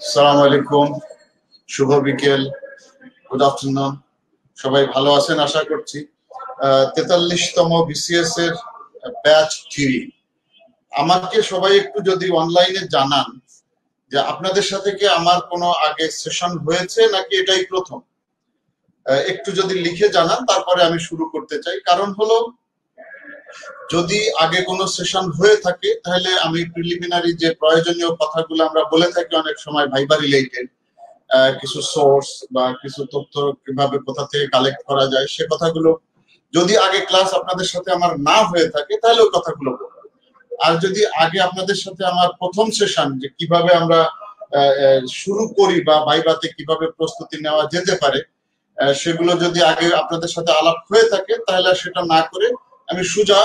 আসসালামু আলাইকুম, শুভ বিকেল, গুড আফটারনুন। সবাই ভালো আছেন আশা করছি। 43তম বিসিএস এর ব্যাচ 3। আমাকে সবাই একটু যদি অনলাইনে জানান যে আপনাদের সাথে কি আমার কোনো আগে সেশন হয়েছে নাকি এটাই প্রথম, একটু যদি লিখে জানান তারপরে আমি শুরু করতে চাই। কারণ হলো, যদি আগে কোনো সেশন হয়ে থাকে তাহলে আমি প্রিলিমিনারি যে প্রয়োজনীয় কথাগুলো আমরা বলে থাকি অনেক সময় ভাইবা রিলেটেড, কিছু সোর্স বা কিছু তথ্য কিভাবে কোথা থেকে কালেক্ট করা যায়, সে কথাগুলো যদি আগে ক্লাস আপনাদের সাথে আমার না হয়ে থাকে তাহলে ওই কথাগুলো বলবো। আর যদি আগে আপনাদের সাথে আমার প্রথম সেশন, যে কিভাবে আমরা শুরু করি বা ভাইবাতে কিভাবে প্রস্তুতি নেওয়া যেতে পারে, সেগুলো যদি আগে আপনাদের সাথে আলাপ হয়ে থাকে তাহলে সেটা না করে আমি সোজা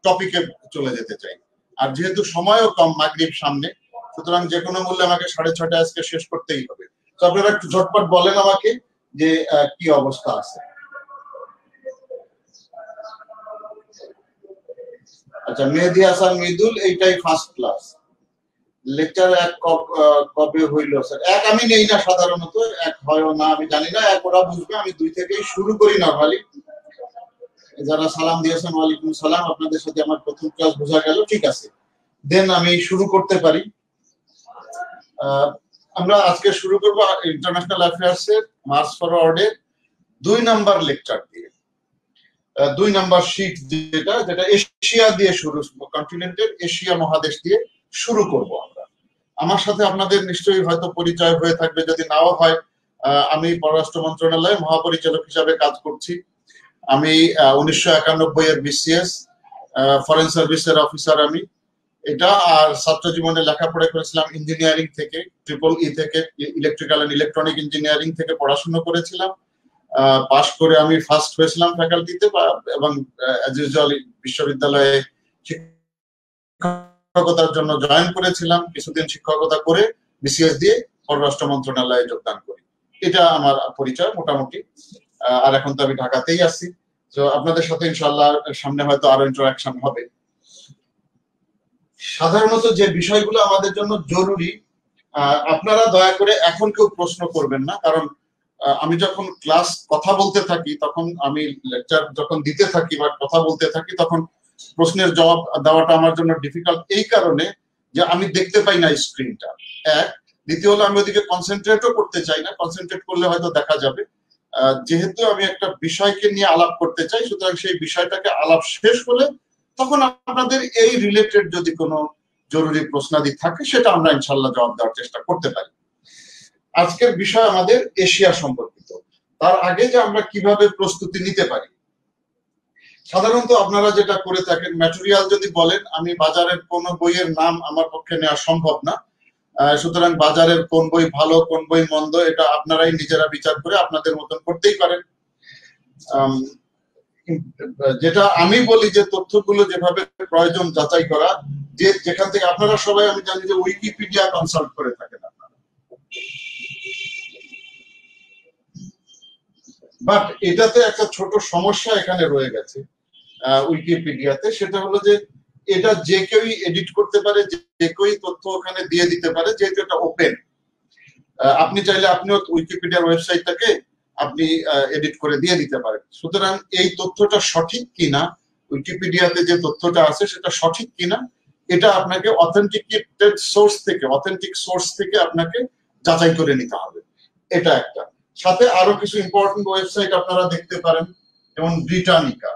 টপিকে চলে যেতে চাই। আর যেহেতু সময়ও কম, মাগরিব সামনে, সুতরাং যে কোনো মূল্যে আমাকে 6:30 আজকে শেষ করতেই হবে। তো আপনারা একটু ঝটপট বলেন আমাকে যে কি অবস্থা আছে। আচ্ছা, মেহেদী হাসান মৃদুল, এইটাই ফার্স্ট ক্লাস। লেকচার 1 কবে হইল স্যার? 1 আমি নেই না সাধারণত, 1 হয় না আমি জানি না, 1 ওরা বুঝবে। আমি 2 থেকেই শুরু করি নরমালি। যারা সালাম দিয়েছেন ওয়ালাইকুম সালাম, আপনাদের সাথে আমার প্রথম ক্লাস বোঝা গেল, ঠিক আছে। দেন আমি শুরু করতে পারি। আমরা আজকে শুরু করব ইন্টারন্যাশনাল অ্যাফেয়ার্স এর মার্চ ফরওয়ার্ডের 2 নাম্বার লেকচার দিয়ে। 2 নাম্বার শীট যেটা এশিয়া দিয়ে শুরু, কন্টিনেন্টের এশিয়া মহাদেশ দিয়ে শুরু করব আমরা। আমার সাথে আপনাদের নিশ্চয়ই হয়তো পরিচয় হয়ে থাকবে, যদি নাও হয়। আমি পররাষ্ট্র মন্ত্রণালয়ে মহাপরিচালক হিসাবে কাজ করছি। আমি 1991 এর বিসিএস ফরেন সার্ভিসের অফিসার আমি এটা। আর ছাত্র জীবনে লেখাপড়া করেছিলাম ইঞ্জিনিয়ারিং থেকে, ট্রিপল থেকে, ইলেকট্রিক্যাল এন্ড ইলেকট্রনিক ইঞ্জিনিয়ারিং থেকে পড়াশোনা করেছিলাম। পাশ করে আমি ফার্স্ট হয়েছিলাম ফ্যাকাল্টিতে, এবং অ্যাজ ইউজুয়াল বিশ্ববিদ্যালয়ে শিক্ষকতার জন্য জয়েন করেছিলাম। কিছুদিন শিক্ষকতা করে বিসিএস দিয়ে পররাষ্ট্র মন্ত্রণালয়ে যোগদান করি। এটা আমার পরিচয় মোটামুটি। আর এখন তো আমি ঢাকাতেই আছি। তো আপনাদের সাথে ইনশাআল্লাহ সামনে হয়তো আরো ইন্টারাকশন হবে। সাধারণত যে বিষয়গুলো আমাদের জন্য জরুরি, আপনারা দয়া করে এখন কেউ প্রশ্ন করবেন না, কারণ আমি যখন ক্লাস কথা বলতে থাকি, তখন আমি লেকচার যখন দিতে থাকি বা কথা বলতে থাকি, তখন প্রশ্নের জবাব দেওয়াটা আমার জন্য ডিফিকাল্ট, এই কারণে যে আমি দেখতে পাই না স্ক্রিনটা। এক, দ্বিতীয় হলো আমি ওদিকে কনসেন্ট্রেটও করতে চাই না। কনসেন্ট্রেট করলে হয়তো দেখা যাবে। যেহেতু আমি একটা বিষয়কে নিয়ে আলাপ করতে চাই, সুতরাং সেই বিষয়টাকে আলাপ শেষ হলে তখন আপনাদের এই রিলেটেড যদি কোনো জরুরি প্রশ্নাদি থাকে, সেটা আমরা ইনশাল্লাহ জবাব দেওয়ার চেষ্টা করতে পারি। আজকের বিষয় আমাদের এশিয়া সম্পর্কিত। তার আগে যে আমরা কিভাবে প্রস্তুতি নিতে পারি, সাধারণত আপনারা যেটা করে থাকেন, ম্যাটেরিয়াল যদি বলেন, আমি বাজারের কোন বইয়ের নাম আমার পক্ষে নেওয়া সম্ভব না। সুতরাং বাজারের কোন বই ভালো কোন বই মন্দ, এটা আপনারাই নিজেরা বিচার করে আপনাদের মতন করতেই পারেন। যেটা আমি বলি যে তথ্যগুলো যেভাবে প্রয়োজন যাচাই করা, যে যেখান থেকে আপনারা সবাই, আমি জানি যে উইকিপিডিয়া কনসাল্ট করে থাকেন আপনারা, বাট এটাতে একটা ছোট সমস্যা এখানে রয়ে গেছে উইকিপিডিয়াতে। সেটা হলো যে এটা যে কেউই এডিট করতে পারে, যে কেউই তথ্য ওখানে দিয়ে দিতে পারে, যেহেতু এটা ওপেন। আপনি চাইলে আপনিও উইকিপিডিয়ার ওয়েবসাইটটাকে আপনি এডিট করে দিয়ে দিতে পারেন। সুতরাং এই তথ্যটা সঠিক কিনা, উইকিপিডিয়াতে যে তথ্যটা আছে সেটা সঠিক কিনা, এটা আপনাকে অথেন্টিকেটেড সোর্স থেকে, অথেন্টিক সোর্স থেকে আপনাকে যাচাই করে নিতে হবে। এটা একটা। সাথে আরো কিছু ইম্পর্টেন্ট ওয়েবসাইট আপনারা দেখতে পারেন, যেমন ব্রিটানিকা,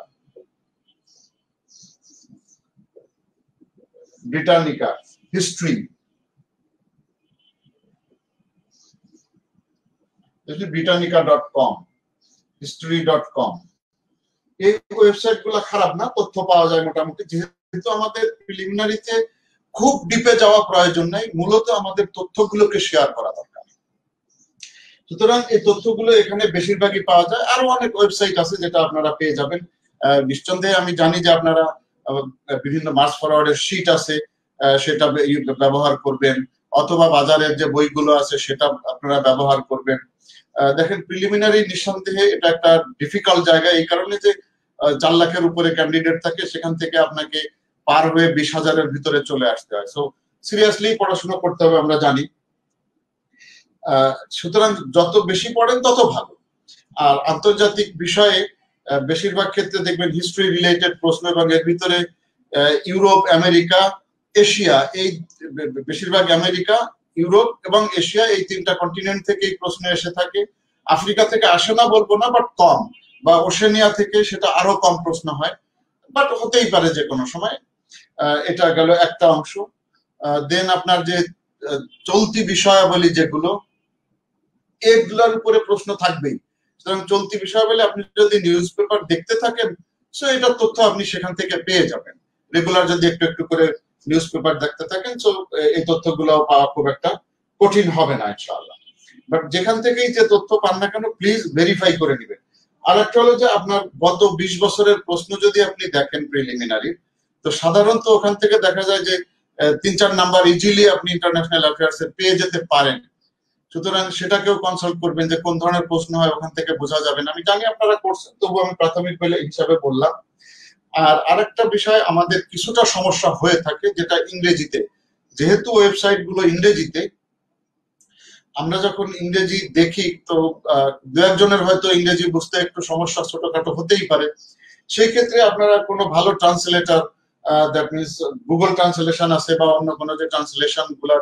হিস্ট্রি, britannica.com, history.com। এই ওয়েবসাইট গুলো খারাপ না, তথ্য পাওয়া যায় মোটামুটি। যেহেতু আমাদের প্রিলিমিনারিতে খুব ডিপে যাওয়া প্রয়োজন নাই, মূলত আমাদের তথ্যগুলোকে শেয়ার করা দরকার। সুতরাং এই তথ্যগুলো এখানে বেশিরভাগই পাওয়া যায়। আরো অনেক ওয়েবসাইট আছে যেটা আপনারা পেয়ে যাবেন। নিঃসন্দেহে আমি জানি যে আপনারা বিভিন্ন মার্চ ফরওয়ার্ডের শীট আছে, সেটা ব্যবহার করবেন, অথবা বাজারের যে বইগুলো আছে সেটা আপনারা ব্যবহার করবেন। দেখেন, প্রিলিমিনারি নিঃসন্দেহে এটা একটা ডিফিকাল্ট জায়গা, এই কারণে যে 4 লাখের উপরে ক্যান্ডিডেট থাকে, সেখান থেকে আপনাকে পার হয়ে 20,000-এর ভিতরে চলে আসতে হয়। সো সিরিয়াসলি পড়াশোনা করতে হবে, আমরা জানি। সুতরাং যত বেশি পড়েন তত ভালো। আর আন্তর্জাতিক বিষয়ে বেশিরভাগ ক্ষেত্রে দেখবেন হিস্ট্রি রিলেটেড প্রশ্ন, এবং এর ভিতরে ইউরোপ, আমেরিকা, এশিয়া, এই বেশিরভাগ আমেরিকা, ইউরোপ এবং এশিয়া, এই তিনটা কন্টিনেন্ট থেকে এই প্রশ্ন এসে থাকে। আফ্রিকা থেকে আসে না বলবো না, বাট কম, বা ওশেনিয়া থেকে সেটা আরো কম প্রশ্ন হয়, বাট হতেই পারে যে কোনো সময়। এটা গেল একটা অংশ। দেন আপনার যে চলতি বিষয়াবলী যেগুলো, এগুলোর উপরে প্রশ্ন থাকবেই। সুতরাং চলতি বিষয়াবলী আপনি যদি নিউজ পেপার দেখতে থাকেন, সো এটার তথ্য আপনি সেখান থেকে পেয়ে যাবেন। রেগুলার যদি একটু একটু করে নিউজ পেপার দেখতে থাকেন, সো এই তথ্যগুলো পাওয়া খুব একটা কঠিন হবে না ইনশাআল্লাহ। বাট যেখান থেকেই যে তথ্য পান না কেন, প্লিজ ভেরিফাই করে নেবেন। আর একটা হলো যে আপনার গত 20 বছরের প্রশ্ন যদি আপনি দেখেন প্রিলিমিনারি, তো সাধারণত ওখান থেকে দেখা যায় যে 3-4 নাম্বার ইজিলি আপনি ইন্টারন্যাশনাল অ্যাফেয়ার্স এ পেয়ে যেতে পারেন। সুতরাং সেটাকেও কনসাল্ট করবেন যে কোন ধরনের প্রশ্ন হয়, ওখান থেকে বোঝা যাবে না। আমি জানি আপনারা করছেন, তবু আমি প্রাথমিক হিসাবে বললাম। আর আরেকটা বিষয়, আমাদের কিছুটা সমস্যা হয়ে থাকে যেটা ইংরেজিতে, যেহেতু ওয়েবসাইট গুলো ইংরেজিতে, আমরা যখন ইংরেজি দেখি তো দু একজনের হয়তো ইংরেজি বুঝতে একটু সমস্যা ছোটখাটো হতেই পারে। সেই ক্ষেত্রে আপনারা কোনো ভালো translator, that means Google translation আছে বা অন্য কোনো যে ট্রান্সলেশন গুলো,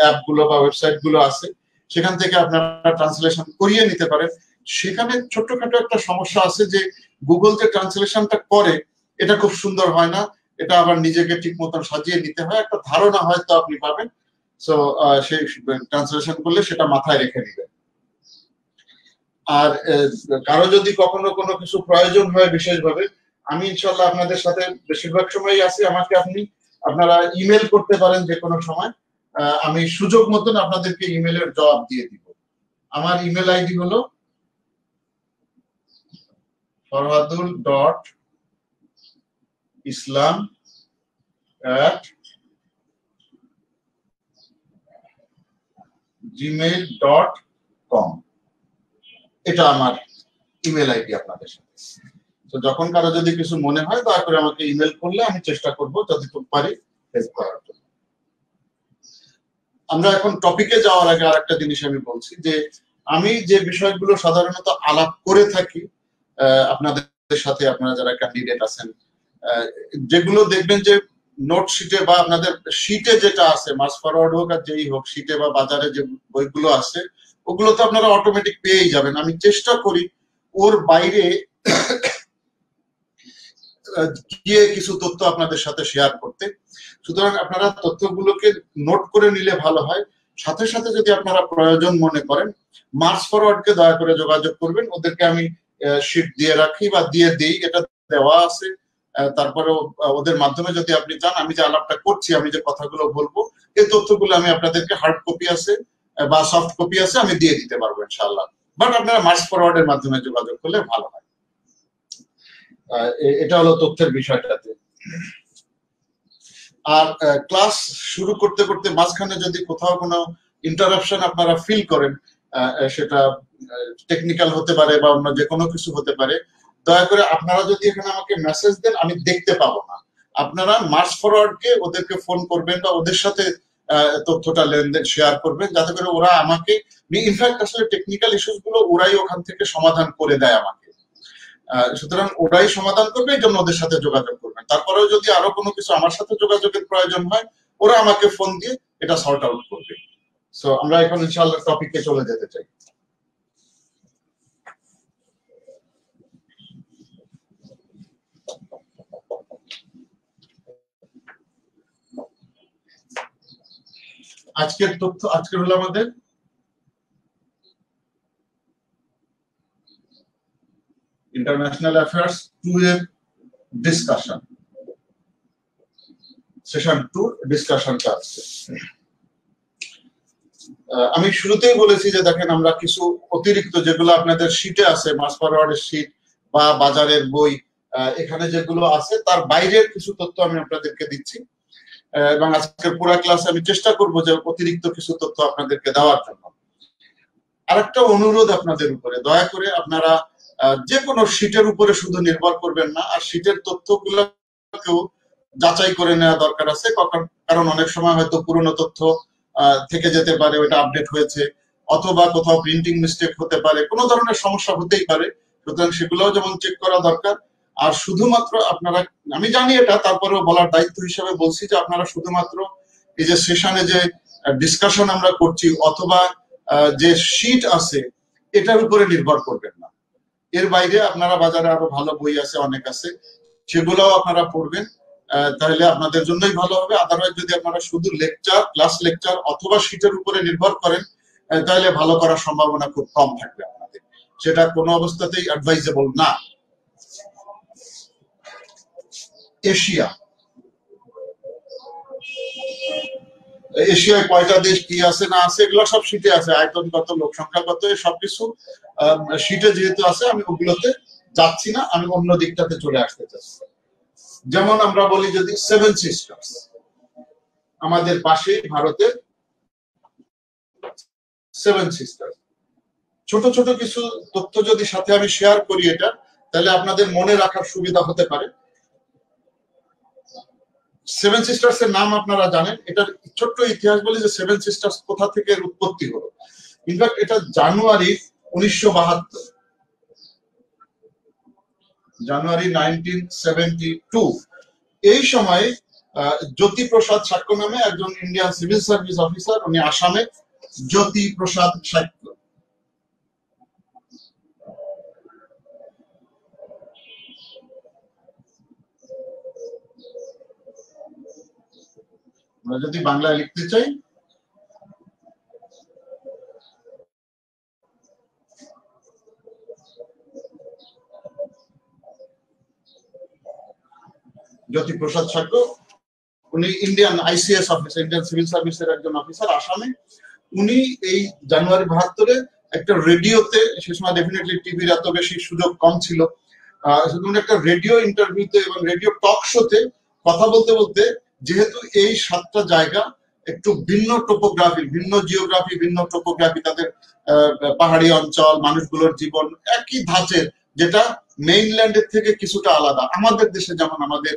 অ্যাপ গুলো বা ওয়েবসাইট গুলো আছে, সেখান থেকে আপনারা ট্রান্সলেশন করিয়ে নিতে পারেন। সেখানে ছোটখাটো একটা সমস্যা আছে যে গুগল যে ট্রান্সলেশনটা করে এটা খুব সুন্দর হয় না, এটা আবার নিজেকে ঠিক মতন সাজিয়ে নিতে হয়, একটা ধারণা হয়তো আপনি পাবেন। সো সেই ট্রান্সলেশন করলে সেটা মাথায় রেখে নেবেন। আর কারো যদি কখনো কোনো কিছু প্রয়োজন হয় বিশেষভাবে, আমি ইনশাল্লাহ আপনাদের সাথে বেশিরভাগ সময়ই আছি। আমাকে আপনারা ইমেল করতে পারেন যে কোনো সময়, আমি সুযোগ মতন আপনাদেরকে ইমেলের জবাব দিয়ে দিব। আমার ইমেল আইডি হলো farhadul.islam@gmail.com, এটা আমার ইমেল আইডি আপনাদের সাথে। তো যখন কারো যদি কিছু মনে হয়, দয়া করে আমাকে ইমেল করলে আমি চেষ্টা করব যতটুকু পারি হেল্প করার জন্য। আমরা এখন টপিকে যাওয়ার আগে আরেকটা জিনিস আমি বলছি যে আমি যে বিষয়গুলো সাধারণত আলাপ করে থাকি আপনাদের সাথে, আপনারা যারা ক্যান্ডিডেট আছেন, যেগুলো দেখবেন যে নোট শিটে বা আপনাদের শিটে যেটা আছে, মাস ফরওয়ার্ড হোক আর যেই হোক, শিটে বা বাজারে যে বইগুলো আছে ওগুলো তো আপনারা অটোমেটিক পেয়েই যাবেন। আমি চেষ্টা করি ওর বাইরে গিয়ে কিছু তথ্য আপনাদের সাথে শেয়ার করতে। সুতরাং আপনারা তথ্যগুলোকে নোট করে নিলে ভালো হয়। সাথে সাথে যদি আপনারা প্রয়োজন মনে করেন, মার্চ ফরওয়ার্ডকে দয়া করে যোগাযোগ করবেন। ওদেরকে আমি শিট দিয়ে রাখি বা দিয়ে দিই, এটা দেওয়া আছে। তারপরে ওদের মাধ্যমে যদি আপনি চান, আমি যে আলাপটা করছি, আমি যে কথাগুলো বলবো, এই তথ্যগুলো আমি আপনাদেরকে হার্ড কপি আছে বা সফট কপি আছে, আমি দিয়ে দিতে পারবো ইনশাআল্লাহ। বাট আপনারা মার্চ ফরওয়ার্ডের মাধ্যমে যোগাযোগ করলে ভালো হয়। এটা হলো তথ্যের বিষয়টাতে। আর ক্লাস শুরু করতে করতে মাঝখানে যদি কোথাও কোনো ইন্টারাপশন আপনারা ফিল করেন, সেটা টেকনিক্যাল হতে পারে বা অন্য যে কোনো কিছু হতে পারে, দয়া করে আপনারা যদি এখানে আমাকে মেসেজ দেন, আমি দেখতে পাবো না। আপনারা মার্চ ফরওয়ার্ডকে ওদেরকে ফোন করবেন বা ওদের সাথে তথ্যটা লেনদেন শেয়ার করবেন, যাতে করে ওরা আমাকে, ইনফ্যাক্ট আসলে টেকনিক্যাল ইস্যুস গুলো ওরাই ওখান থেকে সমাধান করে দেয় আমাকে। সুতরাং ওরাই সমাধান করবে, এই জন্য ওদের সাথে যোগাযোগ করবেন। তারপরেও যদি আরো কোনো কিছু আমার সাথে যোগাযোগের প্রয়োজন হয়, ওরা আমাকে ফোন দিয়ে এটা সর্ট আউট করবে। সো আমরা এখন ইনশাআল্লাহ টপিকে চলে যেতে চাই। আজকের তথ্য, আজকের হলো আমাদের ইন্টারন্যাশনাল অ্যাফেয়ার্স 2 এর ডিসকাশন, সেশন 2 ডিসকাশনটা আছে। আমি শুরুতেই বলেছি যে দেখেন, আমরা কিছু অতিরিক্ত যেগুলো আপনাদের শীটে আছে, মাস ফরওয়ার্ডের শীট বা বাজারের বই, এখানে যেগুলো আছে তার বাইরের কিছু তথ্য আমি আপনাদেরকে দিচ্ছি, এবং আজকের পুরো ক্লাসে আমি চেষ্টা করব যে অতিরিক্ত কিছু তথ্য আপনাদেরকে দেওয়ার জন্য। আরেকটা অনুরোধ আপনাদের উপরে, দয়া করে আপনারা যে কোনো শীটের উপরে শুধু নির্ভর করবেন না, আর শীটের তথ্যগুলোকেও যাচাই করে নেওয়া দরকার আছে। কারণ অনেক সময় হয়তো পুরনো তথ্য থেকে যেতে পারে, ওটা আপডেট হয়েছে, অথবা কোথাও প্রিন্টিং মিস্টেক হতে পারে, কোনো ধরনের সমস্যা হতেই পারে। সুতরাং সেগুলোও যেমন চেক করা দরকার। আর শুধুমাত্র আপনারা, আমি জানি এটা, তারপরেও বলার দায়িত্ব হিসেবে বলছি যে আপনারা শুধুমাত্র এই যে সেশনে যে ডিসকাশন আমরা করছি অথবা যে শীট আছে এটার উপরে নির্ভর করবেন না। এর বাইরে আপনারা বাজারে আরো ভালো বই আছে, অনেক আছে, সেগুলোও আপনারা পড়বেন, তাহলে আপনাদের জন্যই ভালো হবে। আদারওয়াইজ যদি আপনারা শুধু লেকচার, ক্লাস লেকচার অথবা শীটের উপরে নির্ভর করেন, তাহলে ভালো করার সম্ভাবনা খুব কম থাকবে আপনাদের। সেটা কোনো অবস্থাতেই অ্যাডভাইজেবল না। এশিয়া, এশিয়ায় কয়টা দেশ কি আছে না আছে এগুলো সব শীটে আছে, আয়তন কত, লোক সংখ্যা কত, সবকিছু শীটে যেহেতু আছে আমি ওগুলোতে যাচ্ছি না, আমি অন্য দিকটাতে চলে আসতে চাচ্ছি। যেমন আমরা বলি যদি সেভেন সিস্টার্স, আমাদের পাশে ভারতের সেভেন সিস্টার্স, ছোট ছোট কিছু তথ্য যদি সাথে আমি শেয়ার করি এটা, তাহলে আপনাদের মনে রাখার সুবিধা হতে পারে। সেভেন সিস্টার্স এর নাম আপনারা জানেন, এটার ছোট্ট ইতিহাস বলি যে সেভেন সিস্টার্স কোথা থেকে উৎপত্তি হলো। ইনফ্যাক্ট এটা জানুয়ারি 1972, জানুয়ারি 1972, এই সময় জ্যোতি প্রসাদ সাক্ষ্য নামে একজন ইন্ডিয়ান সিভিল সার্ভিস অফিসার, উনি আসামে, জ্যোতি প্রসাদ সাক্ষ্য, আমরা যদি বাংলায় লিখতে চাই, জ্যোতি প্রসাদ সাক্ষ্য, উনি Indian ICS officer, Indian civil সার্ভিসের একজন অফিসার আসামে। উনি এই জানুয়ারি 72-এ একটা রেডিওতে, সে সময় ডেফিনেটলি টিভির এত বেশি সুযোগ কম ছিল, উনি একটা রেডিও ইন্টারভিউতে এবং রেডিও টক শোতে কথা বলতে বলতে, যেহেতু এই 7টা জায়গা একটু ভিন্ন টোপোগ্রাফি, ভিন্ন জিওগ্রাফি, ভিন্ন টোপোগ্রাফি, তাদের পাহাড়ি অঞ্চল, মানুষগুলোর জীবন একই ধাঁচের, যেটা মেইনল্যান্ডের থেকে কিছুটা আলাদা। আমাদের দেশে যেমন আমাদের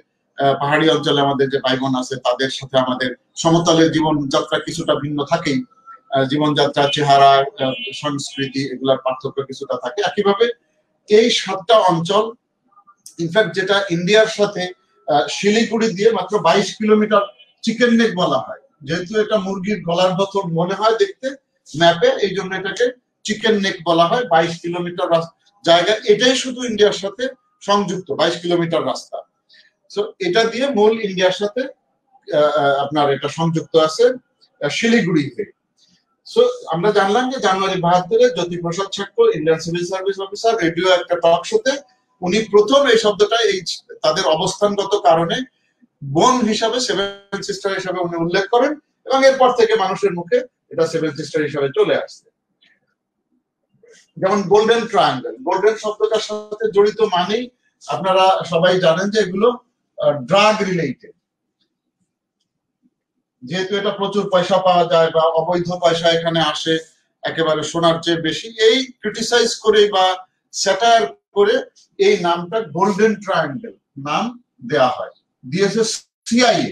পাহাড়ি অঞ্চলে আমাদের যে ভাই বোন আছে তাদের সাথে আমাদের সমতলের জীবনযাত্রা কিছুটা ভিন্ন থাকেই, জীবনযাত্রা, চেহারা, সংস্কৃতি, এগুলার পার্থক্য কিছুটা থাকে। একইভাবে এই 7টা অঞ্চল, ইনফ্যাক্ট যেটা ইন্ডিয়ার সাথে শিলিগুড়ি দিয়ে মাত্র 22 কিলোমিটার চিকেন নেক বলা হয়, যেহেতু এটা মুরগির গলার মতো মনে হয় দেখতে ম্যাপে, এই জন্য এটাকে চিকেন নেক বলা হয়। 22 কিলোমিটার জায়গা, এটাই শুধু ইন্ডিয়ার সাথে সংযুক্ত, 22 কিলোমিটার রাস্তা। তো এটা দিয়ে মূল ইন্ডিয়ার সাথে আপনার এটা সংযুক্ত আছে শিলিগুড়ি থেকে। সো আমরা জানলাম যে জানুয়ারি 72-এ জ্যোতি প্রসাদ সাক্ষ্য, Indian civil service officer, radio একটা টক শোতে উনি প্রথম এই শব্দটা, এই তাদের অবস্থানগত কারণে বোন হিসাবে, সেভেন সিস্টার হিসাবে উনি উল্লেখ করেন, এবং এরপর থেকে মানুষের মুখে এটা সেভেন সিস্টার হিসাবে চলে আসছে। যেমন গোল্ডেন ট্রায়াঙ্গেল, গোল্ডেন শব্দটার সাথে জড়িত মানেই আপনারা সবাই জানেন যে এগুলো ড্রাগ রিলেটেড, যেহেতু এটা প্রচুর পয়সা পাওয়া যায় বা অবৈধ পয়সা এখানে আসে একেবারে সোনার চেয়ে বেশি, এই ক্রিটিসাইজ করে বা স্যাটায়ার করে এই নামটা গোল্ডেন ট্রায়াঙ্গেল নাম দেয়া হয়, দিয়েছে সিআইএ।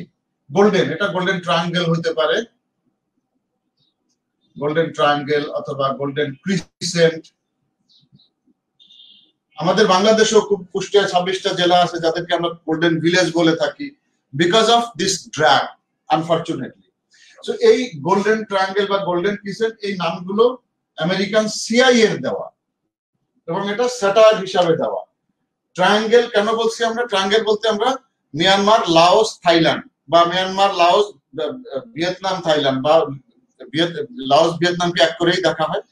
গোল্ডেন, এটা গোল্ডেন ট্রায়াঙ্গেল হইতে পারে, গোল্ডেন ট্রায়াঙ্গেল অথবা গোল্ডেন ক্রিসেন্ট। আমাদের বাংলাদেশেও খুব কুষ্টিয়ায় 26টা জেলা আছে যাদেরকে আমরা গোল্ডেন ভিলেজ বলে থাকি, because of this drug, unfortunately. So এই গোল্ডেন ট্রায়াঙ্গেল বা গোল্ডেন ক্রিসেন্ট, এই নামগুলো আমেরিকান সিআইএ এর দেওয়া, এবং এটা স্যাটায়ার হিসাবে দেওয়া। ট্রায়াঙ্গেল কেন বলছি আমরা? ট্রায়াঙ্গেল বলতে আমরা মিয়ানমার, লাওস, থাইল্যান্ড, বা মিয়ানমার, লাওস, ভিয়েতনাম, থাইল্যান্ড, বা লাওস, ভিয়েতনামকে এক করেই দেখা হয়।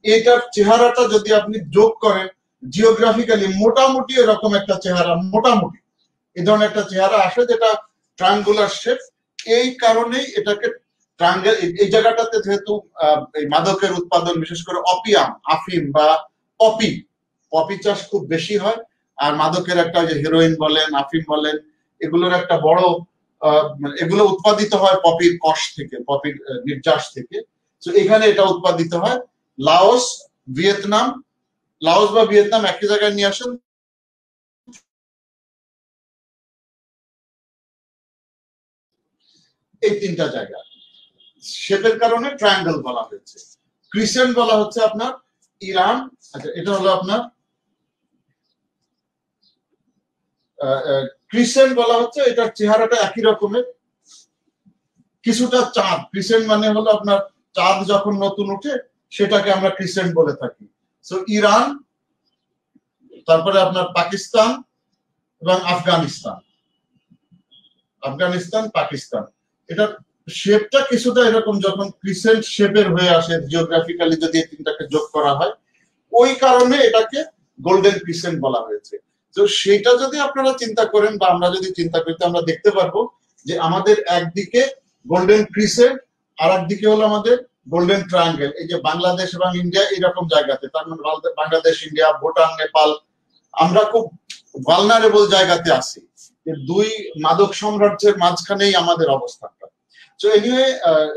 এটার চেহারাটা যদি আপনি যোগ করেন জিওগ্রাফিক্যালি, মোটামুটি এরকম একটা চেহারা, মোটামুটি এই ধরনের একটা চেহারা আসে, যেটা ট্রায়াঙ্গুলার শেপ। এই কারণেই এটাকে ট্রায়াঙ্গেল, এই জায়গাটাতে যেহেতু এই মাদকের উৎপাদন, বিশেষ করে অপিয়াম, আফিম বা পপি, পপি চাষ খুব বেশি হয়, আর মাদকের একটা, যে হেরোইন বলেন, আফিম বলেন, এগুলোর একটা বড়, এগুলো উৎপাদিত হয় পপির কষ থেকে, পপির নির্যাস থেকে। তো এখানে এটা উৎপাদিত হয়। লাওস, ভিয়েতনাম, লাওস বা ভিয়েতনাম একই জায়গায় নিয়ে আসেন, এই 3টা জায়গা। শেপের কারণে ট্রায়াঙ্গেল বলা হয়েছে। ক্রিসেন্ট বলা হচ্ছে আপনার ইরান, আচ্ছা এটা হলো আপনার ক্রিসেন্ট বলা হচ্ছে এটার চেহারাটা একই রকমের, কিছুটা চাঁদ। ক্রিসেন্ট মানে হলো আপনার চাঁদ যখন নতুন উঠে সেটাকে আমরা ক্রিসেন্ট বলে থাকি। সো ইরান, তারপরে আপনার পাকিস্তান এবং আফগানিস্তান, পাকিস্তান, এটার শেপটা কিছুটা এরকম যখন ক্রিসেন্ট শেপের হয়ে আসে জিওগ্রাফিক্যালি যদি এই তিনটাকে যোগ করা হয়, ওই কারণে এটাকে গোল্ডেন ক্রিসেন্ট বলা হয়েছে। তো সেটা যদি আপনারা চিন্তা করেন বা আমরা যদি চিন্তা করি, আমরা দেখতে পারবো যে আমাদের একদিকে গোল্ডেন ক্রিসেন্ট আর একদিকে হলো আমাদের গোল্ডেন ট্রায়াঙ্গেল। এই যে বাংলাদেশ এবং ইন্ডিয়া এইরকম জায়গাতে, তার মানে বাংলাদেশ, ইন্ডিয়া, ভুটান, নেপাল, আমরা খুব ভালনারেবল জায়গাতে আছি। দুই মাদক সাম্রাজ্যের মাঝখানেই আমাদের অবস্থানটা। তো এনিওয়ে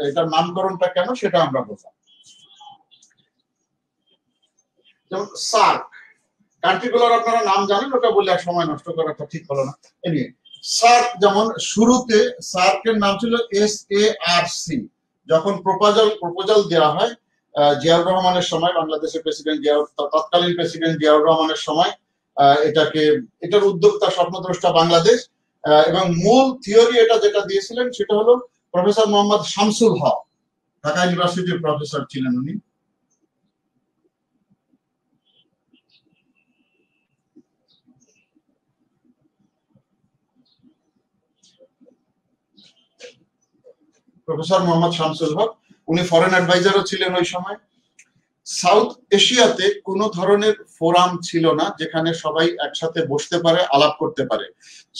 এটার নামকরণটা কেন সেটা আমরা বললাম। যেমন সার্ক, কান্ট্রিগুলোর আপনারা নাম জানেন, ওটা বলে আর সময় নষ্ট করাটা ঠিক হলো না। এনিওয়ে সার্ক, যেমন শুরুতে সার্কের নাম ছিল SARC। যখন প্রপোজাল দেওয়া হয় জিয়াউর রহমানের সময়, বাংলাদেশের প্রেসিডেন্ট তৎকালীন প্রেসিডেন্ট জিয়াউর রহমানের সময়, এটার উদ্যোক্তা স্বপ্নদ্রষ্টা বাংলাদেশ, এবং মূল থিওরি এটা যেটা দিয়েছিলেন সেটা হলো প্রফেসর মোহাম্মদ শামসুল হক, ঢাকা ইউনিভার্সিটির প্রফেসর ছিলেন উনি। প্রফেসর মোহাম্মদ শামসুল হক, উনি ফরেন অ্যাডভাইজারও ছিলেন ওই সময়। সাউথ এশিয়াতে কোনো ধরনের ফোরাম ছিল না যেখানে সবাই একসাথে বসতে পারে, আলাপ করতে পারে।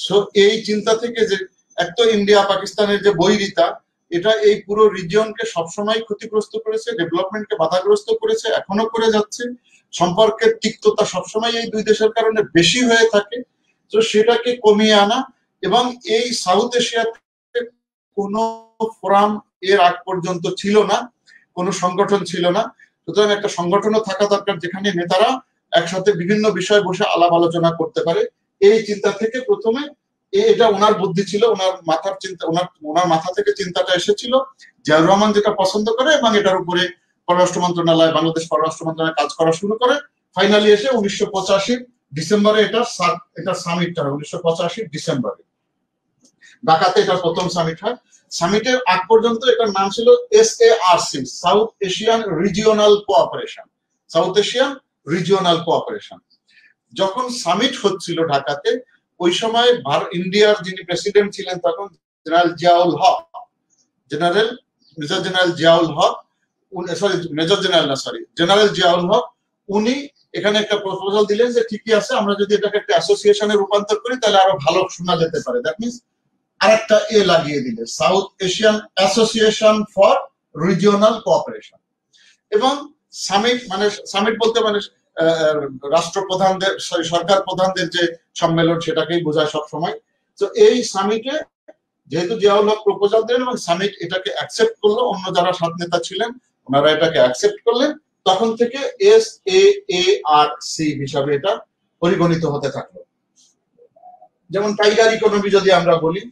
সো এই চিন্তা থেকে যে এক তো ইন্ডিয়া পাকিস্তানের যে বৈরিতা, এটা এই পুরো রিজিয়নকে সবসময় ক্ষতিগ্রস্ত করেছে, ডেভেলপমেন্টকে বাধাগ্রস্ত করেছে, এখনো করে যাচ্ছে। সম্পর্কের তিক্ততা সবসময় এই দুই দেশের কারণে বেশি হয়ে থাকে। তো সেটাকে কমিয়ে আনা, এবং এই সাউথ এশিয়াতে কোনো ফোরাম এর আগ পর্যন্ত ছিল না, কোনো সংগঠন ছিল না। সুতরাং একটা সংগঠনও থাকা দরকার যেখানে নেতারা একসাথে বিভিন্ন বিষয় বসে আলাপ আলোচনা করতে পারে। এই চিন্তা থেকে প্রথমে, এটা ওনার বুদ্ধি ছিল, ওনার মাথার চিন্তা, ওনার মাথা থেকে চিন্তাটা এসেছিল। জিয়াউর রহমান যেটা পছন্দ করে এবং এটার উপরে পররাষ্ট্র মন্ত্রণালয়, বাংলাদেশ পররাষ্ট্র মন্ত্রণালয় কাজ করা শুরু করে। ফাইনালি এসে 1985 ডিসেম্বরে এটা সামিটটা হয়। 1985 ডিসেম্বরে ঢাকাতে এটা প্রথম সামিট হয়। সামিটের আগ পর্যন্ত এটার নাম ছিল SARC, south Asian regional cooperation. South Asian regional cooperation. যখন সামিট হচ্ছিল ঢাকাতে, ওই সময় ইন্ডিয়ার যিনি প্রেসিডেন্ট ছিলেন তখন জেনারেল জিয়াউল হক, জেনারেল জিয়াউল হক, উনি এখানে একটা প্রপোজাল দিলেন যে ঠিকই আছে, আমরা যদি এটাকে একটা অ্যাসোসিয়েশনে রূপান্তর করি তাহলে আরো ভালো শোনা যেতে পারে। দ্যাট মিনস আরেকটা লাগিয়ে দিলে, south Asian association for regional cooperation. এবং সামিট বলতে মানে রাষ্ট্রপ্রধানদের, সরকার প্রধানদের যে সম্মেলন, সেটাকেই বোঝায় সব সময়। তো এই সামিটে যেহেতু জিয়াউল হক প্রপোজাল দিলেন এবং সামিট এটাকে অ্যাকসেপ্ট করলো, অন্য যারা সাত নেতা ছিলেন ওনারা এটাকে অ্যাকসেপ্ট করলেন, তখন থেকে SAARC হিসাবে এটা পরিগণিত হতে থাকলো। যেমন টাইগার ইকোনমি যদি আমরা বলি,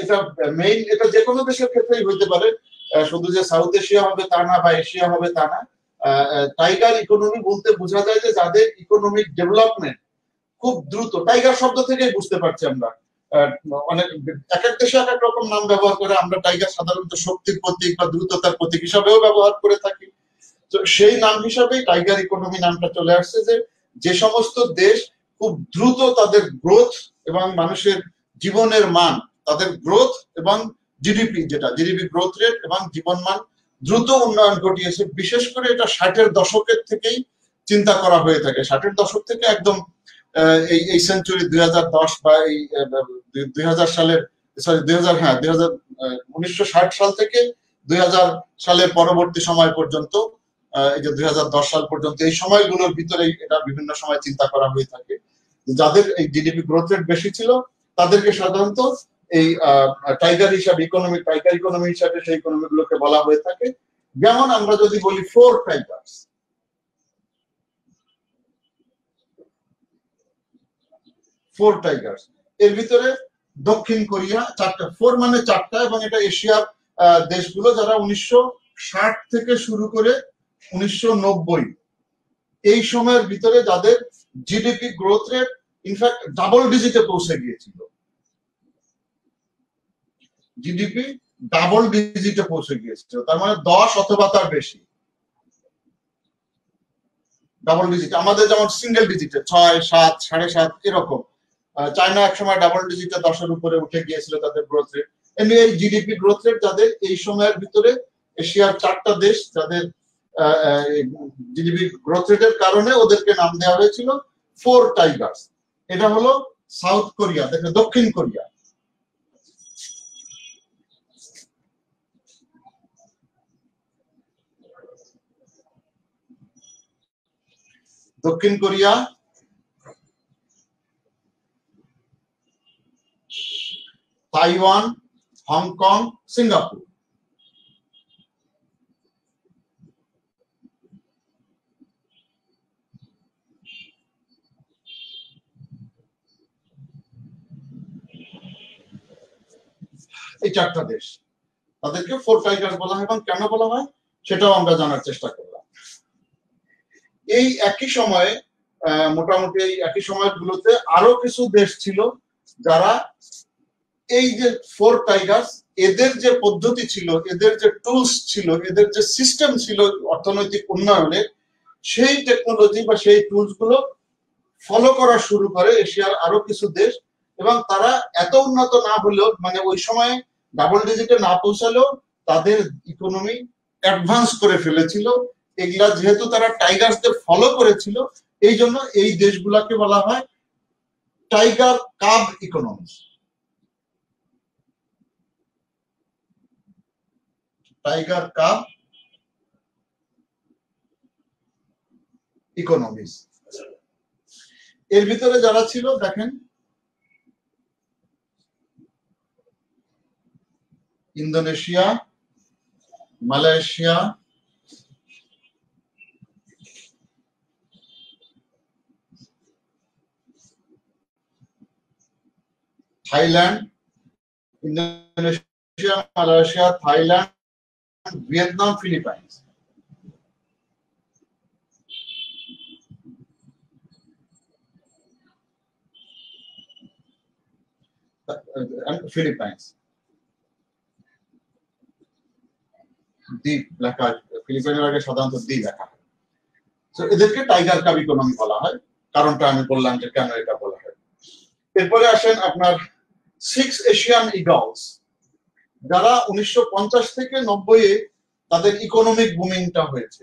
এটা মেইন, এটা যে কোনো দেশের ক্ষেত্রেই হইতে পারে, শুধু যে সাউথ এশিয়া হবে তা না বা এশিয়া হবে তা না। টাইগার ইকোনমি বলতে বোঝা যায় যে যাদের ইকোনমিক ডেভেলপমেন্ট খুব দ্রুত, টাইগার শব্দ থেকেই বুঝতে পারছি আমরা, অনেক এক এক দেশে এক এক রকম নাম ব্যবহার করে। আমরা টাইগার সাধারণত শক্তির প্রতীক বা দ্রুততার প্রতীক হিসাবেও ব্যবহার করে থাকি। তো সেই নাম হিসাবেই টাইগার ইকোনমি নামটা চলে আসছে, যে সমস্ত দেশ খুব দ্রুত তাদের গ্রোথ এবং মানুষের জীবনের মান, তাদের গ্রোথ এবং জিডিপি গ্রোথ রেট এবং জীবন মান দ্রুত উন্নয়ন ঘটিয়েছে। বিশেষ করে এটা 60-এর দশকের থেকেই চিন্তা করা হয়ে থাকে। 60-এর দশক থেকে একদম এই সেঞ্চুরি 2010 বা এই 2000 সালের, সরি 1960 সাল থেকে 2000 সালের পরবর্তী সময় পর্যন্ত, এই যে 2010 সাল পর্যন্ত, এই সময়গুলোর ভিতরে এটা বিভিন্ন সময় চিন্তা করা হয়ে থাকে। যাদের এই জিডিপি গ্রোথ রেট বেশি ছিল তাদেরকে সাধারণত এই টাইগার ইকোনমি হিসাবে সেই ইকোনমি গুলোকে বলা হয়ে থাকে। যেমন আমরা যদি বলি ফোর টাইগার্স, এর ভিতরে দক্ষিণ কোরিয়া চারটা, ফোর মানে চারটা, এবং এটা এশিয়ার দেশগুলো যারা 1960 থেকে শুরু করে 1990 এই সময়ের ভিতরে যাদের GDP growth rate in fact double ডিজিটে পৌঁছে গিয়েছিল, জিডিপি ডাবল ডিজিটে পৌঁছে গিয়েছিল, তার মানে 10 অথবা তার বেশি ডাবল ডিজিট। আমাদের যেমন সিঙ্গেল ডিজিটে 6, 7, 7.5 এরকম। চায়না একসময় ডাবল ডিজিটে 10-এর উপরে উঠে গিয়েছিল তাদের গ্রোথ রেট। এমনি এই জিডিপি গ্রোথ রেট যাদের এই সময়ের ভিতরে এশিয়ার 4টা দেশ যাদের জিডিপি গ্রোথ রেটের কারণে ওদেরকে নাম দেওয়া হয়েছিল 4 টাইগার্স। এটা হলো সাউথ কোরিয়া, দেখে দক্ষিণ কোরিয়া। দক্ষিণ কোরিয়া, তাইওয়ান, হংকং, সিঙ্গাপুর। এই 4টা দেশ, তাদেরকে 4 টাইগার বলা হয়। এবং কেন বলা হয় সেটাও আমরা জানার চেষ্টা করলাম। এই একই সময়ে মোটামুটি এই একই সময়গুলোতে আরো কিছু দেশ ছিল যারা এই যে 4 টাইগার্স, এদের যে পদ্ধতি ছিল, এদের যে টুলস ছিল, এদের যে সিস্টেম ছিল অর্থনৈতিক উন্নয়নের, সেই টেকনোলজি বা সেই টুলস গুলো ফলো করা শুরু করে এশিয়ার আরো কিছু দেশ। এবং তারা এত উন্নত না হলেও, মানে ওই সময় ডাবল ডিজিটে না পৌঁছালেও তাদের ইকোনমি অ্যাডভান্স করে ফেলেছিল। এগুলা যেহেতু তারা টাইগার্সদের ফলো করেছিল, এই জন্য এই দেশগুলাকে বলা হয় টাইগার কাব ইকোনমি। টাইগার কাব ইকোনমিস। এর ভিতরে যারা ছিল দেখেন, Indonesia, Malaysia, Thailand, Indonesia, Malaysia, Thailand, Vietnam, Philippines. Philippines দ্বীপ লেখা, ফিলিপাইনের আগে সাধারণত দ্বীপ লেখা হয়। তো এদেরকে টাইগার কাব ইকোনমি বলা হয়, কারণটা আমি বললাম যে কেন এটা বলা হয়। এরপরে আসেন আপনার 6 এশিয়ান ইগলস, যারা 1950 থেকে 90-এ তাদের ইকোনমিক বুমিংটা হয়েছে।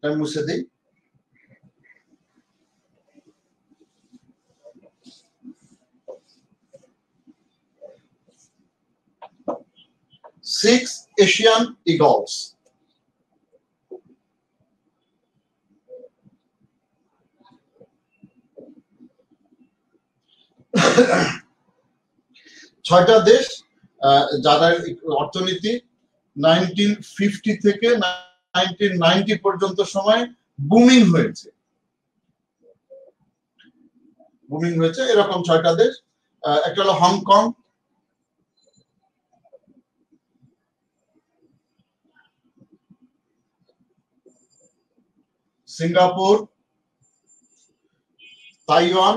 আমি মুছে দিই। Six Asian Eagles. ছয়টা দেশ যাদের অর্থনীতি 1950 থেকে 1990 পর্যন্ত সময় বুমিং হয়েছে। এরকম 6টা দেশ। একটা হলো Hong Kong, Singapore, Taiwan,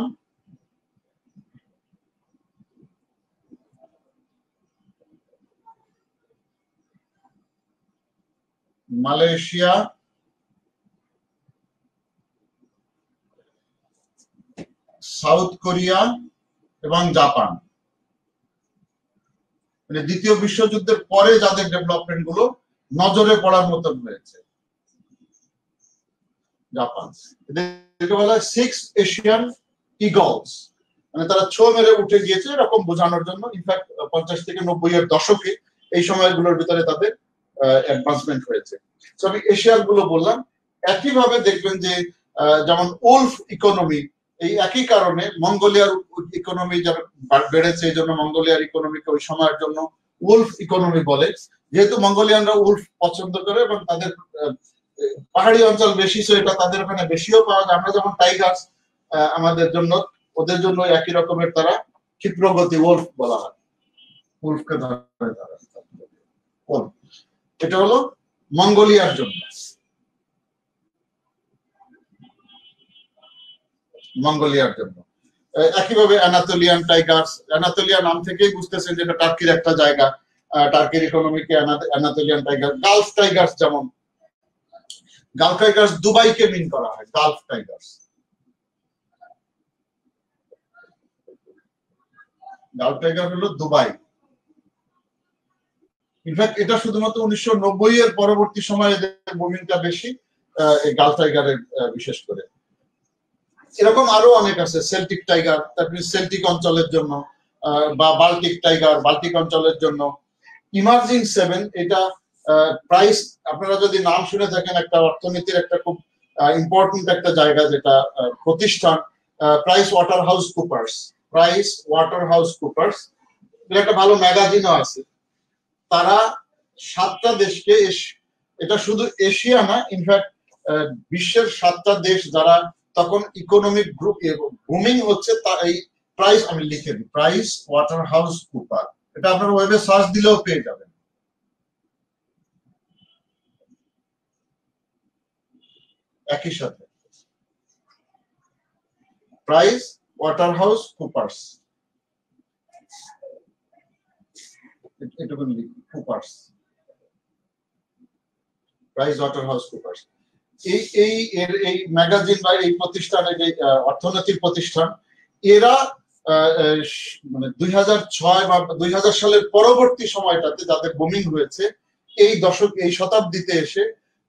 Malaysia, south Korea এবং জাপান। মানে দ্বিতীয় বিশ্বযুদ্ধের পরে যাদের ডেভেলপমেন্ট গুলো নজরে পড়ার মতন হয়েছে। জাপান, এদেরকে বলা হয় 6 এশিয়ান ইগলস, মানে তারা ছো মেরে উঠে গিয়েছে এরকম বোঝানোর জন্য। ইনফ্যাক্ট 50 থেকে 90-এর দশকে এই সময়গুলোর ভিতরে তাদের অ্যাডভান্সমেন্ট হয়েছে। তো আমি এশিয়ার গুলো বললাম। একইভাবে দেখবেন যে যেমন উলফ ইকোনমি, এই একই কারণে মঙ্গোলিয়ার ইকোনমি যারা বেড়েছে, এই জন্য মঙ্গোলিয়ার ইকোনমিকে ওই সময়ের জন্য উলফ ইকোনমি বলে। যেহেতু মঙ্গোলিয়ানরা উলফ পছন্দ করে এবং তাদের পাহাড়ি অঞ্চল বেশি, সো এটা তাদের ওখানে বেশিও পাওয়া যায়। আমরা যেমন টাইগার্স আমাদের জন্য, ওদের জন্য একই রকমের তারা ক্ষিপ্রগতি উলফ বলা হয়। উল্ফকে ধরে তারা। এটা হলো মঙ্গোলিয়ার জন্য, মঙ্গোলিয়ার জন্য। একইভাবে অ্যানাতোলিয়ান টাইগার্স, অ্যানাতোলিয়া নাম থেকেই বুঝতেছেন যে এটা টার্কির একটা জায়গা, টার্কির ইকোনমিকে অ্যানাতোলিয়ান টাইগার। গালফ টাইগার্স, যেমন গালফ টাইগার্স দুবাইকে মিন করা হয়, গালফ টাইগার্স। গালফ টাইগার হলো দুবাই। ইনফ্যাক্ট এটা শুধুমাত্র 1990 এর পরবর্তী সময়ে বুমিংটা বেশি এই গালফ টাইগারের, বিশেষ করে। এরকম আরো অনেক আছে, সেল্টিক টাইগার, তারপরে সেল্টিক অঞ্চলের জন্য, বা বাল্টিক টাইগার বাল্টিক অঞ্চলের জন্য। ইমার্জিং 7 এটা প্রাইস, আপনারা যদি নাম শুনে থাকেন, একটা অর্থনীতির একটা খুব ইম্পর্টেন্ট একটা জায়গা, যেটা প্রতিষ্ঠান, price water house Cooper's. Price water house Cooper's এটা একটা ভালো ম্যাগাজিনও আছে। তারা 7টা দেশকে, এটা শুধু এশিয়া না, ইনফ্যাক্ট বিশ্বের 7টা দেশ যারা তখন ইকোনমিক গ্রুপ বুমিং হচ্ছে, তা এই প্রাইস, আমি লিখে দিই, প্রাইস ওয়াটার হাউস কুপার। এটা আপনার ওয়েবে সার্চ দিলেও পেয়ে যাবেন। একই সাথে প্রাইস ওয়াটার হাউস কুপার্স, এটুকু লিখি, Cooper's, price water house Cooper's. এই ম্যাগাজিন বা এই প্রতিষ্ঠানের, এই অর্থনৈতিক প্রতিষ্ঠান, এরা মানে 2006 বা 2000 সালের পরবর্তী সময়টাতে যাদের বুমিং হয়েছে এই দশক, এই শতাব্দীতে এসে,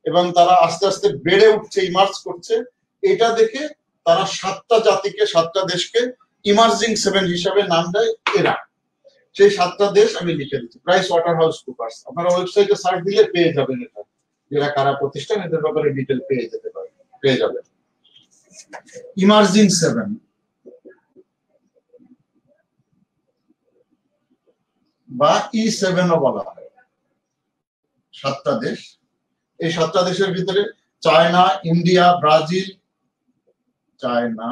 এবং তারা আস্তে আস্তে বেড়ে উঠছে, ইমার্জ করছে, এটা দেখে তারা 7টা জাতিকে, 7টা দেশকে ইমার্জিং 7 হিসাবে নাম দেয় এরা। সেই 7টা দেশ আমি লিখে দিচ্ছি, প্রাইস ওয়াটার হাউস কুপার্স। আপনারা ওয়েবসাইটে সার্চ দিলে পেয়ে যাবেন এটা, এরা কারা প্রতিষ্ঠান, এদের ব্যাপারে ডিটেল পেয়ে যাবেন। ইমার্জিং 7 বা E7 ও বলা হয়। 7টা দেশ, এই 7টা দেশের ভিতরে China, India, Brazil, China,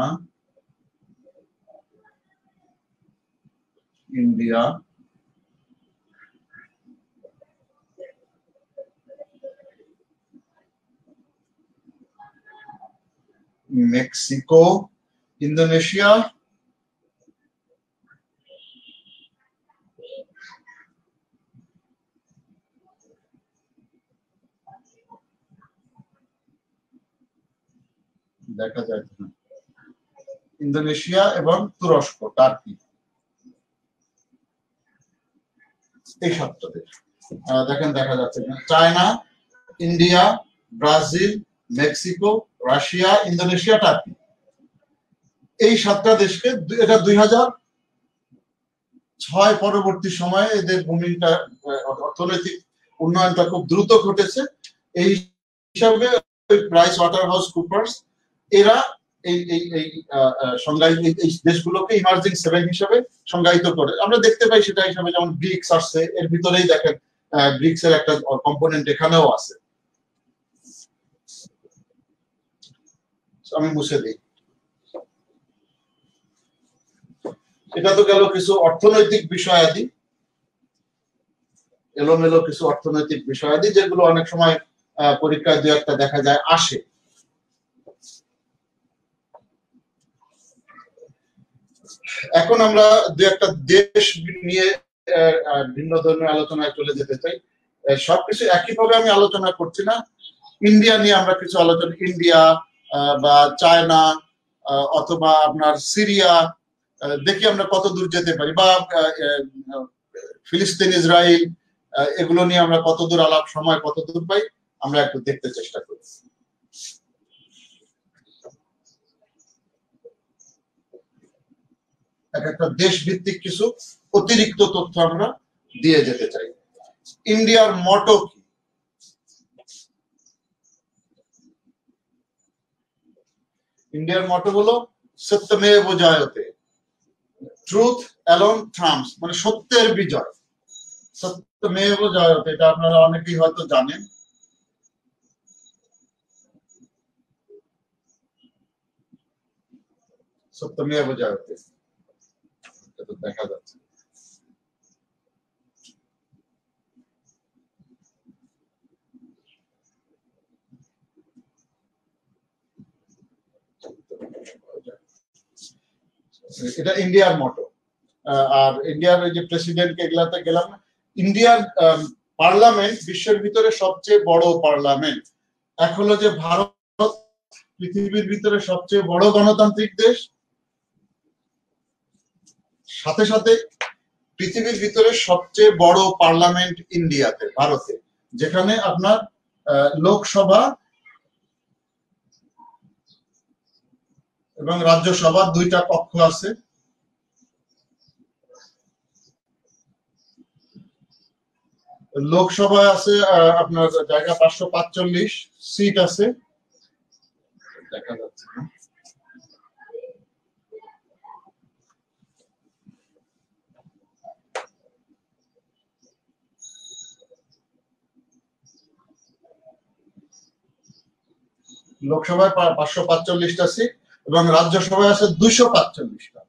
India, Mexico, Indonesia, দেখা যায় না, ইন্দোনেশিয়া এবং তুরস্ক, টার্কি, এই 7টা দেশ। দেখেন, দেখা যাচ্ছে China, India, Brazil, Mexico, Russia, Indonesia, turkey, এই 7টা দেশকে, এটা 2006 পরবর্তী সময়ে এদের ভূমিকা, অর্থনৈতিক উন্নয়নটা খুব দ্রুত ঘটেছে। এই হিসাবে প্রাইস ওয়াটার হাউস কুপার্স এরা এই এই দেশগুলোকে ইমার্জিং 7 হিসাবে সংজ্ঞায়িত করে। আমরা দেখতে পাই সেটা হিসাবে, যেমন ব্রিক্স আসছে, এর ভিতরেই দেখেন ব্রিক্স এর একটা কম্পোনেন্ট এখানেও আছে। আমি মুছে দিই। এটা তো গেল কিছু অর্থনৈতিক বিষয়াদি, এলোমেলো কিছু অর্থনৈতিক বিষয়াদি, যেগুলো অনেক সময় পরীক্ষায় 2-1টা দেখা যায় আসে। এখন আমরা 2-1টা দেশ নিয়ে ভিন্ন ধর্মীয় আলোচনায় চলে যেতে চাই। সবকিছু একইভাবে আমি আলোচনা করছি না। ইন্ডিয়া নিয়ে আমরা কিছু আলোচনা, ইন্ডিয়া বা চায়না অথবা আপনার সিরিয়া, দেখি আমরা কত দূর যেতে পারি, বা ফিলিস্তিন, ইসরায়েল, এগুলো নিয়ে আমরা কত দূর আলাপ, সময় কত দূর পাই, আমরা একটু দেখতে চেষ্টা করি। একটা দেশ ভিত্তিক কিছু অতিরিক্ত তথ্য আমরা দিয়ে যেতে চাই। ইন্ডিয়ার মটো কি? ইন্ডিয়ার মটো হলো সত্যমেব জয়তে, ট্রুথ অ্যালোন ট্রাম্পস, মানে সত্যের বিজয়, সত্যমেব জয়তে। এটা আপনারা অনেকেই হয়তো জানেন। সত্যমেব জয়তে, এটা দেখা যাচ্ছে। এটা ইন্ডিয়ার মটো। আর ইন্ডিয়ার ওই যে প্রেসিডেন্টকে এগুলাতে গেলাম না। ইন্ডিয়ার পার্লামেন্ট বিশ্বের ভিতরে সবচেয়ে বড় পার্লামেন্ট। এক হলো যে ভারত পৃথিবীর ভিতরে সবচেয়ে বড় গণতান্ত্রিক দেশ, সাথে সাথে পৃথিবীর ভিতরে সবচেয়ে বড় পার্লামেন্ট ইন্ডিয়াতে, ভারতে, যেখানে আপনার লোকসভা এবং রাজ্যসভা দুইটা কক্ষ আছে। লোকসভায় আছে আপনার জায়গা 545 সিট আছে, দেখা যাচ্ছে না। লোকসভায় 545টা সিট এবং রাজ্যসভায় আছে 245টা।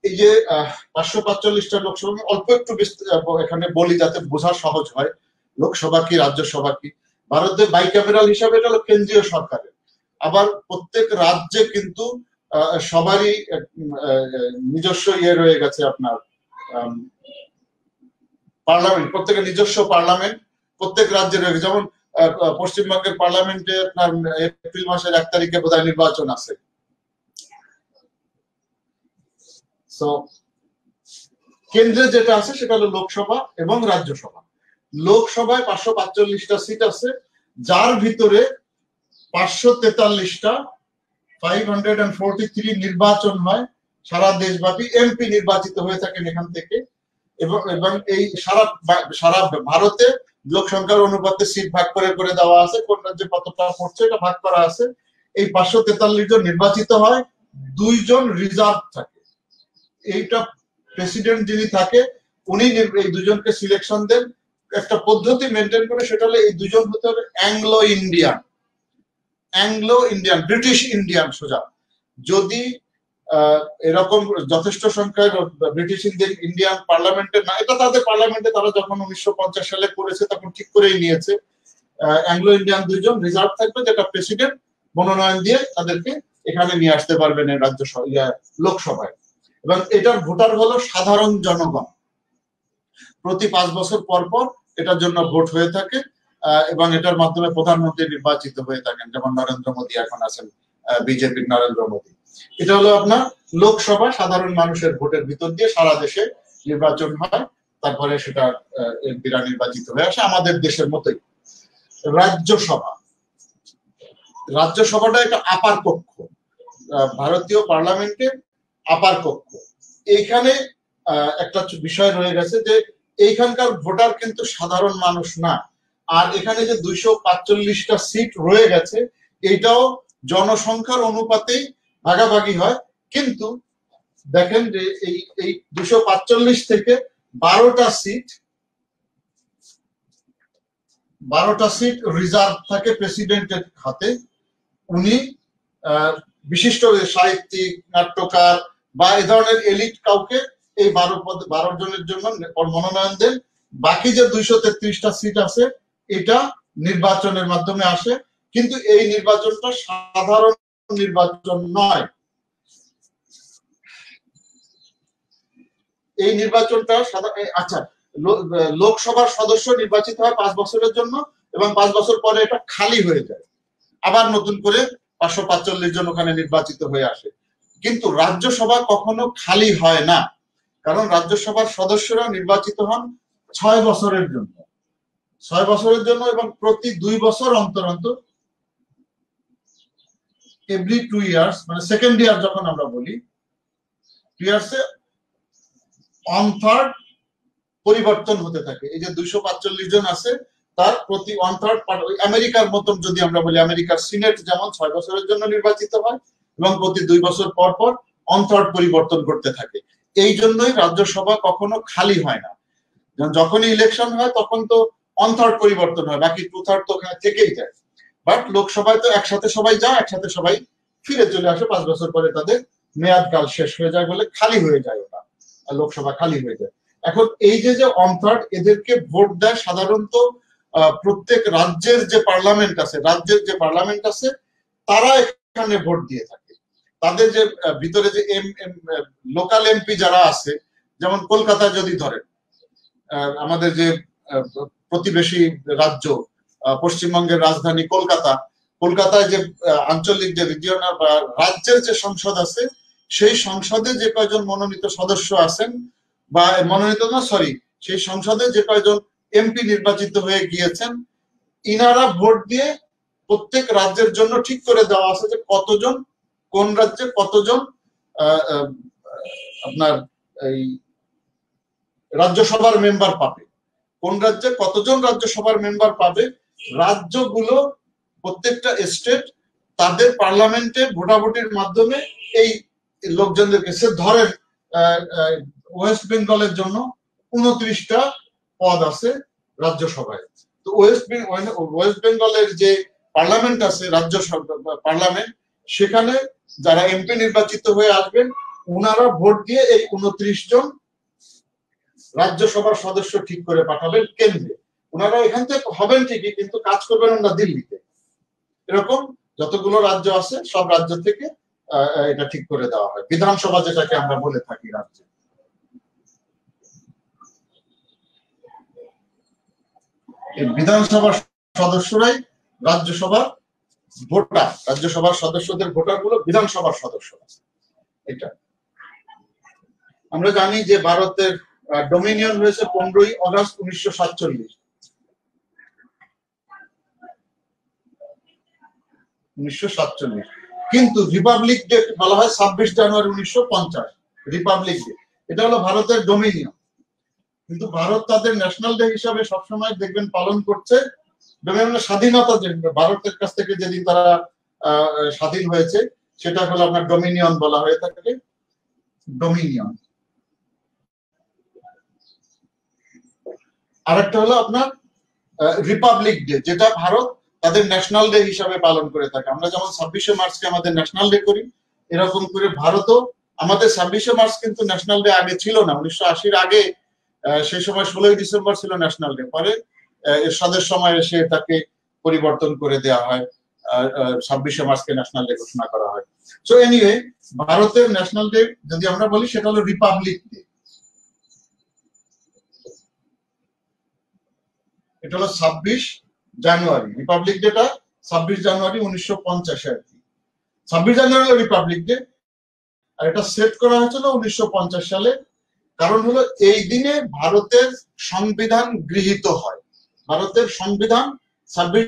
এই যে 545টা লোকসভা, অল্প একটু এখানে বলি যাতে বোঝা সহজ হয় লোকসভা কি রাজ্যসভা কি। ভারতে বাইক্যামেরাল হিসাবে এটা হলো কেন্দ্রীয় সরকারের, আবার প্রত্যেক রাজ্যে কিন্তু সবারই নিজস্ব ইয়ে রয়ে গেছে আপনার পার্লামেন্ট, প্রত্যেকের নিজস্ব পার্লামেন্ট প্রত্যেক রাজ্যে রয়ে গেছে। যেমন পশ্চিমবঙ্গের পার্লামেন্টে আপনার এপ্রিল মাসের 1 তারিখে বোধহয় নির্বাচন আছে। সো কেন্দ্রে যেটা আছে সেটা হলো লোকসভা এবং রাজ্যসভা। লোকসভায় 545টা সিট আছে, যার ভিতরে 543টা 543 নির্বাচন হয় সারা দেশব্যাপী। এমপি নির্বাচিত হয়ে থাকেন এখান থেকে, এবং এই সারা ভারতে লোক সংখ্যার অনুপাতে সিট ভাগ করে করে দেওয়া আছে, কোন রাজ্যে কতটা পড়ছে এটা ভাগ করা আছে। এই 543 জন নির্বাচিত হয়, 2 জন রিজার্ভ থাকে। এইটা প্রেসিডেন্ট যিনি থাকে উনি এই 2 জনকে সিলেকশন দেন একটা পদ্ধতি মেনটেন করে, সেটা হলো এই 2 জন হতে হবে অ্যাংলো ইন্ডিয়ান ব্রিটিশ ইন্ডিয়ান সোজা। যদি এরকম যথেষ্ট সংখ্যায় ব্রিটিশ ইন্ডিয়ান পার্লামেন্টে না, এটা তাদের পার্লামেন্টে তারা যখন 1950 সালে করেছে তখন ঠিক করেই নিয়েছে। অ্যাংলো ইন্ডিয়ান 2 জন রিজার্ভ থাকবে, যেটা প্রেসিডেন্ট মনোনয়ন দিয়ে তাদেরকে এখানে নিয়ে আসতে পারবেন এই লোকসভায়। এবং এটার ভোটার হলো সাধারণ জনগণ। প্রতি 5 বছর পর পর এটার জন্য ভোট হয়ে থাকে এবং এটার মাধ্যমে প্রধানমন্ত্রী নির্বাচিত হয়ে থাকেন, যেমন নরেন্দ্র মোদী এখন আছেন, বিজেপির নরেন্দ্র মোদী। এটা হলো আপনার লোকসভা, সাধারণ মানুষের ভোটের ভিতর দিয়ে সারা দেশে নির্বাচন হয়, তারপরে সেটা এমপিরা নির্বাচিত হয়ে আসে আমাদের দেশের মতোই। রাজ্যসভাটা একটা আপার কক্ষ, ভারতীয় পার্লামেন্টের আপার কক্ষ। এইখানে একটা বিষয় রয়ে গেছে যে এইখানকার ভোটার কিন্তু সাধারণ মানুষ না। আর এখানে যে 245টা সিট রয়ে গেছে এটাও জনসংখ্যার অনুপাতেই ভাগাভাগি হয়, কিন্তু দেখেন যে এই 245 থেকে 12টা সিট রিজার্ভ থাকে প্রেসিডেন্টের হাতে। উনি বিশিষ্ট সাহিত্যিক, নাট্যকার বা এই ধরনের এলিট কাউকে এই 12 জনের জন্য মনোনয়ন দেন। বাকি যে 233টা সিট আছে এটা নির্বাচনের মাধ্যমে আসে, কিন্তু এই নির্বাচনটা সাধারণ নির্বাচন নয়। এই নির্বাচনটা আচ্ছা, লোকসভার সদস্য নির্বাচিত হয় 5 বছরের জন্য এবং 5 বছর পরে এটা খালি হয়ে যায়, আবার নতুন করে 545 জন ওখানে নির্বাচিত হয়ে আসে। কিন্তু রাজ্যসভা কখনো খালি হয় না, কারণ রাজ্যসভার সদস্যরা নির্বাচিত হন 6 বছরের জন্য, এবং প্রতি 2 বছর অন্তর অন্তর, এভরি 2 ইয়ার্স, মানে সেকেন্ড ইয়ার যখন আমরা বলি 2 ইয়ার্সে 1/3 পরিবর্তন হতে থাকে। এই যে 245 জন আছে তার প্রতি 1/3, আমেরিকার মতন যদি আমরা বলি, আমেরিকার সিনেট যেমন 6 বছরের জন্য নির্বাচিত হয় এবং প্রতি 2 বছর পর পর 1/3 পরিবর্তন করতে থাকে। এই জন্যই রাজ্যসভা কখনো খালি হয় না। যখনই ইলেকশন হয় তখন তো 1/3 পরিবর্তন হয়, বাকি 2/3 তো ওখানে থেকেই যায়। বাট লোকসভায় তো একসাথে সবাই যায়, একসাথে সবাই ফিরে চলে আসে, 5 বছর পরে তাদের মেয়াদকাল শেষ হয়ে যায় বলে খালি হয়ে যায় ওটা, লোকসভা খালি হয়ে যায়। এখন এই যে অন থার্ড এদেরকে ভোট দেয় সাধারণত প্রত্যেক রাজ্যের যে পার্লামেন্ট আছে তারা এখানে ভোট দিয়ে থাকে। তাদের যে ভিতরে যে লোকাল এমপি যারা আছে, যেমন কলকাতা যদি ধরেন, আমাদের যে প্রতিবেশী রাজ্য পশ্চিমবঙ্গের রাজধানী কলকাতায় যে আঞ্চলিক যে রিজিয়নাল বা রাজ্যের যে সংসদ আছে, সেই সংসদে যে কয়জন মনোনীত সদস্য আছেন বা সেই সংসদে যে কয়জন এমপি নির্বাচিত হয়ে গিয়েছেন, ইনারা ভোট দিয়ে প্রত্যেক রাজ্যের জন্য ঠিক করে দেওয়া আছে যে কতজন কোন রাজ্যে কতজন আপনার এই রাজ্যসভার মেম্বার পাবে, কোন রাজ্যে কতজন রাজ্যসভার মেম্বার পাবে। রাজ্যগুলো প্রত্যেকটা স্টেট তাদের পার্লামেন্টে ভোটাভুটির মাধ্যমে এই লোকজনদেরকে, সে ধরেন ওয়েস্ট বেঙ্গলের জন্য 29টা পদ আছে রাজ্যসভায়। তো ওয়েস্ট বেঙ্গলের যে পার্লামেন্ট আছে, পার্লামেন্ট, সেখানে যারা এমপি নির্বাচিত হয়ে আসবেন ওনারা ভোট দিয়ে এই 29 জন রাজ্যসভার সদস্য ঠিক করে পাঠাবেন কেন্দ্রে। ওনারা এখান থেকে হবেন ঠিকই, কিন্তু কাজ করবেন ওনারা দিল্লিতে। এরকম যতগুলো রাজ্য আছে সব রাজ্য থেকে এটা ঠিক করে দেওয়া হয়, বিধানসভা যেটাকে আমরা বলে থাকি রাজ্যে। এই বিধানসভার সদস্যরাই রাজ্যসভার সদস্যদের ভোটার গুলো বিধানসভার সদস্য। এটা আমরা জানি যে ভারতের ডোমিনিয়ন হয়েছে 15ই আগস্ট 1947। কিন্তু রিপাবলিক ডে বলা হয় 26 জানুয়ারি 1950, রিপাবলিক ডে। এটা হলো ভারতের ডোমিনিয়ন, কিন্তু ভারত তাদের ন্যাশনাল ডে হিসাবে সবসময় দেখবেন পালন করছে স্বাধীনতা, ভারতের কাছ থেকে যেদিন তারা স্বাধীন হয়েছে সেটা হলো আপনার ডোমিনিয়ন বলা হয়ে থাকে, ডোমিনিয়ন। আরেকটা হলো আপনার রিপাবলিক ডে, যেটা ভারত তাদের ন্যাশনাল ডে হিসাবে পালন করে থাকে। আমরা যেমন 26শে মার্চকে আমাদের ন্যাশনাল ডে করি, এরকম করে ভারতও আমাদের 26শে মার্চ কিন্তু ন্যাশনাল ডে আগে ছিল না। 1980-র আগে সেই সময় 16ই ডিসেম্বর ছিল ন্যাশনাল ডে, পরে এরশাদের সময় এসে তাকে পরিবর্তন করে দেওয়া হয়, 26শে মার্চকে ন্যাশনাল ডে ঘোষণা করা হয়। সো এনিওয়ে, ভারতের ন্যাশনাল ডে যদি আমরা বলি সেটা হলো রিপাবলিক ডে। এটা হলো 26 জানুয়ারি, রিপাবলিক ডেটা 26 জানুয়ারি 1950 আর কি। 26 জানুয়ারি হলো রিপাবলিক ডে, আর এটা সেট করা হয়েছিল 1950 সালে। কারণ হলো এই দিনে ভারতের সংবিধান গৃহীত হয়। ভারতের সংবিধান 26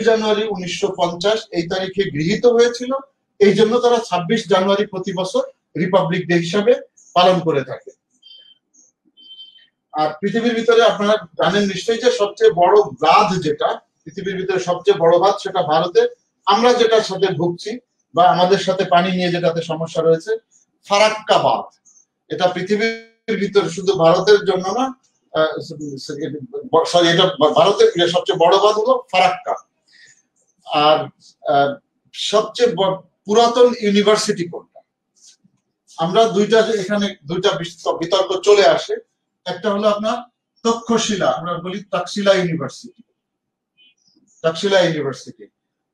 জানুয়ারি 1950 এই তারিখে গৃহীত হয়েছিল, এই জন্য তারা 26 জানুয়ারি প্রতি বছর রিপাবলিক ডে হিসাবে পালন করে থাকে। আর পৃথিবীর ভিতরে আপনারা জানেন নিশ্চয়ই যে সবচেয়ে বড় বাঁধ, যেটা পৃথিবীর ভিতরে সবচেয়ে বড় বাঁধ, সেটা ভারতে। আমরা যেটার সাথে ভুগছি বা আমাদের সাথে পানি নিয়ে যেটাতে সমস্যা রয়েছে, ফারাক্কা বাঁধ। এটা পৃথিবীর ভিতরে শুধু ভারতের জন্য না, এটা ভারতের সবচেয়ে বড় বাঁধ হলো ফারাক্কা। আর সবচেয়ে পুরাতন ইউনিভার্সিটি কোনটা? আমরা এখানে দুইটা বিতর্ক চলে আসে। একটা হলো আপনার তক্ষশিলা, আমরা বলি তক্ষশিলা ইউনিভার্সিটি।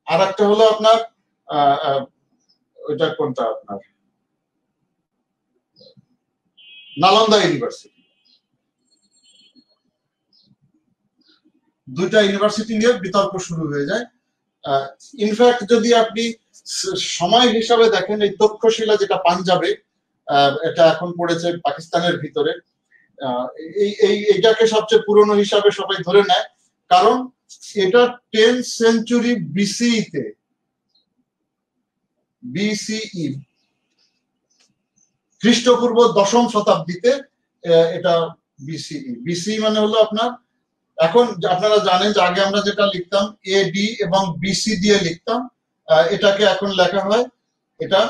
আর একটা হলো আপনার ওইটা কোনটা আপনার নালন্দা ইউনিভার্সিটি। দুইটা ইউনিভার্সিটি নিয়ে বিতর্ক শুরু হয়ে যায়। ইনফ্যাক্ট যদি আপনি সময় হিসাবে দেখেন, এই তক্ষশিলা যেটা পাঞ্জাবে, এটা এখন পড়েছে পাকিস্তানের ভিতরে, এইটাকে সবচেয়ে পুরনো হিসাবে সবাই ধরে নেয়, কারণ এটা 10th সেঞ্চুরি বিসিই খ্রিস্টপূর্ব 10ম শতাব্দীতে এটা বিসিই মানে হলো আপনার, এখন আপনারা জানেন যে আগে আমরা যেটা লিখতাম এডি এবং বিসি দিয়ে লিখতাম, এটাকে এখন লেখা হয়, এটা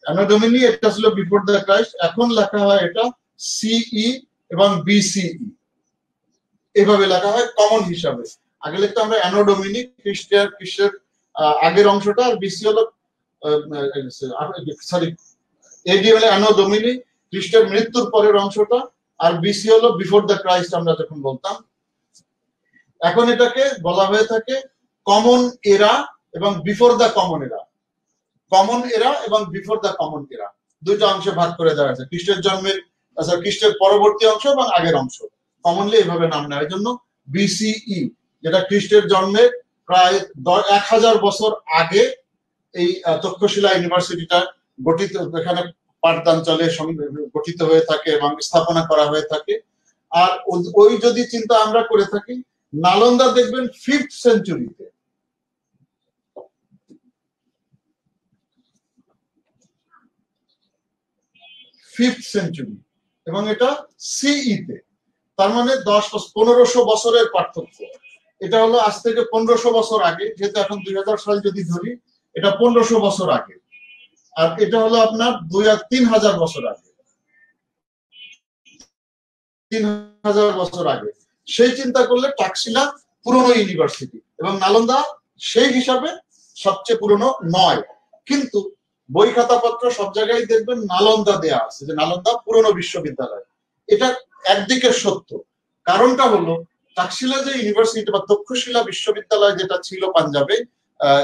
অ্যানো ডোমিনি, এটা ছিল বিফোর দ্য ক্রাইস্ট, এখন লেখা হয় এটা সিই এবং বিসিই, এইভাবে লেখা হয় কমন হিসাবে। আগে লিখতাম আমরা অ্যানো ডোমিনি, খ্রিস্টের আগের অংশটা, আর বিসি হলো এডি হলো অ্যানো ডোমিনি, খ্রিস্টের মৃত্যুর পরের অংশটা, আর বিসি হলো বিফোর দ্য ক্রাইস্ট আমরা যখন বলতাম। এখন এটাকে বলা হয়ে থাকে কমন এরা এবং বিফোর দ্য কমন এরা। কমন এরা এবং বিফোর দ্য কমন এরা দুইটা অংশে ভাগ করে দেওয়া আছে, খ্রিস্টের জন্মের খ্রিস্টের পরবর্তী অংশ এবং আগের অংশ। কমনলি এইভাবে নাম নেওয়ার এই জন্য বিসিই, যেটা খ্রিস্টের জন্মের প্রায় 1000 বছর আগে এই তক্ষশিলা ইউনিভার্সিটিটা গঠিত, এখানে পাঠদান চলে, গঠিত হয়ে থাকে এবং স্থাপনা করা হয়ে থাকে। আর ওই যদি চিন্তা আমরা করে থাকি, নালন্দা দেখবেন 5th সেঞ্চুরিতে, 5th সেঞ্চুরি, এবং এটা সিইতে, তার মানে 1500 বছরের পার্থক্য। এটা হলো আজ থেকে 1500 বছর আগে, যেহেতু এখন 2000 সাল যদি ধরি, এটা 1500 বছর আগে। আর এটা হলো আপনার 3000 বছর আগে, 3000 বছর আগে। সেই চিন্তা করলে টাকশিলা পুরনো ইউনিভার্সিটি এবং নালন্দা সেই হিসাবে সবচেয়ে পুরনো নয়, কিন্তু বই খাতাপত্র সব জায়গায় দেখবেন নালন্দা দেয়া আছে যে নালন্দা পুরনো বিশ্ববিদ্যালয়। এটা একদিকে সত্য, কারণটা হলো টাকশিলা যে ইউনিভার্সিটি বা তক্ষশিলা বিশ্ববিদ্যালয় যেটা ছিল পাঞ্জাবে,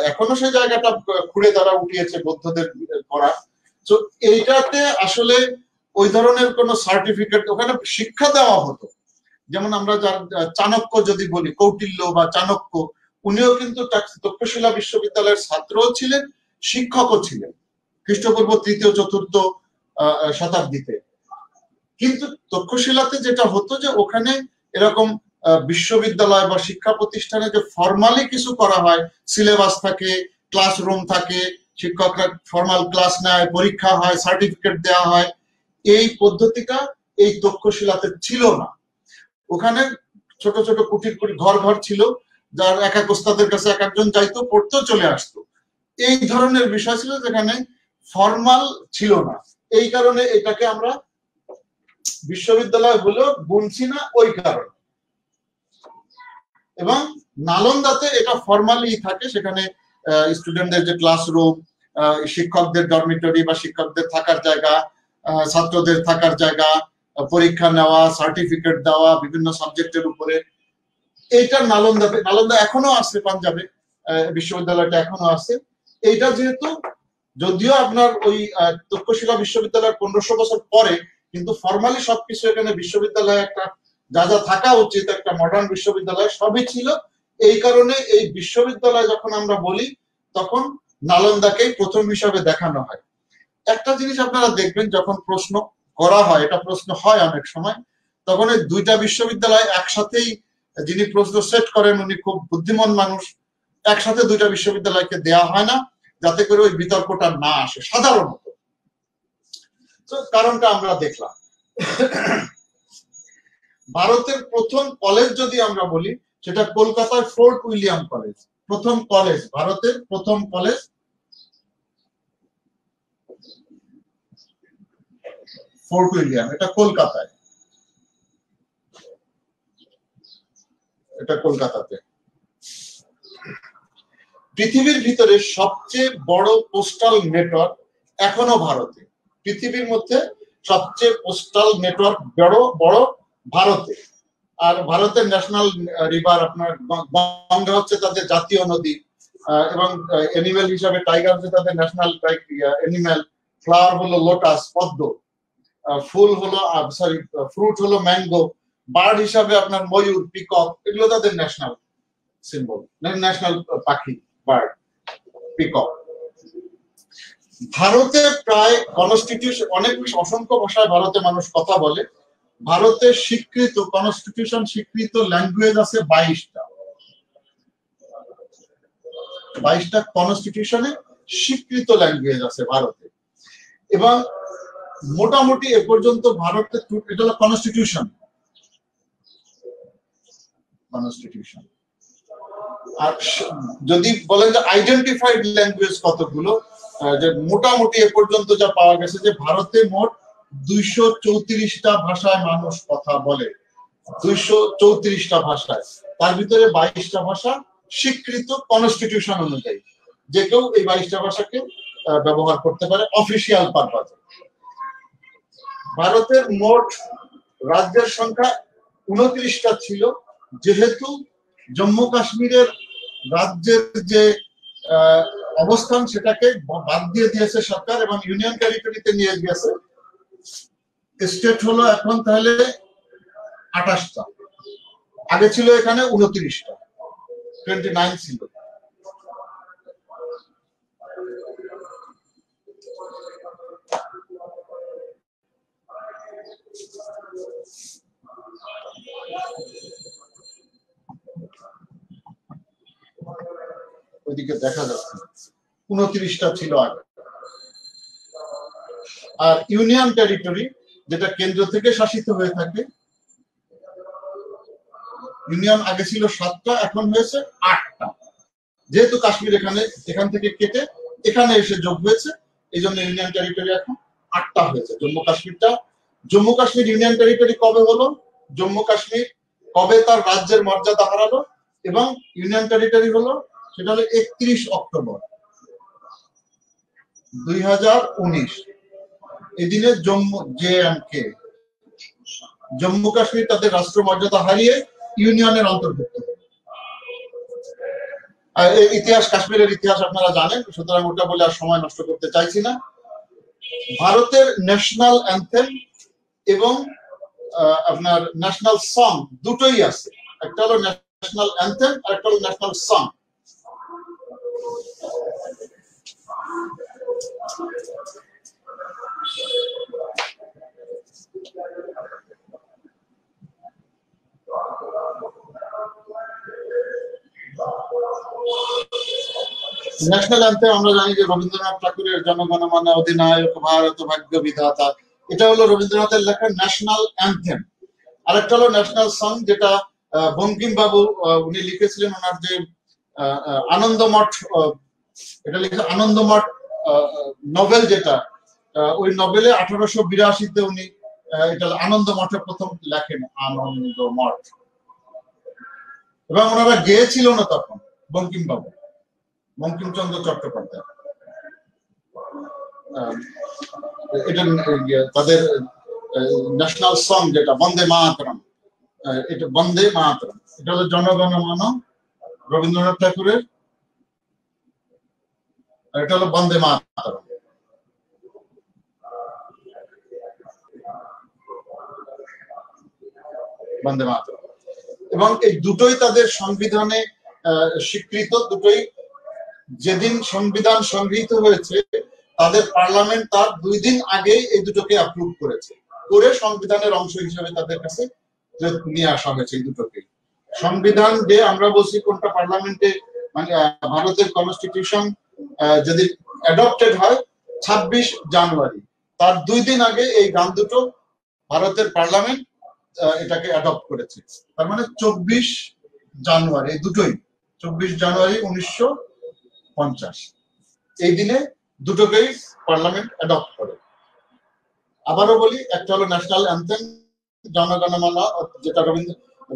এখনো সেই জায়গাটা খুঁড়ে তারা উঠিয়েছে বৌদ্ধদের করা। তো এইটাতে আসলে ওই ধরনের কোন সার্টিফিকেট ওখানে শিক্ষা দেওয়া হতো। যেমন আমরা যার চাণক্য যদি বলি, কৌটিল্য বা চাণক্য, উনিও কিন্তু তক্ষশিলা বিশ্ববিদ্যালয়ের ছাত্রও ছিলেন, শিক্ষকও ছিলেন খ্রিস্টপূর্ব 3য় 4র্থ শতাব্দীতে। কিন্তু তক্ষশিলাতে যেটা হতো যে ওখানে এরকম বিশ্ববিদ্যালয় বা শিক্ষা প্রতিষ্ঠানে যে ফর্মালি কিছু করা হয়, সিলেবাস থাকে, ক্লাসরুম থাকে, শিক্ষকরা ফর্মাল ক্লাস নেয়, পরীক্ষা হয়, সার্টিফিকেট দেওয়া হয়, এই পদ্ধতিটা এই তক্ষশিলাতে ছিল না। ওখানে ছোট ছোট কুটির কুটির ঘর ঘর ছিল, যার এক এক ওস্তাদের কাছে এক একজন যাইতো, পড়তো, চলে আসতো। এই ধরনের বিষয় ছিল, যেখানে ফর্মাল ছিল না। এই কারণে এটাকে আমরা বিশ্ববিদ্যালয় বলেও গুনছি না ওই কারণে। এবং নালন্দাতে এটা ফর্মালি থাকে, সেখানে স্টুডেন্টদের যে ক্লাসরুম, শিক্ষকদের ডরমিটরি বা শিক্ষকদের থাকার জায়গা, ছাত্রদের থাকার জায়গা, পরীক্ষা নেওয়া, সার্টিফিকেট দেওয়া বিভিন্ন সাবজেক্টের উপরে, এইটা নালন্দা এখনো আছে, পাঞ্জাবে বিশ্ববিদ্যালয়টা এখনো আছে। এইটা যেহেতু যদিও আপনার ওই তক্ষশিলা বিশ্ববিদ্যালয়ের 1500 বছর পরে, কিন্তু ফর্মালি সবকিছু এখানে বিশ্ববিদ্যালয়ে একটা যা যা থাকা উচিত একটা মডার্ন বিশ্ববিদ্যালয় সবই ছিল। এই কারণে এই বিশ্ববিদ্যালয় যখন আমরা বলি, তখন নালন্দাকেই প্রথম হিসাবে দেখানো হয়। একটা জিনিস আপনারা দেখবেন, যখন প্রশ্ন করা হয়, এটা প্রশ্ন হয় অনেক সময়, তখন এই দুইটা বিশ্ববিদ্যালয় একসাথেই, যিনি প্রশ্ন সেট করেন উনি খুব বুদ্ধিমান মানুষ, একসাথে দুইটা বিশ্ববিদ্যালয়কে দেয়া হয় না, যাতে করে ওই বিতর্কটা না আসে সাধারণত। তো কারণটা আমরা দেখলাম। ভারতের প্রথম কলেজ যদি আমরা বলি, সেটা কলকাতার ফোর্ট উইলিয়াম কলেজ। প্রথম কলেজ, ভারতের প্রথম কলেজ ফোর্ট উইলিয়াম, এটা কলকাতায়, এটা কলকাতাতে। পৃথিবীর ভিতরে সবচেয়ে বড় পোস্টাল নেটওয়ার্ক এখনো ভারতে। পৃথিবীর মধ্যে সবচেয়ে পোস্টাল নেটওয়ার্ক বড় ভারতে। আর ভারতের ন্যাশনাল রিভার আপনার গঙ্গা হচ্ছে তাদের জাতীয় নদী, এবং এনিম্যাল হিসাবে টাইগার হচ্ছে তাদের ন্যাশনাল এনিম্যাল, ফ্লাওয়ার হলো লোটাস, পদ্ম, ফুল হলো ফ্রুট হলো ম্যাঙ্গো, বার্ড হিসাবে আপনার ময়ূর, পিকক, এগুলো তাদের ন্যাশনাল সিম্বল, ন্যাশনাল পাখি, বার্ড, পিকক। ভারতে প্রায় কনস্টিটিউশন, অনেক অসংখ্য ভাষায় ভারতে মানুষ কথা বলে। ভারতে স্বীকৃত কনস্টিটিউশন স্বীকৃত ল্যাঙ্গুয়েজ আছে 22টা। 22টা কনস্টিটিউশনে স্বীকৃত ল্যাঙ্গুয়েজ আছে ভারতে। এবং মোটামুটি এ পর্যন্ত ভারতের, এটা হলো কনস্টিটিউশন, আর যদি বলেন যে আইডেন্টিফাইড ল্যাঙ্গুয়েজ কতগুলো, যে মোটামুটি এ পর্যন্ত যা পাওয়া গেছে যে ভারতে মোট 234টা ভাষায় মানুষ কথা বলে, 234টা ভাষায়। তার ভিতরে 22টা ভাষা স্বীকৃত কনস্টিটিউশন অনুযায়ী, যে কেউ এই 22টা ভাষাকে ব্যবহার করতে পারে অফিসিয়াল পারপাজে। ভারতের মোট রাজ্যের সংখ্যা 29টা ছিল, যেহেতু জম্মু কাশ্মীরের রাজ্যের যে অবস্থান সেটাকে বাদ দিয়ে দিয়েছে সরকার এবং ইউনিয়ন টেরিটরিতে নিয়ে গেছে। স্টেট হলো এখন তাহলে 28টা, আগে ছিল এখানে 29টা, 29 ছিল। ওইদিকে দেখা যাচ্ছে 29টা ছিল আগে। আর ইউনিয়ন টেরিটরি যেটা কেন্দ্র থেকে শাসিত হয়ে থাকে, ইউনিয়ন আগে ছিল 7টা, এখন হয়েছে 8টা। যেহেতু কাশ্মীর এখান থেকে কেটে এখানে এসে যোগ হয়েছে, এই জন্য ইউনিয়ন টেরিটরি এখন 8টা হয়েছে। জম্মু কাশ্মীর ইউনিয়ন টেরিটরি কবে হলো, জম্মু কাশ্মীর কবে তার রাজ্যের মর্যাদা হারালো এবং ইউনিয়ন টেরিটরি হলো, সেটা হলো 31 অক্টোবর 2019। এই দিনে জম্মু কাশ্মীর তাদের রাষ্ট্র মর্যাদা হারিয়ে ইউনিয়নের অন্তর্ভুক্ত। ইতিহাস, কাশ্মীরের ইতিহাস আপনারা জানেন, সুতরাং ওটা বলে আর সময় নষ্ট করতে চাইছি না। ভারতের ন্যাশনাল অ্যান্থেম এবং আপনার ন্যাশনাল সং দুটোই আছে, একটা হলো ন্যাশনাল অ্যান্থেম আর একটা হলো ন্যাশনাল সং। ন্যাশনাল অ্যান্থেম আমরা জানি যে রবীন্দ্রনাথ ঠাকুরের জনগণমন অধিনায়ক ভারত ভাগ্য বিধাতা, এটা হলো রবীন্দ্রনাথের লেখা ন্যাশনাল অ্যান্থেম। আরেকটা হলো ন্যাশনাল সং, যেটা বঙ্কিম বাবু উনি লিখেছিলেন ওনার যে আনন্দমঠ, এটা লিখে আনন্দমঠ নভেল, যেটা ওই নভেলে 1882-তে উনি এটা আনন্দমঠে প্রথম লেখেন, আনন্দমঠ। এবং ওনারা গেয়েছিল না তখন বঙ্কিম বাবু, বঙ্কিমচন্দ্র চট্টোপাধ্যায়, এটা তাদের ন্যাশনাল সং যেটা বন্দে মাতরম, এটা বন্দে মাতরম, এটা হলো জনগণমন রবীন্দ্রনাথ ঠাকুরের, এটা হলো বন্দে মাতরম। বন্দে মাতরম এবং এই দুটোই তাদের সংবিধানে স্বীকৃত। দুটোই যেদিন সংবিধান সংগৃহীত হয়েছে তাদের পার্লামেন্ট তার 2 দিন আগে এই দুটোকে অ্যাপ্রুভ করেছে, করে সংবিধানের অংশ হিসেবে তাদের কাছে নিয়ে আসা হয়েছে এই দুটোকে। সংবিধান যে আমরা বলছি কোনটা পার্লামেন্টে, মানে ভারতের কনস্টিটিউশন যদি অ্যাডপ্টেড হয় 26 জানুয়ারি, তার 2 দিন আগে এই গান দুটো ভারতের পার্লামেন্ট এটাকে অ্যাডপ্ট করেছে। তার মানে 24 জানুয়ারি, এই দুটোই 24 জানুয়ারি 1950, এই দিনে দুটোকেই পার্লামেন্ট অ্যাডপ্ট করে। আবারও বলি, একটা হলো ন্যাশনাল অ্যান্থেম জনগণমন, যেটা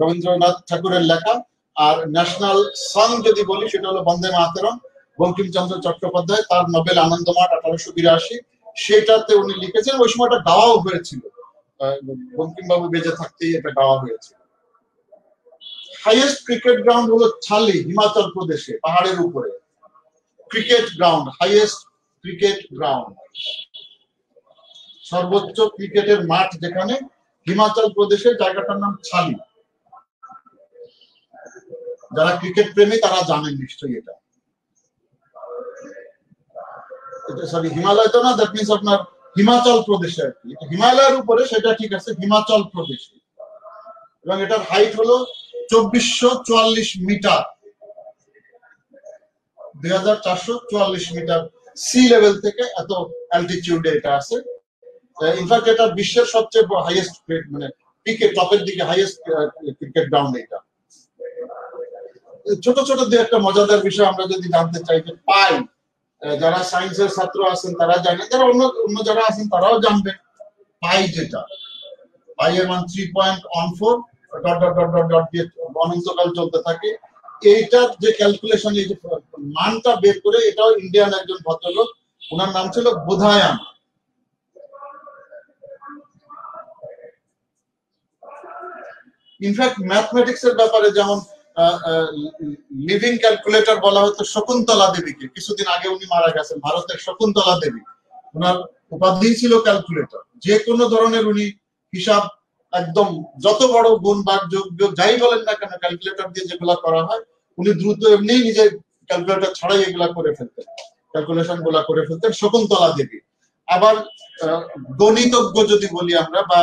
রবীন্দ্রনাথ ঠাকুরের লেখা, আর ন্যাশনাল সং যদি বলি সেটা হলো বন্দে মাতরম, বঙ্কিমচন্দ্র চট্টোপাধ্যায় তার নোবেল আনন্দমঠ 1882, সেটাতে উনি লিখেছেন। ওই সময়টা গাওয়াও হয়েছিল, বঙ্কিমবাবু বেঁচে থাকতেই এটা গাওয়া হয়েছিল। হাইয়েস্ট ক্রিকেট গ্রাউন্ড হলো ছালি, হিমাচল প্রদেশে, পাহাড়ের উপরে cricket ground, highest cricket ground, সর্বোচ্চ ক্রিকেটের মাঠ যেখানে, হিমাচল প্রদেশের জায়গাটার নাম ছালি। যারা ক্রিকেট প্রেমী তারা জানেন নিশ্চয়ই এটা। সরি, হিমালয় তো না, দ্যাট মিনস আপনার হিমাচল প্রদেশে আর কি, হিমালয়ের উপরে, সেটা ঠিক আছে, হিমাচল প্রদেশে। এবং এটার হাইট হলো 2444 মিটার, 2444 মিটার সি লেভেল থেকে এত অ্যালটিটিউডে এটা আছে। ইনফ্যাক্ট এটা বিশ্বের সবচেয়ে হাইয়েস্ট, মানে পিকের টপের দিকে হাইয়েস্ট ক্রিকেট গ্রাউন্ড এটা। ছোট ছোট দু একটা মজাদার বিষয় আমরা যদি জানতে চাই, যে পাই, যারা সায়েন্সের ছাত্র আছেন তারা জানেন, যারা অন্য যারা আছেন তারাও জানবেন। পাই যেটা, পাই এর মান 3.14 dot dot dot dot dot দিয়ে অনন্তকাল চলতে থাকে। এইটার যে ক্যালকুলেশন, এই যে মানটা বের করে, এটাও ইন্ডিয়ান একজন ভদ্রলোক, ওনার নাম ছিল বোধায়ান। ইনফ্যাক্ট ম্যাথমেটিক্স এর ব্যাপারে যেমন লিভিং ক্যালকুলেটর বলা হতো শকুন্তলা দেবীকে, কিছুদিন আগে উনি মারা গেছেন, ভারতের শকুন্তলা দেবী, ওনার উপাধি ছিল ক্যালকুলেটর। যে কোনো ধরনের উনি হিসাব একদম যত বড় গুণ ভাগ যোগ যাই বলেন না কেন ক্যালকুলেটর দিয়ে যেগুলা করা হয় উনি দ্রুত এমনি নিজের ক্যালকুলেটর ছাড়াই এগুলা করে ফেলতেন, ক্যালকুলেশন গুলা করে ফেলতেন, শকুন্তলা দেবী। আবার গণিতজ্ঞ যদি বলি আমরা, বা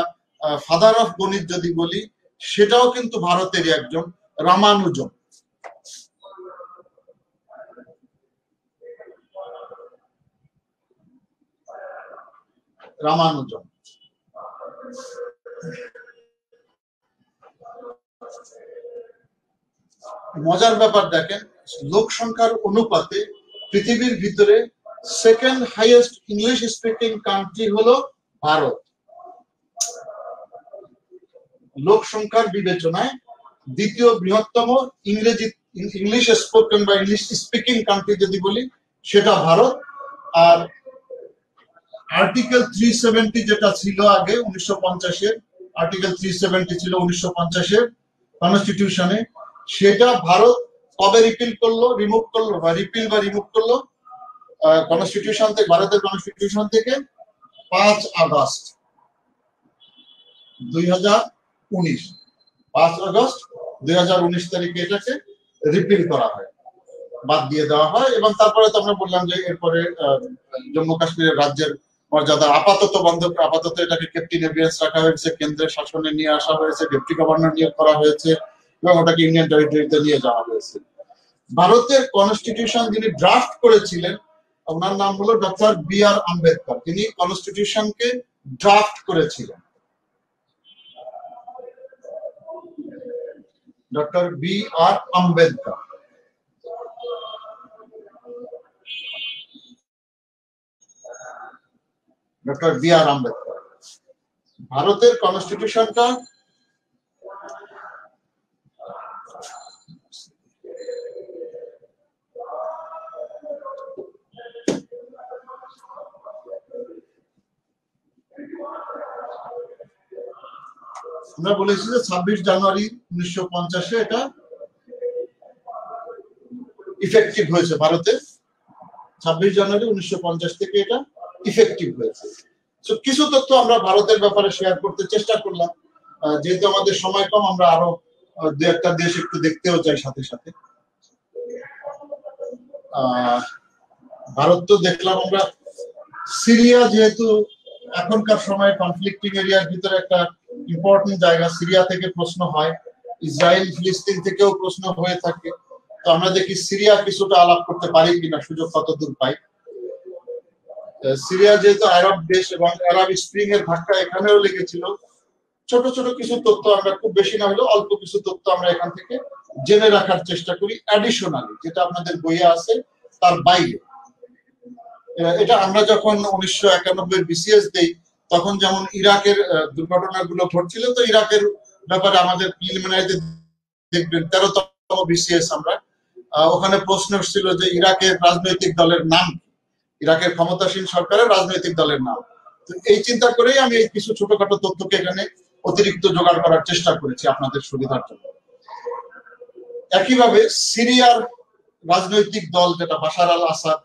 ফাদার অফ গণিত যদি বলি, সেটাও কিন্তু ভারতেরই একজন, রামানুজন। রামানুজন মজার ব্যাপার দেখেন, লোক সংখ্যার অনুপাতে পৃথিবীর ভিতরে second highest English speaking country হলো ভারত। লোক সংখ্যার বিবেচনায় দ্বিতীয় বৃহত্তম ইংলিশ স্পোকেন বা ইংলিশ স্পিকিং কান্ট্রি যদি বলি সেটা ভারত। আর আর্টিকেল 370 যেটা ছিল আগে 1950-এর, আর্টিকেল 370 ছিল 1950-এর কনস্টিটিউশনে, সেটা ভারত কবে রিপিল করলো, রিমুভ করলো, বা রিপিল বা রিমুভ করলো কনস্টিটিউশন থেকে, ভারতের কনস্টিটিউশন থেকে 5 আগস্ট 2019, 5 আগস্ট 2019 তারিখে এটাকে রিপিল করা হয়, বাদ দিয়ে দেওয়া হয়। এবং তারপরে তো আমরা বললাম যে এরপরে জম্মু কাশ্মীরের রাজ্যের মর্যাদা আপাতত বন্ধ, আপাতত এটাকে ক্যাপ্টেন এভিয়েন্স রাখা হয়েছে, কেন্দ্রের শাসনে নিয়ে আসা হয়েছে, ডেপুটি গভর্নর নিয়োগ করা হয়েছে এবং ওটাকে ইউনিয়ন টেরিটরিতে নিয়ে যাওয়া হয়েছে। ভারতের কনস্টিটিউশন যিনি ড্রাফট করেছিলেন ওনার নাম হলো ডক্টর বি আর আম্বেদকর। তিনি কনস্টিটিউশনকে ড্রাফট করেছিলেন, ডক্টর বি আর আম্বেদকর। ডক্টর বি আর আম্বেদকর ভারতের কনস্টিটিউশনটা আমরা বলেছি যে 26 জানুয়ারি 1950-এ এটা ইফেক্টিভ হয়েছে ভারতে। 26 জানুয়ারি 1950 থেকে এটা ইফেক্টিভ হয়েছে। তো কিছু তথ্য আমরা ভারতের ব্যাপারে শেয়ার করতে চেষ্টা করলাম, যেহেতু আমাদের সময় কম, আমরা আরো দু একটা দেশ একটু দেখতেও চাই সাথে সাথে। ভারত তো দেখলাম আমরা। সিরিয়া যেহেতু এখনকার সময়ে কনফ্লিক্টিং এরিয়ার ভিতরে একটা ইম্পর্টেন্ট জায়গা, সিরিয়া থেকে প্রশ্ন হয়, ইসরায়েল ফিলিস্তিন থেকেও প্রশ্ন হয়ে থাকে। তো আমরা দেখি সিরিয়া কিছুটা আলাপ করতে পারি কিনা, সুযোগ কতদূর পাই। সিরিয়া যেহেতু আরব দেশ এবং আরব স্প্রিং এর ধাক্কা এখানেও লেগেছিল, ছোট ছোট কিছু তথ্য আমরা, খুব বেশি না হলেও অল্প কিছু তথ্য আমরা এখান থেকে জেনে রাখার চেষ্টা করি, অ্যাডিশনালি যেটা আপনাদের বইয়ে আছে তার বাইরে। এটা আমরা যখন 1991 বিসিএস দেই তখন যেমন ইরাকের দুর্ঘটনাগুলো ঘটছিল, তো ইরাকের ব্যাপারে আমাদের প্রিলিমিনারিতে দেখবেন 13তম বিসিএস আমরা, ওখানে প্রশ্ন ছিল যে ইরাকের রাজনৈতিক দলের নাম, ইরাকের ক্ষমতাসীন সরকারের রাজনৈতিক দলের নাম। তো এই চিন্তা করেই আমি এই কিছু ছোটখাটো তথ্যকে এখানে অতিরিক্ত জোগাড় করার চেষ্টা করেছি আপনাদের সুবিধার জন্য। একইভাবে সিরিয়ার রাজনৈতিক দল যেটা বাশার আল আসাদ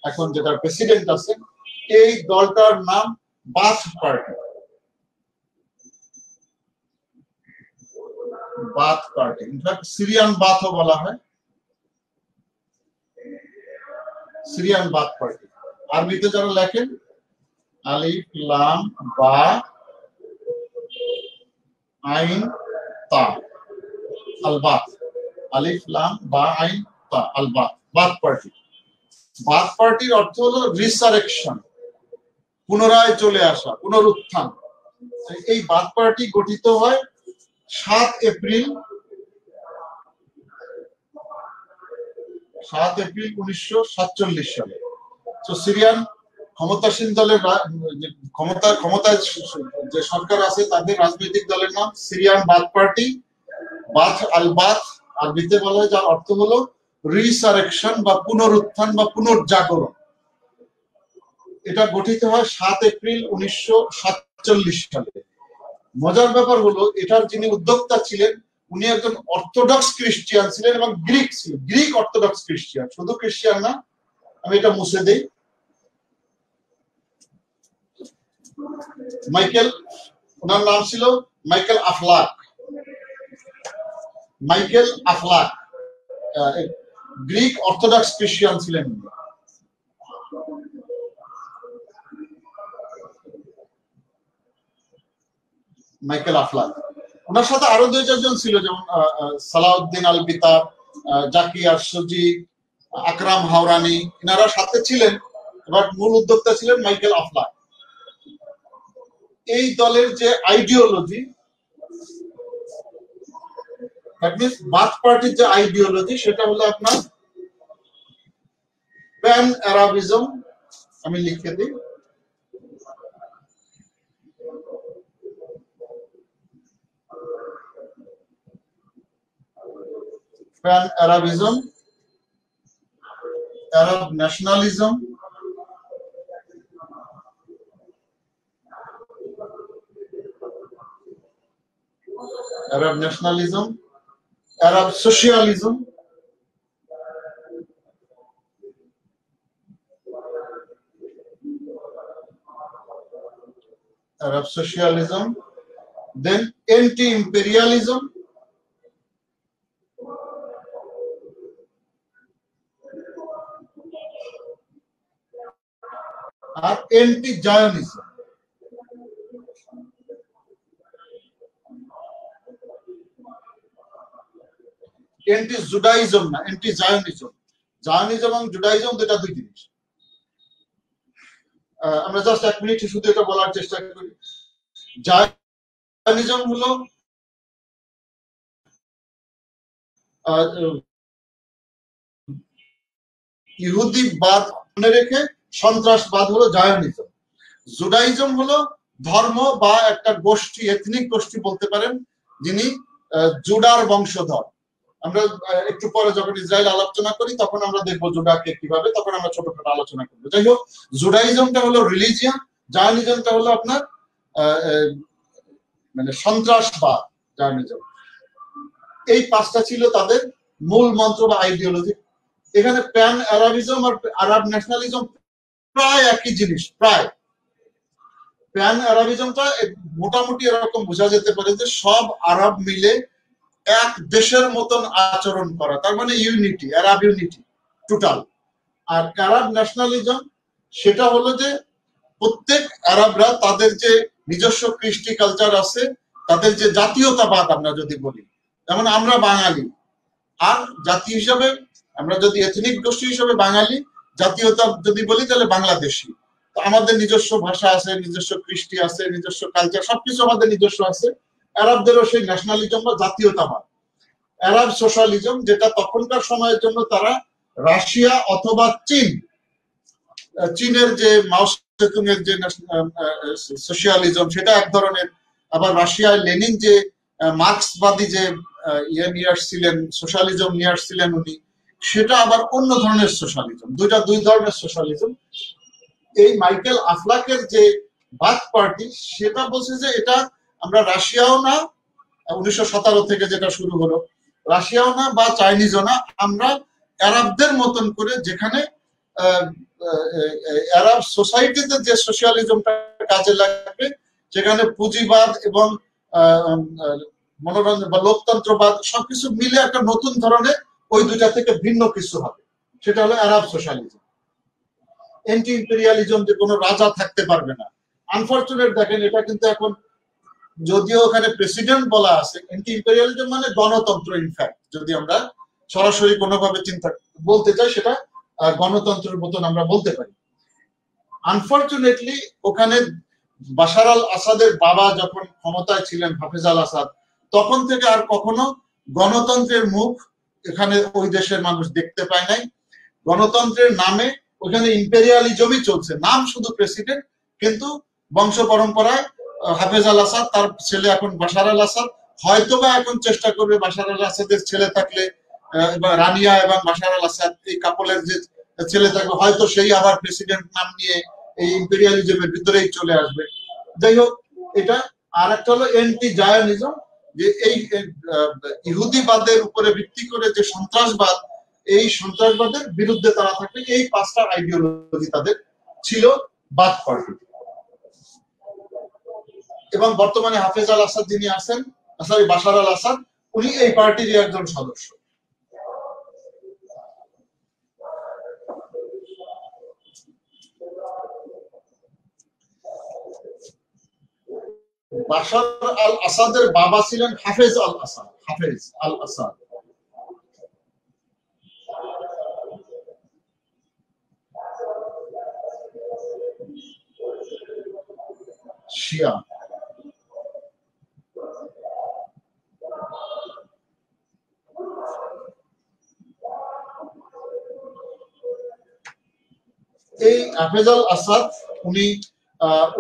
এখন যেটা প্রেসিডেন্ট আছে, এই দলটার নাম Baath party. Baath party, in fact Syrian বাথও বলা হয়, সিরিয়ান বাথ পার্টি। আরবিতে যারা লেখেন আলিফ লাম বা আইন তা, আল বাথ, আলিফ লাম বা আইন তা, আল বাথ, বাথ পার্টি। বাথ পার্টির অর্থ হলো রিসারেকশন, পুনরায় চলে আসা, পুনরুত্থান। এই বাথ পার্টি গঠিত হয় 7 এপ্রিল 1947 সালে। তো সিরিয়ান ক্ষমতাসীন দলের ক্ষমতায় যে সরকার আছে তাদের রাজনৈতিক দলের নাম সিরিয়ান বাথ পার্টি। বাথ আল বাথ আরবিতে বলা হয়, যার অর্থ হলো রিসারেকশন বা পুনরুত্থান বা পুনর্জাগরণ। এটা গঠিত হয় 7 এপ্রিল 1947 সালে। মজার ব্যাপার হলো এটার যিনি উদ্যোক্তা ছিলেন উনি একজন অর্থোডক্স খ্রিস্টান ছিলেন এবং গ্রিক ছিলেন, গ্রিক অর্থোডক্স খ্রিস্টান, শুধু খ্রিস্টান না। আমি এটা মুছে দেই। মাইকেল, ওনার নাম ছিল মাইকেল আফলাক। মাইকেল আফলাক গ্রিক অর্থোডক্স খ্রিস্টান ছিলেন। মাইকেল আফলাক, ওনার সাথে আরো 2-4 জন ছিল, যেমন সালাউদ্দিন আল বিতাব, জাকি আরশোজি, আকরাম হাওরানি, এনারা সাথে ছিলেন। এবার মূল উদ্যোক্তা ছিলেন মাইকেল আফলাক। এই দলের যে আইডিওলজি, বাথ পার্টির যে আইডিওলজি, সেটা হলো আপনার প্যান আরাবিজম। আমি লিখে দিই, pan Arabism, Arab nationalism, Arab nationalism, Arab socialism, Arab socialism, then anti-imperialism, আর anti-Zionism। anti-Judaism না, anti-Zionism। জায়নিজম এবং জুডাইজম দুটা দুই জিনিস। আমরা জাস্ট 1 মিনিট শুধু এটা বলার চেষ্টা করি। জায়নিজম হলো ইহুদিবাদ মনে রেখে সন্ত্রাসবাদ হলো জায়নিজম। জুডাইজম হলো ধর্ম বা একটা গোষ্ঠী, এথনিক গোষ্ঠী বলতে পারেন, যিনি জুডার বংশধর। আমরা একটু পরে যখন ইসরায়েল আলোচনা করি তখন আমরা দেখবো জুডাকে কিভাবে, তখন আমরা ছোটখাটো আলোচনা করবো। যাই হোক, জুডাইজমটা হলো রিলিজিয়ান, জায়নিজমটা হলো আপনার মানে সন্ত্রাসবাদ। জায়নিজম, এই 5টা ছিল তাদের মূল মন্ত্র বা আইডিওলজি। এখানে প্যান আরাবিজম আর আরব ন্যাশনালিজম প্রায় একই জিনিস। প্রায় প্যান আরাবিজমটা মোটামুটি এরকম বোঝা যেতে পারে যে সব আরব মিলে এক দেশের মতন আচরণ করা, তার মানে ইউনিটি, আরব ইউনিটি টোটাল। আর আরব ন্যাশনালিজম সেটা হলো যে প্রত্যেক আরবরা তাদের যে নিজস্ব কৃষ্টি কালচার আছে, তাদের যে জাতীয়তাবাদ আমরা যদি বলি, যেমন আমরা বাঙালি, আর জাতি হিসাবে আমরা যদি এথনিক গোষ্ঠী হিসাবে বাঙালি, জাতীয়তা যদি বলি তাহলে বাংলাদেশি। তো আমাদের নিজস্ব ভাষা আছে, নিজস্ব কৃষ্টি আছে, নিজস্ব কালচার, সবকিছু আমাদের নিজস্ব আছে। আরবদেরও সেই ন্যাশনালিজম বা জাতীয়তাবাদ। আরব সোশ্যালিজম, যেটা তখনকার সময়ের জন্য তারা রাশিয়া অথবা চীনের যে মাও সেতুং এর যে সোশ্যালিজম, সেটা এক ধরনের। আবার রাশিয়ায় লেনিন যে মার্ক্সবাদী যে ইয়ে নিয়ে আসছিলেন, সোশ্যালিজম নিয়ে আসছিলেন উনি, সেটা আবার অন্য ধরনের সোশ্যালিজম। দুই ধরনের সোশ্যালিজম। এই মাইকেল আফলাকের যে বাথ পার্টি, সেটা বলছে যে এটা আমরা রাশিয়াও না, 1917 থেকে যেটা শুরু হলো, রাশিয়াও না বা চাইনিজও না, আমরা আরবদের মতন করে, যেখানে আরব সোসাইটিতে যে সোশ্যালিজমটা কাজে লাগবে, যেখানে পুঁজিবাদ এবং মনোরঞ্জন বা লোকতন্ত্রবাদ সবকিছু মিলে একটা নতুন ধরনের, ওই দুইটা থেকে ভিন্ন কিছু হবে, সেটা হলো আরব সোশ্যালিজম। এন্টি ইম্পেরিয়ালিজম, যে কোনো রাজা থাকতে পারবে না। আনফরচুনেট দেখেন, এটা কিন্তু এখন যদিও ওখানে প্রেসিডেন্ট বলা আছে, এন্টি ইম্পেরিয়ালিজম মানে গণতন্ত্র। ইনফ্যাক্ট যদি আমরা সরাসরি কোনোভাবে চিন্তা বলতে চাই, সেটা গণতন্ত্রের মতন আমরা বলতে পারি। আনফরচুনেটলি ওখানে বাশার আল আসাদের বাবা যখন ক্ষমতায় ছিলেন, হাফেজ আল আসাদ, তখন থেকে আর কখনো গণতন্ত্রের মুখ এখানে ওই দেশের মানুষ দেখতে পায় নাই। গণতন্ত্রের নামে ওখানে ইম্পেরিয়ালিজমই চলছে, নাম শুধু প্রেসিডেন্ট, কিন্তু বংশ পরম্পরায় হাফেজ আল আসাদ, তার ছেলে এখন বাশার আল আসাদ, হয়তোবা এখন চেষ্টা করবে বাশার আল আসাদের ছেলে থাকলে, রানিয়া এবং বাশার আল আসাদ এই কাপলের যে ছেলে থাকবে, হয়তো সেই আবার প্রেসিডেন্ট নাম নিয়ে এই ইম্পেরিয়ালিজমের ভিতরেই চলে আসবে। যাই হোক, এটা আর একটা হলো এন্টি জায়নিজম, যে এই ইহুদিবাদের উপরে ভিত্তি করে যে সন্ত্রাসবাদ, এই সন্ত্রাসবাদের বিরুদ্ধে তারা থাকবে। এই 5টা আইডিওলজি তাদের ছিল বাথ পার্টি। এবং বর্তমানে হাফেজ আল আসাদ যিনি আছেন, সরি বাশার আল আসাদ, উনি এই পার্টির একজন সদস্য। বাশার আল আসাদের বাবা ছিলেন হাফেজ আল আসাদ। হাফেজ আল আসাদ শিয়া। এই হাফেজ আল আসাদ উনি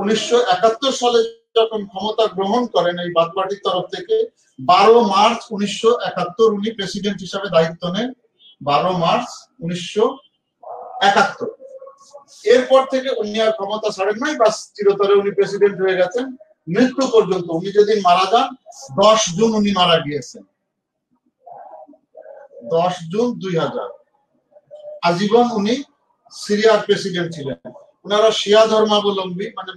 1971 সালে যখন ক্ষমতা গ্রহণ করেন এই বাথ পার্টির তরফ থেকে, 12 মার্চ 1971 উনি প্রেসিডেন্ট হিসাবে দায়িত্ব নেন। 12 মার্চ 1971। এরপর থেকে উনি আর ক্ষমতা ছাড়েন নাই, বাস চিরতরে উনি প্রেসিডেন্ট হয়ে গেছেন মৃত্যু পর্যন্ত। উনি যেদিন মারা যান 10 জুন উনি মারা গিয়েছেন, 10 জুন 2000। আজীবন উনি সিরিয়ার প্রেসিডেন্ট ছিলেন। ওনারা শিয়া ধর্মাবলম্বী, মানে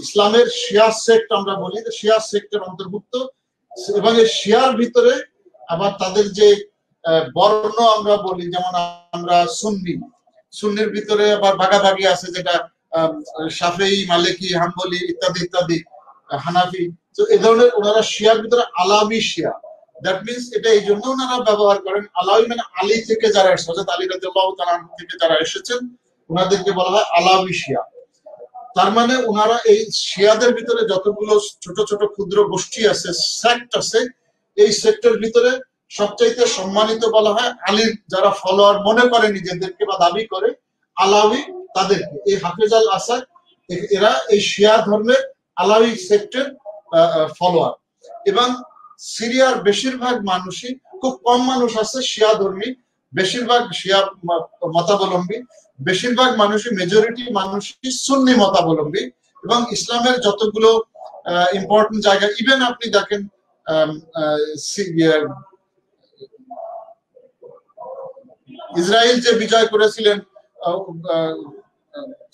ইসলামের শিয়া সেক্ট আমরা বলি, শিয়া সেক্টের অন্তর্ভুক্ত। এবং এই শিয়ার ভিতরে আবার তাদের যে বর্ণ আমরা বলি, যেমন আমরা সুন্নি, সুন্নির ভিতরে আবার ভাগাভাগি আছে, যেটা শাফেঈ, মালিকি, হাম্বলি ইত্যাদি ইত্যাদি, হানাফি। তো এই ধরনের ওনারা শিয়ার ভিতরে আলাবি শিয়া। দ্যাট মিনস এটা এই জন্য ওনারা ব্যবহার করেন, আলাবি মানে আলী থেকে যারা এসেছে, হযরত আলী রাদিয়াল্লাহু তাআলা থেকে যারা এসেছেন ওনাদেরকে বলা হয় আলাবি শিয়া। তার মানে ওনারা এই শিয়াদের ভিতরে যতগুলো ছোট ছোট ক্ষুদ্র গোষ্ঠী আছে, সেক্ট আছে, এই সেক্টের ভিতরে সবচাইতে সম্মানিত বলা হয় আলীর যারা ফলোয়ার মনে করে নিজেদেরকে বা দাবি করে, আলাউই, তাদেরকে। এই হাফেজ আল আসাদ এরা এই শিয়া ধর্মের আলাউই সেক্টের ফলোয়ার। এবং সিরিয়ার বেশিরভাগ মানুষই, খুব কম মানুষ আছে শিয়া ধর্মী, বেশিরভাগ শিয়া মতাবলম্বী, বেশিরভাগ মানুষই, মেজরিটি মানুষই সুন্নি মতাবলম্বী। এবং ইসলামের যতগুলো ইম্পর্টেন্ট জায়গা, ইভেন আপনি দেখেন ইসরায়েল যে বিজয় করেছিলেন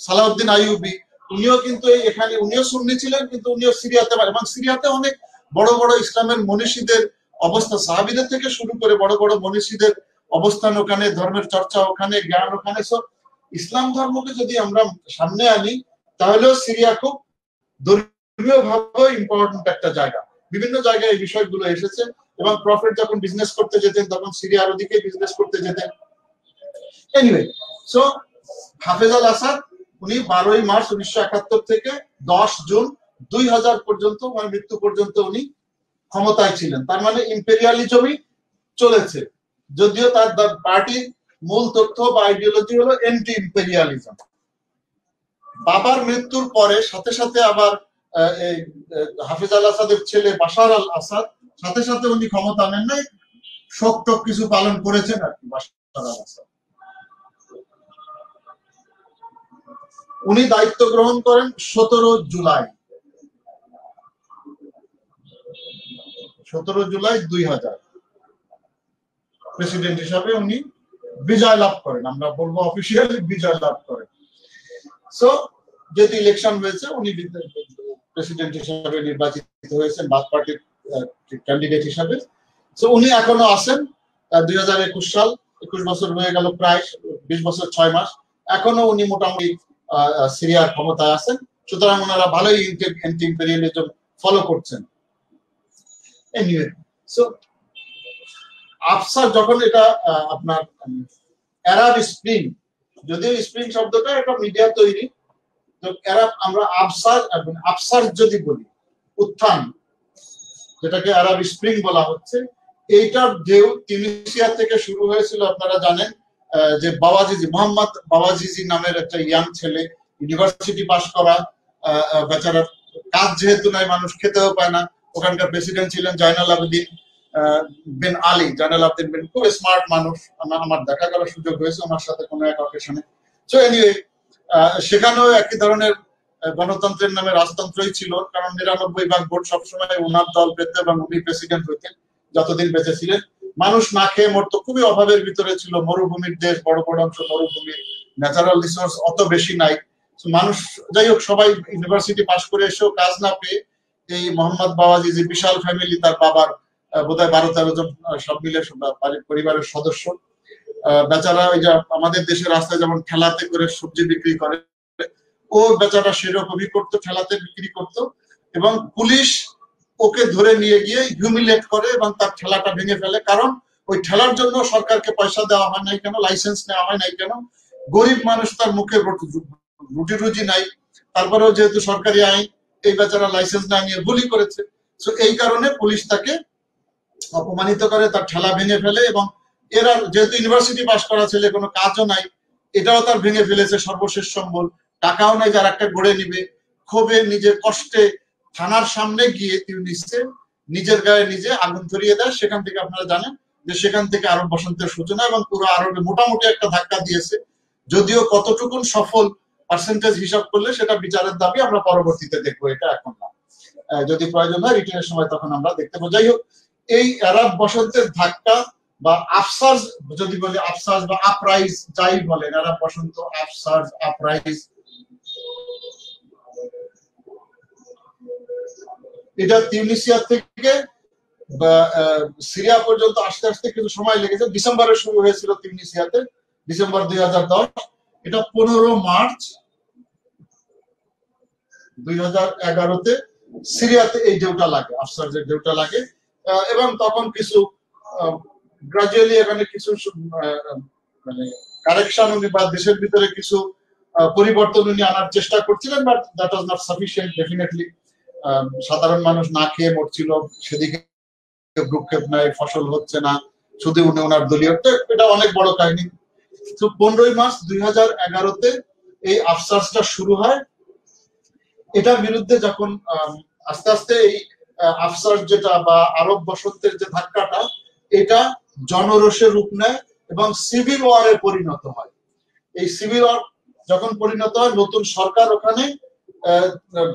সালাউদ্দিন আইয়ুবী, উনিও কিন্তু এখানে, উনিও সুন্নি ছিলেন, কিন্তু উনিও সিরিয়াতে, এবং সিরিয়াতে অনেক বড় বড় ইসলামের মনীষীদের অবস্থা, সাহাবীদের থেকে শুরু করে বড় বড় মনীষীদের অবস্থান ওখানে, ধর্মের চর্চা ওখানে, জ্ঞান ওখানে। সো ইসলাম ধর্মকে যদি আমরা সামনে আনি, তাহলেও সিরিয়া খুব ধর্মীয় ভাবে ইম্পর্টেন্ট একটা জায়গা। বিভিন্ন জায়গায় এই বিষয়গুলো এসেছে। এবং প্রফেট যখন বিজনেস করতে যেতেন তখন সিরিয়ার ওদিকে বিজনেস করতে যেতেন। এনিওয়ে, সো হাফেজ আল আসাদ উনি 12 মার্চ 1971 থেকে 10 জুন 2000 পর্যন্ত, মানে মৃত্যু পর্যন্ত উনি ক্ষমতায় ছিলেন। তার মানে ইম্পেরিয়ালিজমই চলেছে, যদিও তার পার্টির মূল তথ্য বা আইডিওলজি হলো এন্টি ইম্পেরিয়ালিজম। বাবার মৃত্যুর পরে সাথে সাথে আবার এই হাফেজ আল আসাদের ছেলে বাশার আল আসাদ সাথে সাথে উনি ক্ষমতা নেন নাই, শোক টোক কিছু পালন করেছেন আর কি। বাশার আল আসাদ উনি দায়িত্ব গ্রহণ করেন 17 জুলাই 2000 প্রেসিডেন্ট হিসাবে উনি বিজয় লাভ করেন, আমরা বলবো অফিসিয়ালি বিজয় লাভ করেন। সো যেহেতু ইলেকশন হয়েছে, উনি প্রেসিডেন্ট হিসাবে নির্বাচিত হয়েছেন বাথ পার্টির ক্যান্ডিডেট হিসাবে। সো উনি এখনো আছেন। 2021 সাল, 21 বছর হয়ে গেল, প্রায় 20 বছর 6 মাস, এখনো উনি মোটামুটি সিরিয়ার ক্ষমতায় আছেন। সুতরাং ওনারা ভালোই এন্টি ইম্পেরিয়ালিজম ফলো করছেন। এনিওয়ে, সো আফসার যখন এটা আপনার আরব স্প্রিং, যদিও স্প্রিং শব্দটা এটা মিডিয়া তৈরি, তো আরব আমরা আফসার যদি বলি, উত্থান, যেটাকে আরব স্প্রিং বলা হচ্ছে, এইটার ঢেউ তিউনিসিয়া থেকে শুরু হয়েছিল। আপনারা জানেন যে বাওয়াজিজি, মোহাম্মদ বাওয়াজিজি নামের একটা ইয়াং ছেলে, ইউনিভার্সিটি পাশ করা বেচারা, কাজ যেহেতু নাই, মানুষ খেতেও পায় না, ওখানকার প্রেসিডেন্ট ছিলেন জয়নাল আবেদিন বিন আলী। জয়নাল আবেদিন বিন খুব স্মার্ট মানুষ, আমার দেখা করার সুযোগ হয়েছে ওনার সাথে কোনো এক অকেশনে। সো এনিওয়ে, সেখানেও একই ধরনের গণতন্ত্রের নামে রাজতন্ত্রই ছিল, কারণ ৯৯ ভাগ ভোট সবসময় ওনার দল পেত এবং উনি প্রেসিডেন্ট হইতেন যতদিন বেঁচে ছিলেন। মানুষ না খেয়ে মরতো, খুবই অভাবের ভিতরে ছিল, মরুভূমির দেশ, বড় বড় অংশ মরুভূমি, ন্যাচারাল রিসোর্স অত বেশি নাই মানুষ। যাই হোক, সবাই ইউনিভার্সিটি পাশ করে এসেও কাজ না পেয়ে এই মোহাম্মদ বাওয়াজি যে বিশাল ফ্যামিলি, তার বাবার বোধহয় ১২-১৩ জন সব মিলে পরিবারের সদস্য, বেচারা ওই যে আমাদের দেশের রাস্তায় যেমন ঠেলাতে করে সবজি বিক্রি করে, ও বেচারা সেরকমই করতো, ঠেলাতে বিক্রি করতো, এবং পুলিশ ওকে ধরে নিয়ে গিয়ে হিউমিলেট করে এবং তার ঠেলাটা ভেঙে ফেলে। কারণ ওই ঠেলার জন্য সরকারকে পয়সা দেওয়া হয় নাই কেন, লাইসেন্স নেওয়া হয় নাই কেন, গরিব মানুষ, তার মুখে রুটি রুজি নাই, তারপরেও যেহেতু সরকারি আইন, এই বেচারা লাইসেন্স না নিয়ে গুলি করেছে। তো এই কারণে পুলিশ তাকে অপমানিত করে, তার ঠেলা ভেঙে ফেলে। এবং এরা যেহেতু ইউনিভার্সিটি পাস করা ছেলে, কোনো কাজও নাই, এটাও তার ভেঙে ফেলেছে, সর্বশেষ সম্বল, টাকাও নাই যার একটা গড়ে নিবে। ক্ষোভে নিজের কষ্টে থানার সামনে গিয়ে তিউনিসে নিজের গায়ে নিজে আগুন ধরিয়ে দেয়। সেখান থেকে আপনারা জানেন যে সেখান থেকে আরব বসন্তের সূচনা, এবং পুরো আরবে মোটামুটি একটা ধাক্কা দিয়েছে। যদিও কতটুকুন সফল পার্সেন্টেজ হিসাব করলে সেটা বিচারের দাবি, আমরা পরবর্তীতে দেখবো, এটা এখন না, যদি প্রয়োজন হয় রিটার্নের সময় তখন আমরা দেখতে পাবো। যাই হোক, এই আরব বসন্তের ধাক্কা বা আফসার্জ, যদি বলে আফসার্জ বা আপরাইজ, যাই বলেন, আরব বসন্ত, আফসার্জ, আপরাইজ, এটা তিউনিসিয়া থেকে সিরিয়া পর্যন্ত আসতে আসতে কিছু সময় লেগেছে। ডিসেম্বরে শুরু হয়েছিল তিউনিসিয়াতে, ডিসেম্বর ২০১০। এটা ১৫ মার্চ ২০১১-তে সিরিয়াতে এই ঢেউটা লাগে, আফসার্জের ঢেউটা লাগে। এবং তখন কিছু গ্রাজুয়ালি এখানে কিছু মানে কারেকশন উনি বা দেশের ভিতরে কিছু পরিবর্তন উনি আনার চেষ্টা করছিলেন, but that was not sufficient definitely. সাধারণ মানুষ না খেয়ে মরছিল, সেদিকে ভ্রুক্ষেপ নাই, ফসল হচ্ছে না, শুধু উনি ওনার দলীয়, এটা অনেক বড় কাহিনী। তো ১৫ মার্চ ২০১১-তে এই আফসার্জটা শুরু হয়। এটার বিরুদ্ধে যখন আস্তে আস্তে এই আফসার্জ যেটা বা আরব বসন্তের যে ধাক্কাটা, এটা জনরোষে রূপ নেয় এবং সিভিল ওয়ারে পরিণত হয়। এই সিভিল ওয়ার যখন পরিণত হয়, নতুন সরকার ওখানে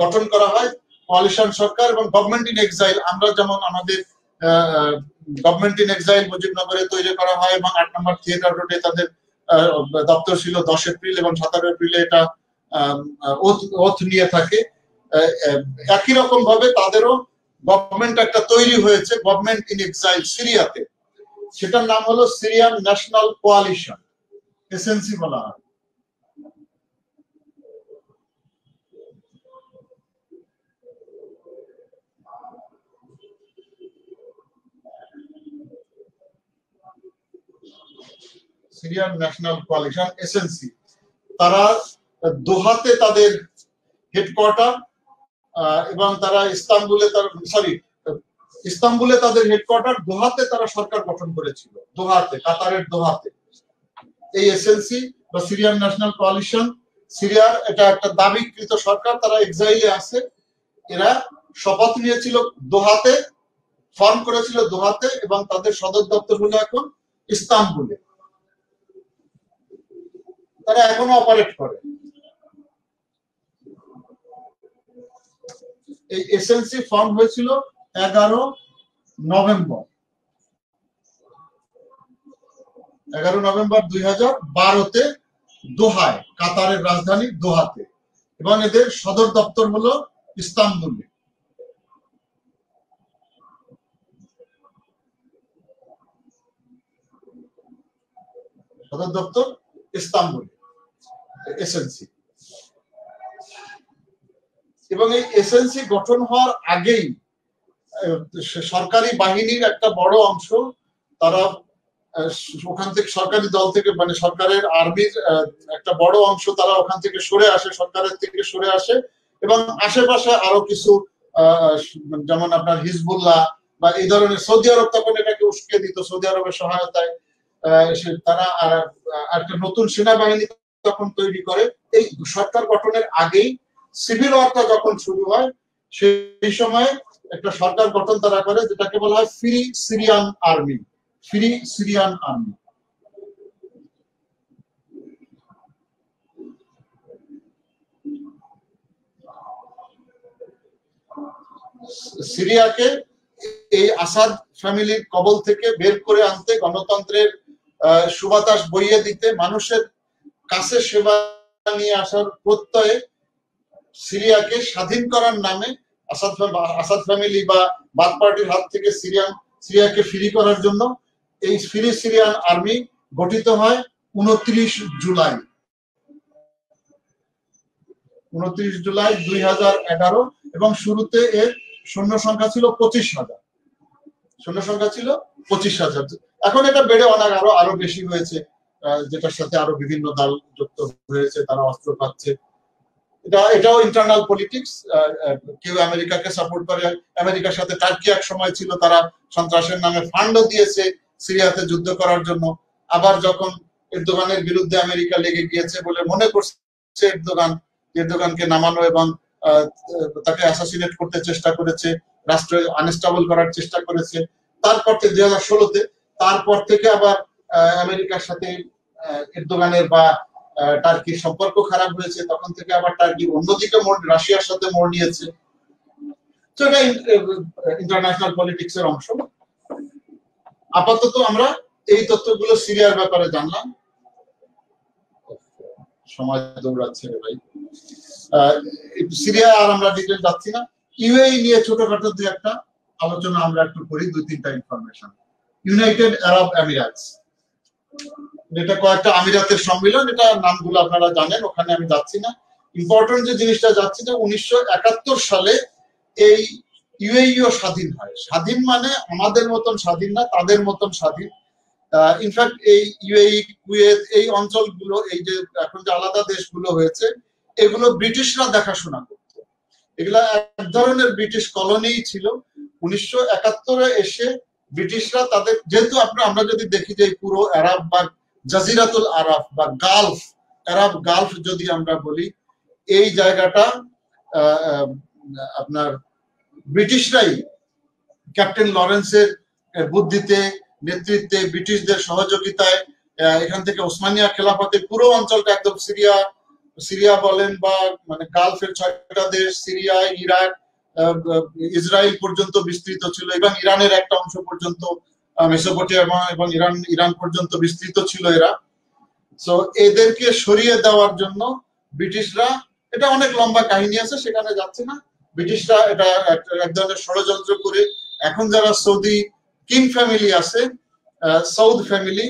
গঠন করা হয়, কোয়ালিশন সরকার এবং গভর্নমেন্ট ইন এক্সাইল। আমরা যেমন আমাদের গভর্নমেন্ট ইন এক্সাইল মুজিবনগরে তৈরি করা হয়, এবং ৮ নম্বর থিয়েটার রোডে তাদের দপ্তর ছিল। ১০ এপ্রিল এবং ১৭ এপ্রিলে এটা ওথ নিয়ে থাকে। একই রকম ভাবে তাদেরও গভর্নমেন্ট একটা তৈরি হয়েছে, গভর্নমেন্ট ইন এক্সাইল সিরিয়াতে। সেটার নাম হলো সিরিয়ান ন্যাশনাল কোয়ালিশন, এসএনসি বলা হয়। Syrian national coalition, SNC. তারা দোহাতে তাদের হেডকোয়ার্টার, এবং তারা ইস্তাম্বুলে তাদের হেডকোয়ার্টার, দোহাতে তারা সরকার গঠন করেছিল, দোহাতে, কাতারের দোহাতে। এই এসএনসি বা সিরিয়ান ন্যাশনাল কোয়ালিশন, সিরিয়ার এটা একটা দাবিকৃত সরকার, তারা এক্সাইলে আছে। এরা শপথ নিয়েছিল দোহাতে, ফর্ম করেছিল দোহাতে, এবং তাদের সদর দপ্তর হলো এখন ইস্তাম্বুলে। তারা এখনো অপারেট করে। এই এসএনসি ফর্ম হয়েছিল 11 নভেম্বর ২০১২-তে দোহায়, কাতারের রাজধানী দোহাতে, এবং এদের সদর দপ্তর হলো ইস্তাম্বুলে। সদর দপ্তর ইস্তাম্বুল, এসএনসি। এবং এই এসএনসি গঠন হওয়ার আগেই সরকারি বাহিনীর একটা বড় অংশ, তারা ওখান থেকে সরকারি দল থেকে, মানে সরকারের আর্মির একটা বড় অংশ, তারা ওখান থেকে সরে আসে, সরকারের থেকে সরে আসে। এবং আশেপাশে আরো কিছু যেমন আপনার হিজবুল্লাহ বা এই ধরনের, সৌদি আরব তখন এটাকে উস্কে দিত, সৌদি আরবের সহায়তায় তারা একটা নতুন সেনাবাহিনী তখন তৈরি করে। এই সরকার গঠনের আগেই সিভিল ওয়ারটা যখন শুরু হয়, সেই সময় একটা সরকার গঠন তারা করে, যেটাকে বলা হয় free Syrian army, free Syrian army. সিরিয়াকে এই আসাদ ফ্যামিলির কবল থেকে বের করে আনতে, গণতন্ত্রের সুবাতাস বইয়ে দিতে, মানুষের কাছে সেবা নিয়ে আসার প্রত্যয়ে সিরিয়াকে স্বাধীন করার নামে আসাদ ফ্যামিলি বা বাথ পার্টির হাত থেকে সিরিয়াকে ফ্রি করার জন্য এই ফ্রি সিরিয়ান আর্মি গঠিত হয় 29 জুলাই 2011 এবং শুরুতে এর সৈন্য সংখ্যা ছিল 25,000। এখন এটা বেড়ে অনেক আরো বেশি হয়েছে, যেটার সাথে আরো বিভিন্ন দল যুক্ত হয়েছে, তারা অস্ত্র পাচ্ছে। এটাও ইন্টারনাল পলিটিক্স। কেউ আমেরিকাকে সাপোর্ট করে, আমেরিকার সাথে টার্কি এক সময় ছিল, তারা সন্ত্রাসের নামে ফান্ডও দিয়েছে সিরিয়াতে যুদ্ধ করার জন্য। আবার যখন এরদোগানের বিরুদ্ধে আমেরিকা লেগে গিয়েছে বলে মনে করছে এরদোগানকে নামানো এবং তাকে অ্যাসাসিনেট করতে চেষ্টা করেছে, রাষ্ট্র আনস্টেবল করার চেষ্টা করেছে। তারপর 2016-তে তারপর থেকে আবার আমেরিকার সাথে এরদোগানের বা টার্কির সম্পর্ক খারাপ হয়েছে, তখন থেকে আবার টার্কি অন্যদিকে রাশিয়ার সাথে মোড় নিয়েছে। তো এটা ইন্টারন্যাশনাল পলিটিক্স এর অংশ। আপাতত আমরা এই তথ্যগুলো সিরিয়ার ব্যাপারে জানলাম। সময় দৌড়াচ্ছে রে ভাই। সিরিয়া আর আমরা ডিটেল যাচ্ছি না। ইউএই নিয়ে ছোটখাটো দু একটা আলোচনা আমরা একটু করি, 2-3টা ইনফরমেশন। ইউনাইটেড আরব আমিরাতস, এটা কয়েকটা আমিরাতের সম্মিলন, এটা নামগুলো আপনারা জানেন, ওখানে আমি যাচ্ছি না। ইম্পর্টেন্ট যে জিনিসটা যাচ্ছি যে 1971 সালে এই ইউএইও স্বাধীন হয়। স্বাধীন মানে আমাদের মতন স্বাধীন না, তাদের মতন স্বাধীন। ইনফ্যাক্ট এই ইউএই, কুয়েত, এই অঞ্চলগুলো, এই যে এখন যে আলাদা দেশগুলো হয়েছে, এগুলো ব্রিটিশরা দেখাশোনা করত। এগুলা এক ধরনের ব্রিটিশ কলোনি ছিল। 1971-এ এসে ব্রিটিশরা তাদের, যেহেতু আমরা যদি দেখি যে পুরো আরব বা জাজিরাতুল আরব বা আরব গালফ যদি আমরা বলি, এই জায়গাটা আপনার ব্রিটিশরাই ক্যাপ্টেন লরেন্সের বুদ্ধিতে, নেতৃত্বে, ব্রিটিশদের সহযোগিতায় এখান থেকে ওসমানিয়া খেলাফতের পুরো অঞ্চলটা একদম সিরিয়া বলেন বা মানে গালফের 6টা দেশ, সিরিয়া, ইরাক, ইসরায়েল পর্যন্ত বিস্তৃত ছিল এবং ইরানের একটা অংশ পর্যন্ত, মেসোপটেমিয়া এবং ইরান পর্যন্ত বিস্তৃত ছিল এরা। সো এদেরকে সরিয়ে দেওয়ার জন্য ব্রিটিশরা, এটা অনেক লম্বা কাহিনী আছে, সেখানে যাচ্ছে না, ব্রিটিশরা এটা এক ধরনের ষড়যন্ত্র করে এখন যারা সৌদি কিং ফ্যামিলি আছে, সৌদ ফ্যামিলি,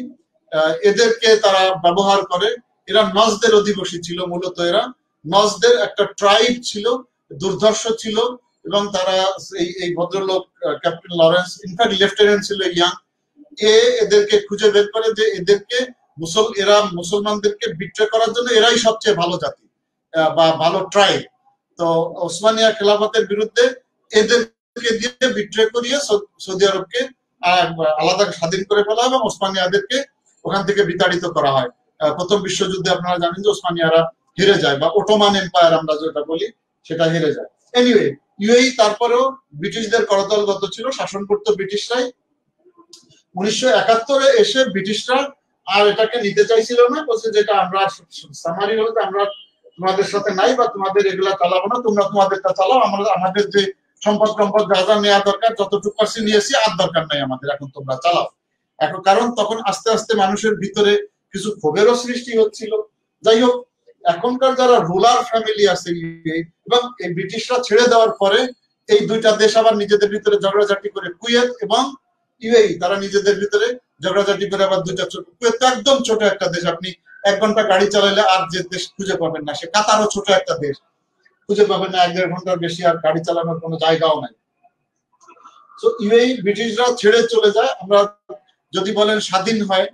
এদেরকে তারা ব্যবহার করে। এরা নজদের অধিবাসী ছিল, মূলত এরা নজদের একটা ট্রাইব ছিল, দুর্ধর্ষ ছিল, এবং তারা এই ভদ্রলোক ক্যাপ্টেন লরেন্স, ইনফ্যাক্ট লেফটেন্যান্ট ছিল ইয়াং, এদেরকে খুঁজে বের করে যে এদেরকে এরা মুসলমানদেরকে বিট্রে করার জন্য এরাই সবচেয়ে ভালো জাতি বা ভালো ট্রাইব। তো ওসমানিয়া খেলাফতের বিরুদ্ধে এদেরকে দিয়ে বিট্রে করিয়ে সৌদি আরবকে আলাদা স্বাধীন করে ফেলা হয় এবং ওসমানিয়াদেরকে ওখান থেকে বিতাড়িত করা হয়। প্রথম বিশ্বযুদ্ধে আপনারা জানেন যে ওসমানিয়ারা হেরে যায়, বা ওটোমান এম্পায়ার আমরা যেটা বলি সেটা হেরে যায়। এনিওয়ে, ইউএই তারপরেও ব্রিটিশদের করতলগত ছিল, শাসন করত ব্রিটিশরাই। 1971-এ এসে ব্রিটিশরা আর এটাকে নিতে চাইছিল না, বলছে যেটা আমরা সামারি হলো আমরা তোমাদের সাথে নাই, বা তোমাদের এগুলা চালাবো না, তোমরা তোমাদেরটা চালাও, আমাদের যে সম্পদ যা যা নেওয়া দরকার যতটুকু পারছি নিয়েছি, আর দরকার নাই আমাদের, এখন তোমরা চালাও। এখন কারণ তখন আস্তে আস্তে মানুষের ভিতরে কিছু ক্ষোভেরও সৃষ্টি হচ্ছিল। যাই হোক, এখনকার যারা রুলার ফ্যামিলি আছে এবং এই ব্রিটিশরা ছেড়ে দেওয়ার পরে এই দুইটা দেশ আবার নিজেদের ভিতরে ঝগড়াঝাটি করে, কুয়েত এবং ইউএই, তারা নিজেদের ভিতরে ঝগড়াঝাটি করে আবার দুইটা ছোট, কুয়েত একদম ছোট একটা দেশ, আপনি 1 ঘন্টা গাড়ি চালালে আর যে দেশ খুঁজে পাবেন না, সে কাতারও ছোট একটা দেশ, খুঁজে পাবেন না 1-1.5 ঘন্টার বেশি আর গাড়ি চালানোর কোনো জায়গাও নাই। তো ইউএই ব্রিটিশরা ছেড়ে চলে যায়। আমরা যদি বলেন স্বাধীন হয়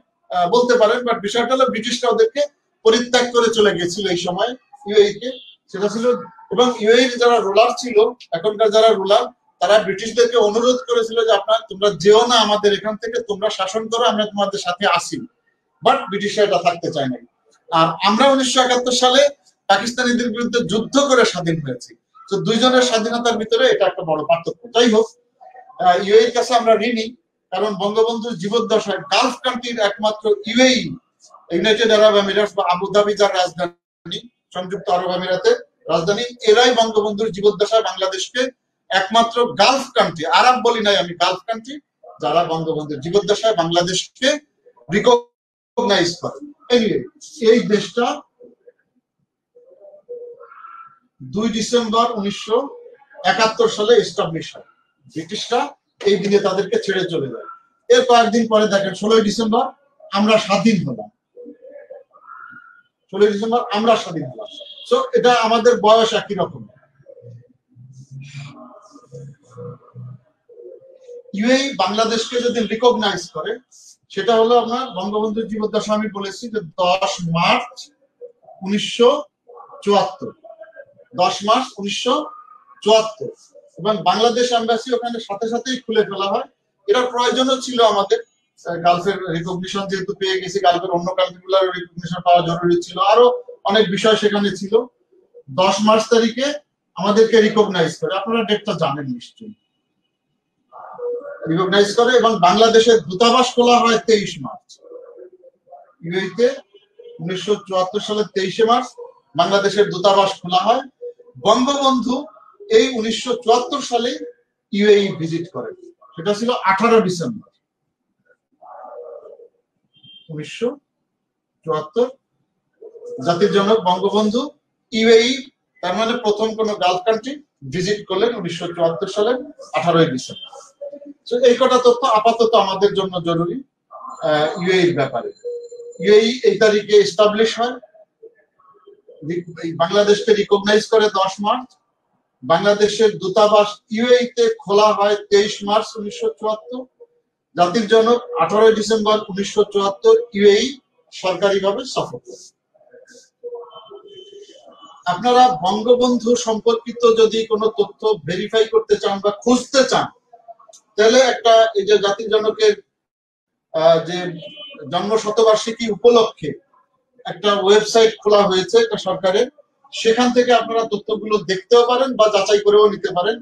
বলতে পারেন, বাট বিষয়টা হলো ব্রিটিশরা ওদেরকে পরিত্যাগ করে চলে গেছিল এই সময় ইউএই কে, সেটা ছিল। এবং ইউএই যারা রুলার ছিল, এখনকার যারা রুলার, তারা ব্রিটিশদেরকে অনুরোধ করেছিল যে তোমরা যেও না আমাদের এখান থেকে, তোমরা শাসন করো, আমরা তোমাদের সাথে আসি। বাট ব্রিটিশরা এটা থাকতে চায় নাই। আর আমরা 1971 সালে পাকিস্তানিদের বিরুদ্ধে যুদ্ধ করে স্বাধীন হয়েছি। তো দুইজনের স্বাধীনতার ভিতরে এটা একটা বড় পার্থক্য। যাই হোক, ইউএই কাছে আমরা ঋণী, কারণ বঙ্গবন্ধুর জীবদ্দশায় গালফ কান্ট্রির একমাত্র ইউএই, ইউনাইটেড আরব আমিরাতস বা আবুধাবি যার রাজধানী, সংযুক্ত আরব আমিরাতের রাজধানী, এরাই বঙ্গবন্ধুর জীবদ্দশায় বাংলাদেশকে একমাত্র গালফ কান্ট্রি, আরব বলি নাই আমি, গালফ কান্ট্রি, যারা বঙ্গবন্ধুর জীবদ্দশায় বাংলাদেশকে রিকগনাইজ করে। এই দেশটা 2 ডিসেম্বর 1971 সালে এস্টাবলিশ হয়। ব্রিটিশরা এই দিনে তাদেরকে ছেড়ে চলে যায়। এর কয়েকদিন পরে দেখেন 16 ডিসেম্বর আমরা স্বাধীন হলাম। 16 ডিসেম্বর আমরা স্বাধীন হলাম। সো এটা আমাদের বয়স একই রকম। ইউএই বাংলাদেশকে যদি রিকগনাইজ করে, সেটা হলো আপনার বঙ্গবন্ধুর জীবদ্দশা আমি বলেছি যে 10 মার্চ 1974, 10 মার্চ 1974, এবং বাংলাদেশ এম্বাসি ওখানে সাথে সাথেই খুলে ফেলা হয়। এটা প্রয়োজনও ছিল আমাদের, গালফের রিকগনিশন যেহেতু পেয়ে গেছি, গালফের অন্য কান্ট্রিগুলোর রিকগনিশন পাওয়া জরুরি ছিল, আরো অনেক বিষয় সেখানে ছিল। 10 মার্চ তারিখে আমাদেরকে রিকগনাইজ করে, আপনারা ডেটটা জানেন নিশ্চয়ই, রিকগনাইজ করে, এবং বাংলাদেশের দূতাবাস খোলা হয় 23 মার্চ। ইউএইতে 1974 সালের 23 মার্চ বাংলাদেশের দূতাবাস খোলা হয়। বঙ্গবন্ধু এই 1974 সালে ইউএই ভিজিট করেন, সেটা ছিল 18 ডিসেম্বর 1974। জাতির জনক বঙ্গবন্ধু ইউএই, তার মানে প্রথম কোন গালফ কান্ট্রি ভিজিট করলেন 1974 সালের 18 ডিসেম্বর। এই কটা তথ্য আপাতত আমাদের জন্য জরুরি ইউএই ব্যাপারে। ইউএই এই তারিখে এস্টাবলিশ হয়, বাংলাদেশকে রিকগনাইজ করে 10 মার্চ। বাংলাদেশের দূতাবাস ইউএইতে খোলা হয় 23 মার্চ 1974। জাতির জনক 18 ডিসেম্বর 1974 ইউএই সরকারিভাবে সফর করে। আপনারা বঙ্গবন্ধু সম্পর্কিত যদি কোনো তথ্য ভেরিফাই করতে চান বা খুঁজতে চান, তাহলে একটা এই যে জাতির জনকের যে জন্ম শতবার্ষিকী উপলক্ষে একটা ওয়েবসাইট খোলা হয়েছে এটা সরকারের, সেখান থেকে আপনারা তথ্যগুলো দেখতেও পারেন বা যাচাই করেও নিতে পারেন।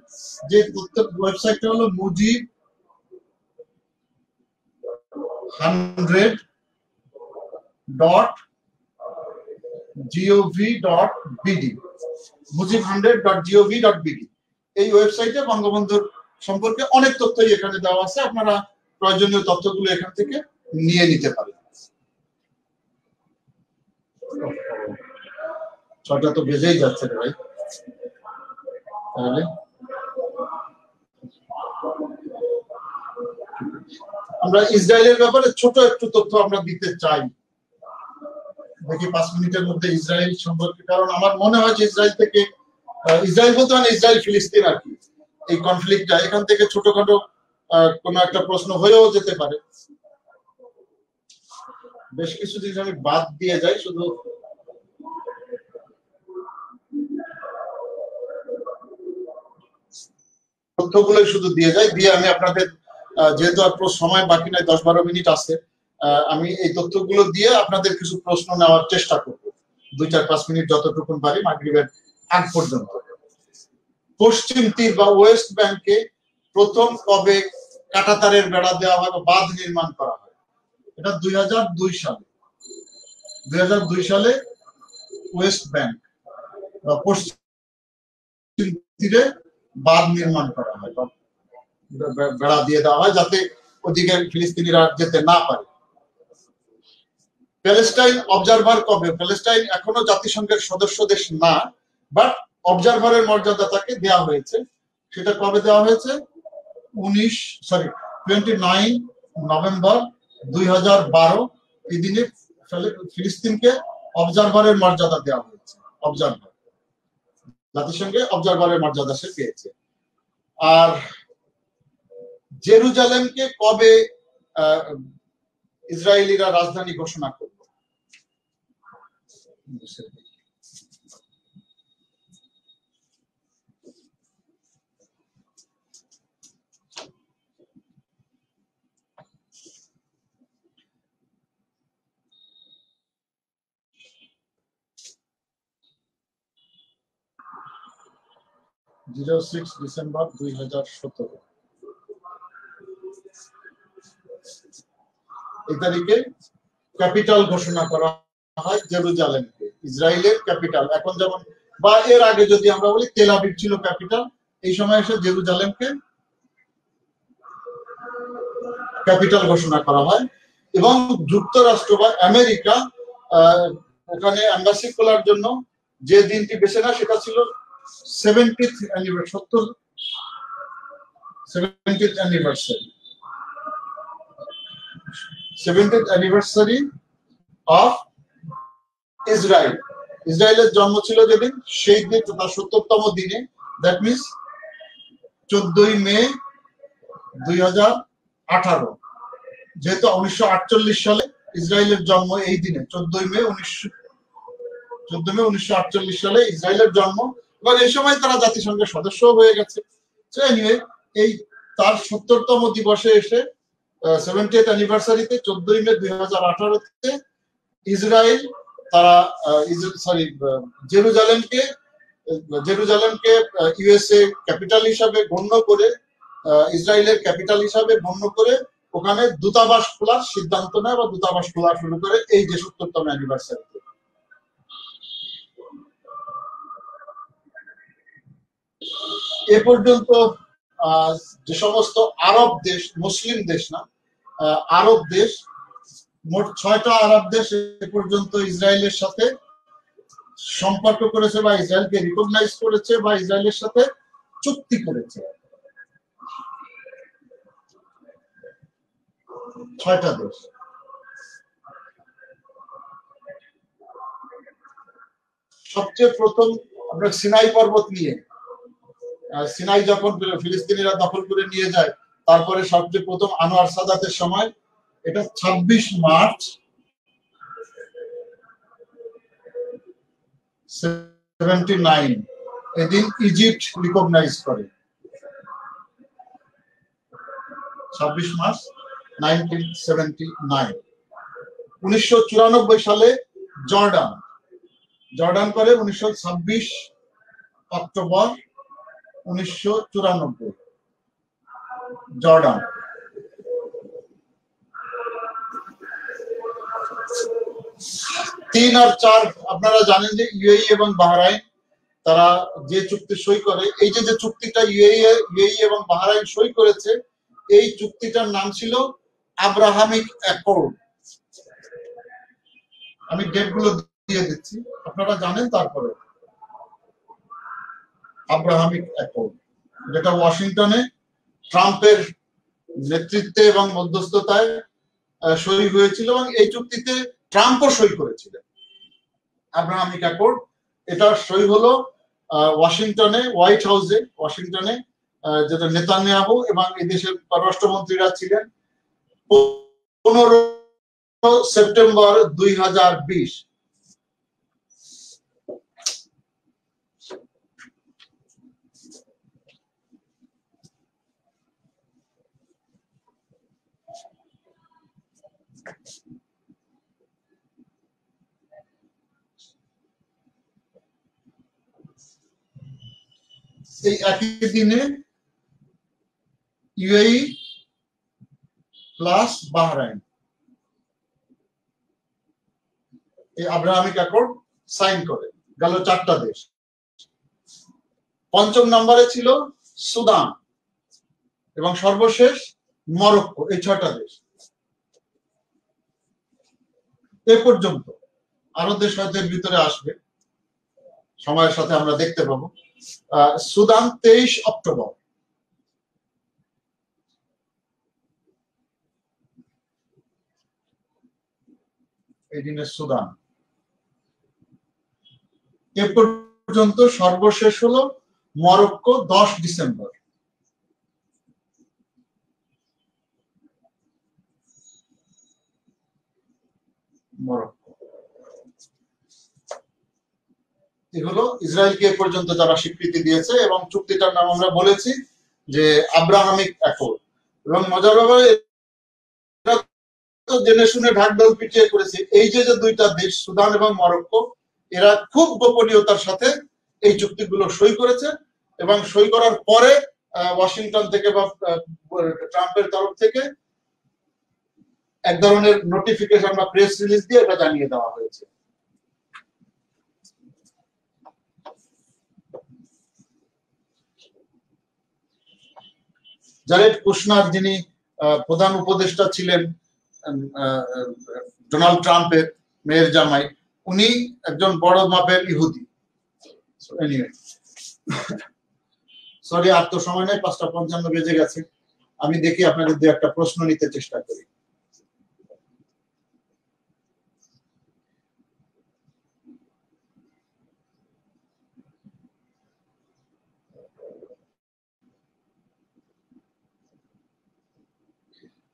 যে তথ্য ওয়েবসাইটটা হলো mujib100.gov.bd, mujib100.gov.bd। এই ওয়েবসাইটে বঙ্গবন্ধুর সম্পর্কে অনেক তথ্যই এখানে দেওয়া আছে, আপনারা প্রয়োজনীয় তথ্যগুলো এখান থেকে নিয়ে নিতে পারেন। 6টা তো বেজেই যাচ্ছে রে ভাই। তাহলে আমরা ইসরায়েলের ব্যাপারে ছোট একটু তথ্য আমরা দিতে চাই, দেখি 5 মিনিটের মধ্যে ইসরায়েল সম্পর্কে। কারণ আমার মনে হয় যে ইসরায়েল থেকে, ইসরায়েল বলতে মানে ইসরায়েল ফিলিস্তিন আর কি, এই কনফ্লিক্টটা এখান থেকে ছোটখাটো কোনো একটা প্রশ্ন হয়েও যেতে পারে। বেশ কিছু জিনিস আমি বাদ দিয়ে যাই, শুধু তথ্যগুলোই শুধু দিয়ে যাই, দিয়ে আমি আপনাদের, যেহেতু আর সময় বাকি নাই, 10-12 মিনিট আছে, আমি এই তথ্যগুলো দিয়ে আপনাদের কিছু প্রশ্ন নেওয়ার চেষ্টা করবো 2-4-5 মিনিট যতটুকু পারি মাগরিবের আগ পর্যন্ত। পশ্চিম তীর বা ওয়েস্ট ব্যাংকে প্রথম কবে কাঁটাতারের বেড়া দেওয়া হয় বা বাঁধ নির্মাণ করা হয়? এটা 2002 সালে। 2002 সালে ওয়েস্ট ব্যাংক বা পশ্চিম তীরে বাঁধ নির্মাণ করা হয় বা বেড়া দিয়ে দেওয়া হয়, যাতে ওদিকে ফিলিস্তিনিরা যেতে না পারে। প্যালেস্টাইন অবজারভার কবে? প্যালেস্টাইন এখনো জাতিসংঘের সদস্য দেশ না, বাট অবজারভারের মর্যাদা তাকে দেওয়া হয়েছে। সেটা কবে দেওয়া হয়েছে? 29 নভেম্বর 2012 এই দিনে ফিলিস্তিনকে অবজারভারের মর্যাদা দেওয়া হয়েছে। অবজারভার, জাতিসংঘে অবজারভারের মর্যাদা সে পেয়েছে। আর জেরুজালেমকে কবে ইসরায়েলিরা রাজধানী ঘোষণা করবে? ডিসেম্বর 2017। এই তারিখে ক্যাপিটাল ঘোষণা করা হয় জেরুজালেমকে, ইসরায়েলের ক্যাপিটাল। এখন যেমন, বা এর আগে যদি আমরা বলি তেল আবিব ছিল ক্যাপিটাল, এই সময় এসে জেরুজালেমকে ক্যাপিটাল ঘোষণা করা হয় এবং যুক্তরাষ্ট্র বা আমেরিকা ওখানে এম্বাসি খোলার জন্য যে দিনটি বেছে নেয় সেটা ছিল 70th অ্যানিভার্সারি অফ ইসরায়েল। ইসরায়েলের জন্ম ছিল যেদিন, সেই দিন তার 70তম দিনে, দ্যাট মিনস 14ই মে 2018। যেহেতু 1948 সালে ইসরায়েলের জন্ম এই দিনে, 14ই মে 1948 সালে ইসরায়েলের জন্ম, এবং এই সময় তারা জাতিসংঘের সদস্য হয়ে গেছে। এই তার 70তম দিবসে এসে 70th অ্যানিভার্সারিতে 14ই মে 2018-তে ইসরায়েল তারা জেরুজালেমকে ইউএসএ ক্যাপিটাল হিসাবে গণ্য করে, ইসরায়েলের ক্যাপিটাল হিসাবে গণ্য করে ওখানে দূতাবাস খোলার সিদ্ধান্ত নেয় বা দূতাবাস খোলা শুরু করে এই যে 70তম অ্যানিভার্সারিতে। এ পর্যন্ত যে সমস্ত আরব দেশ, মুসলিম দেশ না, আরব দেশ, মোট 6টা আরব দেশ এ পর্যন্ত ইসরায়েলের সাথে সম্পর্ক করেছে বা ইসরায়েলকে রিকগনাইজ করেছে বা ইসরায়েলের সাথে চুক্তি করেছে। 6টা দেশ। সবচেয়ে প্রথম আমরা সিনাই পর্বত নিয়ে, সিনাই যখন ফিলিস্তিনিরা দখল করে নিয়ে যায়, তারপরে সবচেয়ে প্রথম আনোয়ার সাদাতের সময়, এটা 26 মার্চ 79, এদিন ইজিপ্ট রিকগনাইজ করে। 26 মার্চ 1979। 1994 সালে জর্ডান করে 26 অক্টোবর 1994, জর্ডান। তিন আর চার আপনারা জানেন যে ইউএই এবং বাহরাইন তারা যে চুক্তি সই করে, এই যে চুক্তিটা ইউএই এবং বাহরাইন সই করেছে, এই চুক্তিটার নাম ছিল আব্রাহামিক অ্যাকর্ড। আমি ডেটগুলো দিয়ে দিচ্ছি, আপনারা জানেন। তারপরে আব্রাহামিক অ্যাকর্ড, যেটা ওয়াশিংটনে ট্রাম্পের নেতৃত্বে এবং মধ্যস্থতায় সই হয়েছিল, এবং এই চুক্তিতে ট্রাম্পও সই করেছিলেন। আব্রাহামিক অ্যাকর্ড, এটা সই হলো ওয়াশিংটনে, হোয়াইট হাউসে ওয়াশিংটনে, যেটা নেতানিয়াহু এবং এই দেশের পররাষ্ট্রমন্ত্রীরা ছিলেন। 15 সেপ্টেম্বর 2020। এই একই দিনে ইউএই প্লাস বাহরাইন এই আব্রাহামিক অ্যাকর্ড সাইন করে গেল 4টা দেশ। পঞ্চম নম্বরে ছিল সুদান এবং সর্বশেষ মরক্কো, এই 6টা দেশ। এ পর্যন্ত আরো দেশ হয়তো এর ভিতরে আসবে, সময়ের সাথে আমরা দেখতে পাবো। সুদান 23 অক্টোবর, এই দিনে সুদান। এ পর্যন্ত সর্বশেষ হলো মরক্কো 10 ডিসেম্বর। মরক্কো। এগুলো ইসরায়েলকে এ পর্যন্ত যারা স্বীকৃতি দিয়েছে, এবং চুক্তিটার নাম আমরা বলেছি যে আব্রাহামিক অ্যাকর্ড। এবং মজার ব্যাপার, জেনে শুনে ঢাকঢোল পিটিয়ে করেছে। এই যে 2টা দেশ, সুদান এবং মরক্কো, এরা খুব গোপনীয়তার সাথে এই চুক্তিগুলো সই করেছে, এবং সই করার পরে ওয়াশিংটন থেকে বা ট্রাম্পের তরফ থেকে এক ধরনের নোটিফিকেশন বা প্রেস রিলিজ দিয়ে এটা জানিয়ে দেওয়া হয়েছে। জারেড কুশনার, যিনি প্রধান উপদেষ্টা ছিলেন ডোনাল্ড ট্রাম্পের মেয়ের জামাই, উনি একজন বড় মাপের ইহুদি। সরি, আর তো সময় নেই, 5:55 বেজে গেছে। আমি দেখি আপনাদের দু একটা প্রশ্ন নিতে চেষ্টা করি।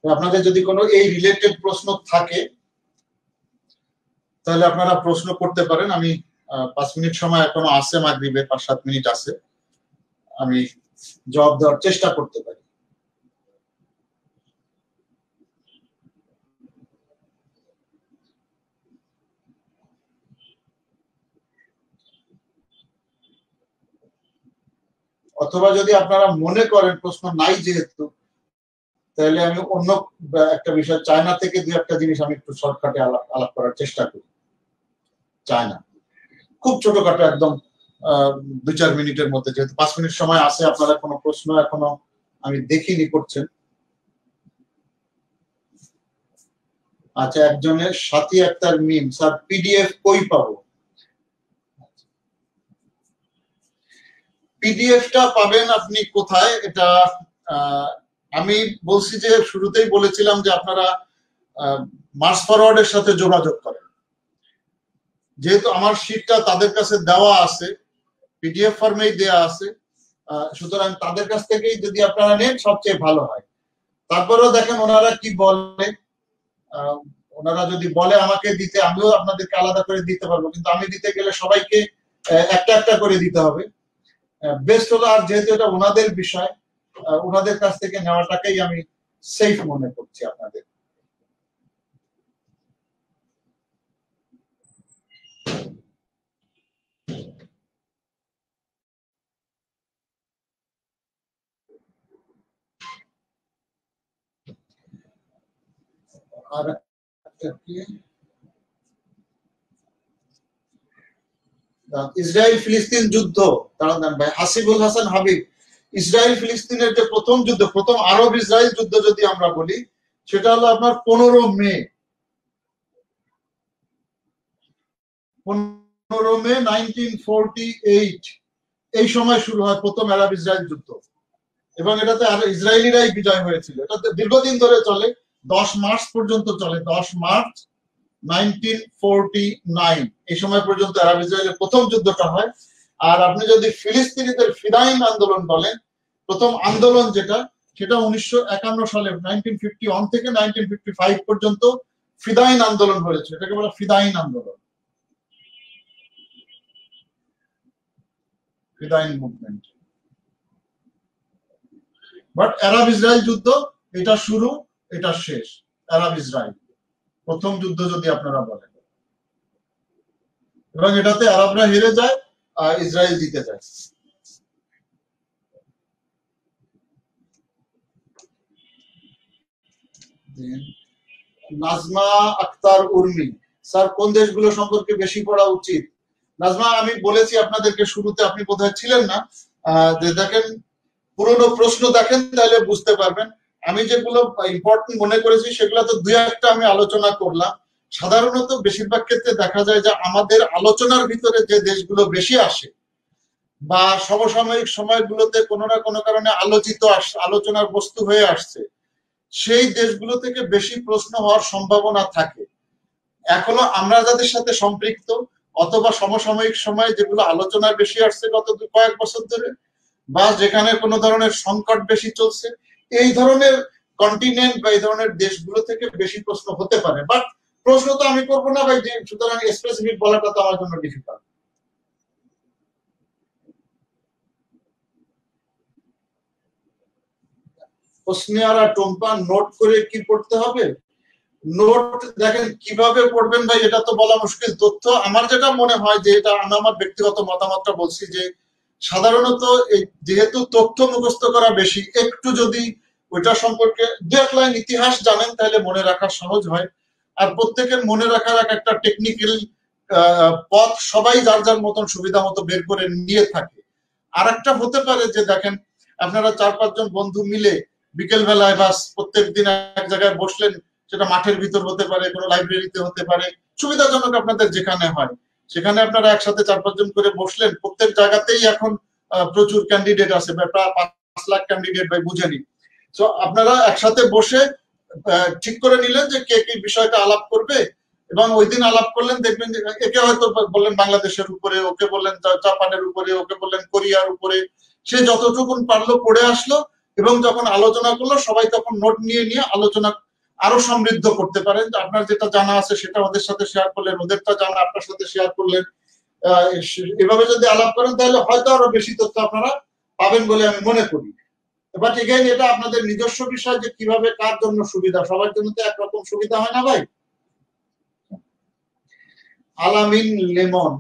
আপনাদের যদি কোনো এই রিলেটেড প্রশ্ন থাকে তাহলে আপনারা প্রশ্ন করতে পারেন। আমি 5 মিনিট সময় এখনো আছে, মাগরিবের 5-7 মিনিট আছে, আমি জবাব দেওয়ার চেষ্টা করতে পারি। অথবা যদি আপনারা মনে করেন প্রশ্ন নাই যেহেতু, তাহলে আমি অন্য একটা বিষয়, চায়না থেকে দু একটা জিনিস আমি একটু শর্টকাটে আলাপ করার চেষ্টা করি। চায়না খুব ছোটখাটো, একদম 2-4 মিনিটের মধ্যে, যেহেতু 5 মিনিট সময় আছে। আপনারা কোনো প্রশ্ন এখনো আমি দেখিনি করছেন। আচ্ছা, একজনের সাথী আক্তার মিম, স্যার পিডিএফ কই পাবো? পিডিএফটা পাবেন আপনি কোথায়? এটা আমি বলছি যে শুরুতেই বলেছিলাম যে আপনারা মার্স ফরওয়ার্ডের সাথে যোগাযোগ করেন। যেহেতু আমার শীটটা তাদের কাছে দেওয়া আছে, পিডিএফ ফর্মেই দেওয়া আছে, সুতরাং তাদের কাছ থেকেই যদি আপনারা নেন সবচেয়ে ভালো হয়। তারপরেও দেখেন ওনারা কি বলে। ওনারা যদি বলে আমাকে দিতে, আমিও আপনাদেরকে আলাদা করে দিতে পারবো, কিন্তু আমি দিতে গেলে সবাইকে একটা একটা করে দিতে হবে। বেস্ট হলো, আর যেহেতু এটা ওনাদের বিষয়, ওনাদের কাছ থেকে নেওয়াটাকেই আমি সেফ মনে করছি আপনাদের। আর ইসরায়েল ফিলিস্তিন যুদ্ধ, ভাই হাসিবুল হাসান হাবিব, ইসরায়েল ফিলিস্তিনের যে প্রথম যুদ্ধ, প্রথম আরব ইসরায়েল যুদ্ধ যদি আমরা বলি, সেটা হলো আপনার 15 মে 1948 এই সময় শুরু হয় প্রথম আরব ইসরায়েল যুদ্ধ, এবং এটাতে আর ইসরায়েলিরাই বিজয় হয়েছিল। এটা দীর্ঘদিন ধরে চলে, 10 মার্চ পর্যন্ত চলে। 10 মার্চ 1949 এই সময় পর্যন্ত আরব ইসরায়েলের প্রথম যুদ্ধটা হয়। আর আপনি যদি ফিলিস্তিনিদের ফিদাইন আন্দোলন বলেন, প্রথম আন্দোলন যেটা, সেটা 1951 সালে 1951 থেকে 1955 পর্যন্ত ফিদাইন আন্দোলন হয়েছে। এটাকে বলা ফিদাইন আন্দোলন, fidayeen movement. But Arab Israel যুদ্ধ, এটা শুরু, এটা শেষ। আরব ইসরায়েল প্রথম যুদ্ধ যদি আপনারা বলেন, এবং এটাতে আরবরা হেরে যায় আর ইসরায়েল জিতে যায়। নাজমা আক্তার উর্মি, স্যার কোন দেশগুলো সম্পর্কে বেশি পড়া উচিত? নাজমা, আমি বলেছি আপনাদেরকে শুরুতে, আপনি বোধহয় ছিলেন না, যে দেখেন পুরনো প্রশ্ন দেখেন তাহলে বুঝতে পারবেন। আমি যেগুলো ইম্পর্টেন্ট মনে করেছি সেগুলো তো দুই একটা আমি আলোচনা করলাম। সাধারণত বেশিরভাগ ক্ষেত্রে দেখা যায় যে আমাদের আলোচনার ভিতরে যে দেশগুলো বেশি আসে বা সমসাময়িক সময়গুলোতে কোনো না কোনো কারণে আলোচনার বস্তু হয়ে আসছে, সেই দেশগুলো থেকে বেশি প্রশ্ন হওয়ার সম্ভাবনা থাকে। এখনো আমরা যাদের সাথে সম্পৃক্ত অথবা সমসাময়িক সময়ে যেগুলো আলোচনায় বেশি আসছে গত কয়েক বছর ধরে, বা যেখানে কোনো ধরনের সংকট বেশি চলছে, এই ধরনের কন্টিনেন্ট বা এই ধরনের দেশগুলো থেকে বেশি প্রশ্ন হতে পারে। বাট প্রশ্ন তো আমি করবো না ভাই, সুতরাং স্পেসিফিক বলাটা তো আমার জন্য ডিফিকাল্ট। হোসনিয়ারা টম্পা, নোট করে কি পড়তে হবে? নোট দেখেন কিভাবে পড়বেন ভাই, এটা তো বলা মুশকিল। তথ্য, আমার যেটা মনে হয় যে, এটা আমি আমার ব্যক্তিগত মতামতটা বলছি, যে সাধারণত যেহেতু তথ্য মুখস্থ করা বেশি, একটু যদি ওইটা সম্পর্কে দু এক লাইন ইতিহাস জানেন তাহলে মনে রাখা সহজ হয়। আর প্রত্যেকের মনে রাখার একটা টেকনিক্যাল পথ সবাই যার যার মতন সুবিধা মতো বের করে নিয়ে থাকে। আর একটা হতে পারে যে দেখেন, আপনারা 4-5 জন বন্ধু মিলে বিকেল বেলায় বাস প্রত্যেকদিন এক জায়গায় বসলেন, সেটা মাঠের ভিতর হতে পারে, কোনো লাইব্রেরিতে হতে পারে, সুবিধাজনক আপনাদের যেখানে হয় সেখানে আপনারা একসাথে 4-5 জন করে বসলেন। প্রত্যেক জায়গাতেই এখন প্রচুর ক্যান্ডিডেট আছে, প্রায় 5 লাখ ক্যান্ডিডেট ভাই, বুঝে নিন। তো আপনারা একসাথে বসে ঠিক করে নিলেন যে কে কি বিষয়টা আলাপ করবে, এবং ওই দিন আলাপ করলেন, দেখবেন যে একে হয়তো বললেন বাংলাদেশের উপরে, ওকে বললেন জাপানের উপরে, ওকে বললেন কোরিয়ার উপরে, সে যতটুকু পারলো পড়ে আসলো, এবং যখন আলোচনা করলো সবাই তখন নোট নিয়ে নিয়ে আলোচনা আরো সমৃদ্ধ করতে পারেন। আপনার যেটা জানা আছে সেটা ওদের সাথে শেয়ার করলেন, ওদেরটা জানা আপনার সাথে শেয়ার করলেন। এভাবে যদি আলাপ করেন তাহলে হয়তো আরো বেশি তথ্য আপনারা পাবেন বলে আমি মনে করি। বাট এগেইন এটা আপনাদের নিজস্ব বিষয় যে কিভাবে কার জন্য সুবিধা, সবার জন্য তো একরকম সুবিধা হয় না ভাই। আলামিন লেমন,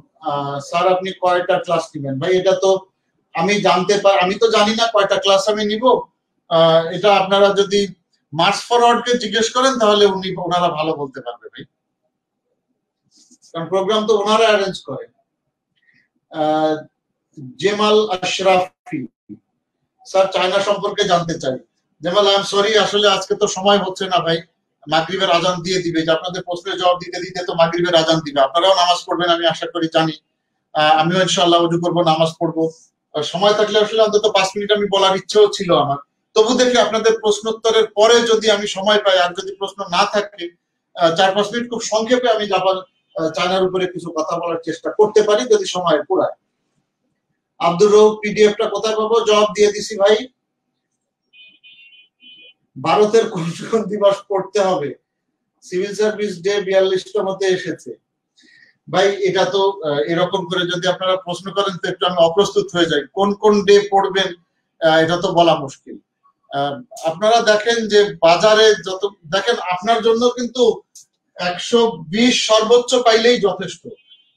স্যার আপনি কয়টা ক্লাস নেবেন? ভাই এটা তো আমি আমি তো জানি না কয়টা ক্লাস আমি নিব। এটা আপনারা যদি মার্চ ফরওয়ার্ডকে জিজ্ঞেস করেন তাহলে ওনারা ভালো বলতে পারবে ভাই, কারণ প্রোগ্রাম তো ওনারা অ্যারেঞ্জ করে। জেমাল আশরাফি, স্যার চায়না সম্পর্কে জানতে চাই। জেমাল আই এম সরি, আসলে আজকে তো সময় হচ্ছে না ভাই, মাগরিবের আজান দিয়ে দিবে, যে আপনাদের প্রশ্নের জবাব দিতে দিতে তো মাগরিবের আজান দিবে। আপনারাও নামাজ পড়বেন আমি আশা করি, জানি। আমিও ইনশাআল্লাহ ওযু করবো, নামাজ পড়বো। সময় থাকলে আসলে অন্তত 5 মিনিট আমি বলার ইচ্ছেও ছিল আমার। তবু দেখি আপনাদের প্রশ্নোত্তরের পরে যদি আমি সময় পাই, আর যদি প্রশ্ন না থাকে 4-5 মিনিট খুব সংক্ষেপে আমি জাপান চায়নার উপরে কিছু কথা বলার চেষ্টা করতে পারি যদি সময় পুরায়। আব্দুর রউফ, পিডিএফটা কোথায় পাবো? জবাব দিয়ে দিছি ভাই। ভারতের কোন কোন দিবস পড়তে হবে? সিভিল সার্ভিস ডে 42টার মধ্যে এসেছে ভাই। এটা তো এরকম করে যদি আপনারা প্রশ্ন করেন তো একটু আমি অপ্রস্তুত হয়ে যাই। কোন কোন ডে পড়বেন এটা তো বলা মুশকিল। আপনারা দেখেন যে বাজারে যত দেখেন, আপনার জন্য কিন্তু 120 সর্বোচ্চ পাইলেই যথেষ্ট।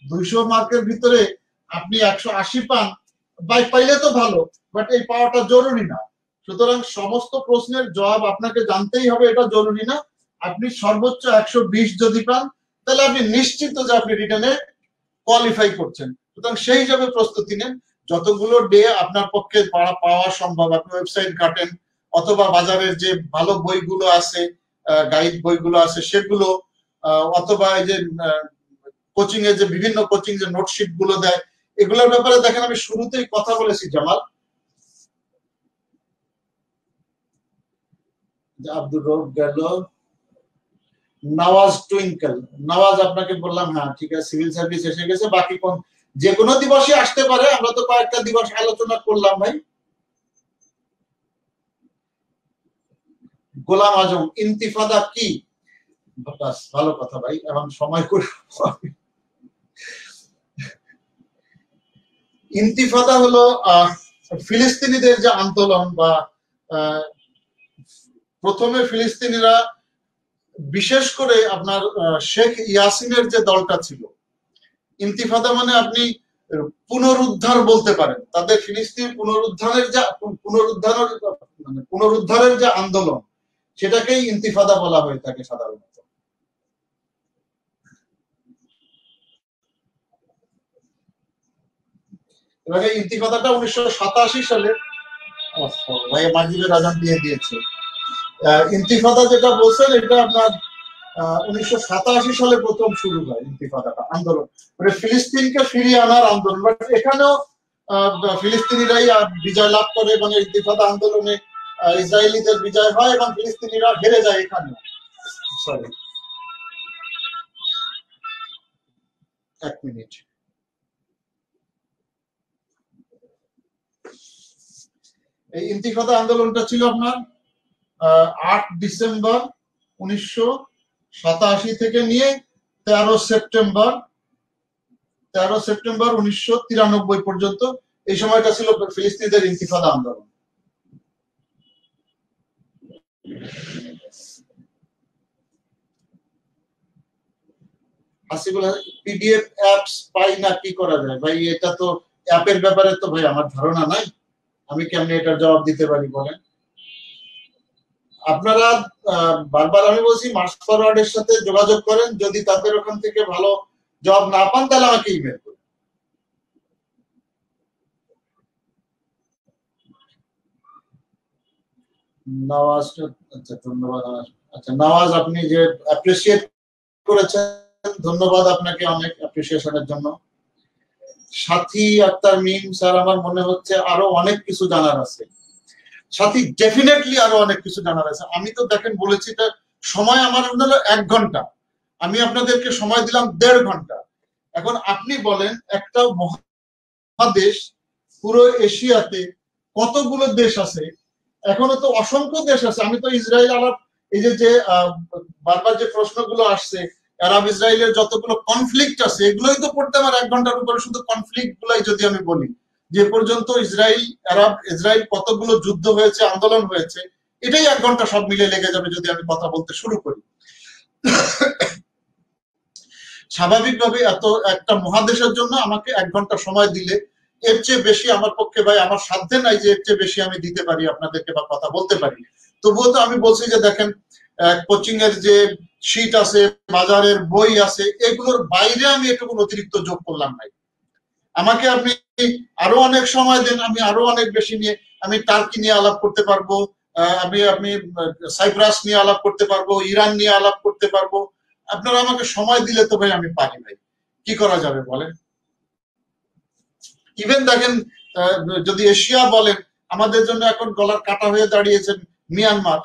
200 মার্কের ভিতরে আপনি 180 পান, পাইলে তো ভালো, বাট এই পাওয়াটা জরুরি না। সুতরাং সমস্ত প্রশ্নের জবাব আপনাকে জানতেই হবে এটা জরুরি না। আপনি সর্বোচ্চ 120 যদি পান তাহলে আপনি নিশ্চিত যে আপনি রিটার্নে কোয়ালিফাই করছেন। সুতরাং সেই হিসাবে প্রস্তুতি নেন। যতগুলো ডে আপনার পক্ষে পাওয়া সম্ভব আপনি ওয়েবসাইট ঘাটেন, অথবা বাজারের যে ভালো বইগুলো আছে, গাইড বইগুলো আছে সেগুলো, অথবা এই যে কোচিং এর যে বিভিন্ন কোচিং যে নোটশিট গুলো দেয়, এগুলোর ব্যাপারে দেখেন আমি শুরুতেই কথা বলেছি জামাল। আব্দুর রব গেল। নওয়াজ টুইঙ্কেল, নওয়াজ আপনাকে বললাম হ্যাঁ ঠিক আছে, সিভিল সার্ভিস এসে গেছে। বাকি কোন যে কোনো দিবসে আসতে পারে, আমরা তো কয়েকটা দিবস আলোচনা করলাম ভাই। গোলাম আজম, ইন্তিফাদা কি? ভালো কথা ভাই, এখন সময় করে। ইন্তিফাদা হলো ফিলিস্তিনিদের যে আন্দোলন, বা প্রথমে ফিলিস্তিনিরা বিশেষ করে আপনার শেখ ইয়াসিনের যে দলটা ছিল, ইন্তিফাদা মানে আপনি পুনরুদ্ধার বলতে পারেন। তাদের ফিলিস্তিন পুনরুদ্ধারের যে আন্দোলন, সেটাকেই ইন্তিফাদা বলা হয়ে থাকে সাধারণত। এবারে ইন্তিফাদাটা 1987 সালে, ভাই মাগরিবের আজান দিয়ে দিয়েছে। ইন্তিফাদা যেটা বলছেন এটা আপনার 1987 সালে প্রথম শুরু হয় ইন্তিফাদাটা, আন্দোলন মানে ফিলিস্তিনকে ফিরিয়ে আনার আন্দোলন। বাট এখানেও ফিলিস্তিনিরাই বিজয় লাভ করে, এবং ইন্তিফাদা আন্দোলনে ইসরায়েলিদের বিজয় হয় এবং ফিলিস্তিনিরা হেরে যায়। এখানে সরি, 1 মিনিট। এই ইন্তিফাদা আন্দোলনটা ছিল আপনার 8 ডিসেম্বর 1987 থেকে নিয়ে 13 সেপ্টেম্বর 1993 পর্যন্ত। এই সময়টা ছিল ফিলিস্তিনিদের ইন্তিফাদা আন্দোলন। হাসিবুল, পিডিএফ অ্যাপস পাই না, কি করা যায় ভাই? এটা তো অ্যাপের ব্যাপারে তো ভাই আমার ধারণা নাই, আমি কেমনে এটার জবাব দিতে পারি বলেন? আপনারা বারবার আমি বলছি মার্চ ফরওয়ার্ডের সাথে যোগাযোগ করেন, যদি তাদের ওখান থেকে ভালো জবাব না পান তাহলে আমাকে ইমেল করুন। নওয়াজ, আচ্ছা ধন্যবাদ। আচ্ছা নওয়াজ, আপনি যে অ্যাপ্রিসিয়েট করেছেন, ধন্যবাদ আপনাকে অনেক অ্যাপ্রিসিয়েশনের জন্য। সাথী আক্তার মিম স্যার, আমার মনে হচ্ছে আরো অনেক কিছু জানার আছে। সাথী ডেফিনেটলি আরো অনেক কিছু জানার আছে। আমি তো দেখেন বলেছি সময় আমার হলো 1 ঘন্টা, আমি আপনাদেরকে সময় দিলাম 1.5 ঘন্টা। এখন আপনি বলেন একটা মহাদেশ, পুরো এশিয়াতে কতগুলো দেশ আছে? এখনো তো অসংখ্য দেশ আছে। আমি তো ইসরায়েল আলাপ, এই যে বারবার যে প্রশ্নগুলো আসছে, আরব ইসরায়েলের যতগুলো কনফ্লিক্ট আছে এগুলোই তো পড়তে আমার 1 ঘন্টার উপরে। শুধু কনফ্লিক্ট গুলাই যদি আমি বলি, যে পর্যন্ত ইসরায়েল কতগুলো যুদ্ধ হয়েছে, আন্দোলন হয়েছে, এটাই 1 ঘন্টা সব মিলে লেগে যাবে যদি আমি কথা বলতে শুরু করি। স্বাভাবিকভাবে এত একটা মহাদেশের জন্য আমাকে 1 ঘন্টা সময় দিলে, এর চেয়ে বেশি আমার পক্ষে ভাই আমার সাধ্যে নাই যে এর চেয়ে বেশি আমি দিতে পারি আপনাদেরকে বা কথা বলতে পারি। তবুও তো আমি বলছি যে দেখেন, কোচিং এর যে শীট আছে, বাজারের বই আছে, এগুলোর বাইরে আমি এটুকু অতিরিক্ত যোগ করলাম নাই। আমাকে আপনি আরো অনেক সময় দেন, আমি আরো অনেক বেশি নিয়ে, আমি টার্কি নিয়ে আলাপ করতে পারবো, আপনি সাইপ্রাস নিয়ে আলাপ করতে পারবো, ইরান নিয়ে আলাপ করতে পারবো। আপনারা আমাকে সময় দিলে তো ভাই আমি পারি ভাই, কি করা যাবে বলেন? ইভেন দেখেন, যদি এশিয়া বলেন, আমাদের জন্য এখন গলার কাটা হয়ে দাঁড়িয়েছেন মিয়ানমার,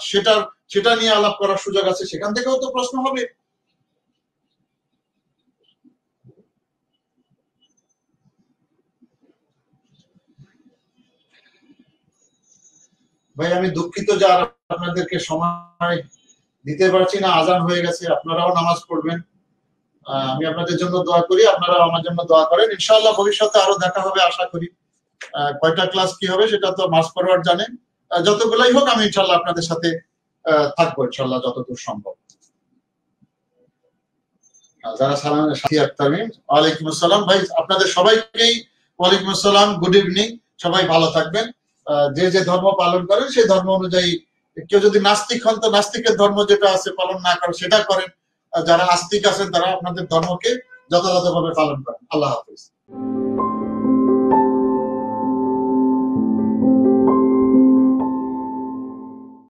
সেটা নিয়ে আলাপ করার সুযোগ আছে, সেখান থেকেও তো প্রশ্ন হবে। ভাই আমি দুঃখিত যে আর আপনাদেরকে সময় দিতে পারছি না। আজান হয়ে গেছে, আপনারাও নামাজ পড়বেন। আমি আপনাদের জন্য দোয়া করি, আপনারাও আমার জন্য দোয়া করেন। ইনশাআল্লাহ ভবিষ্যতে আরো দেখা হবে আশা করি। কয়টা ক্লাস কি হবে সেটা তো মাস ফরওয়ার্ড জানে। যতগুলাই হোক আমি ইনশাআল্লাহ আপনাদের সাথে থাকবো ইনশাআল্লাহ যতদূর সম্ভব। যারা সালাম, সাথী আক্তার মিম, ওয়ালাইকুম আসসালাম ভাই, আপনাদের সবাইকেই ওয়ালাইকুম আসসালাম, গুড ইভিনিং। সবাই ভালো থাকবেন। যে যে ধর্ম পালন করেন সেই ধর্ম অনুযায়ী, কেউ যদি নাস্তিক হন তো নাস্তিকের ধর্ম যেটা আছে পালন না করেন সেটা করেন। যারা আস্তিক আছেন তারা আপনাদের ধর্মকে যথাযথভাবে পালন করেন। আল্লাহ হাফিজ।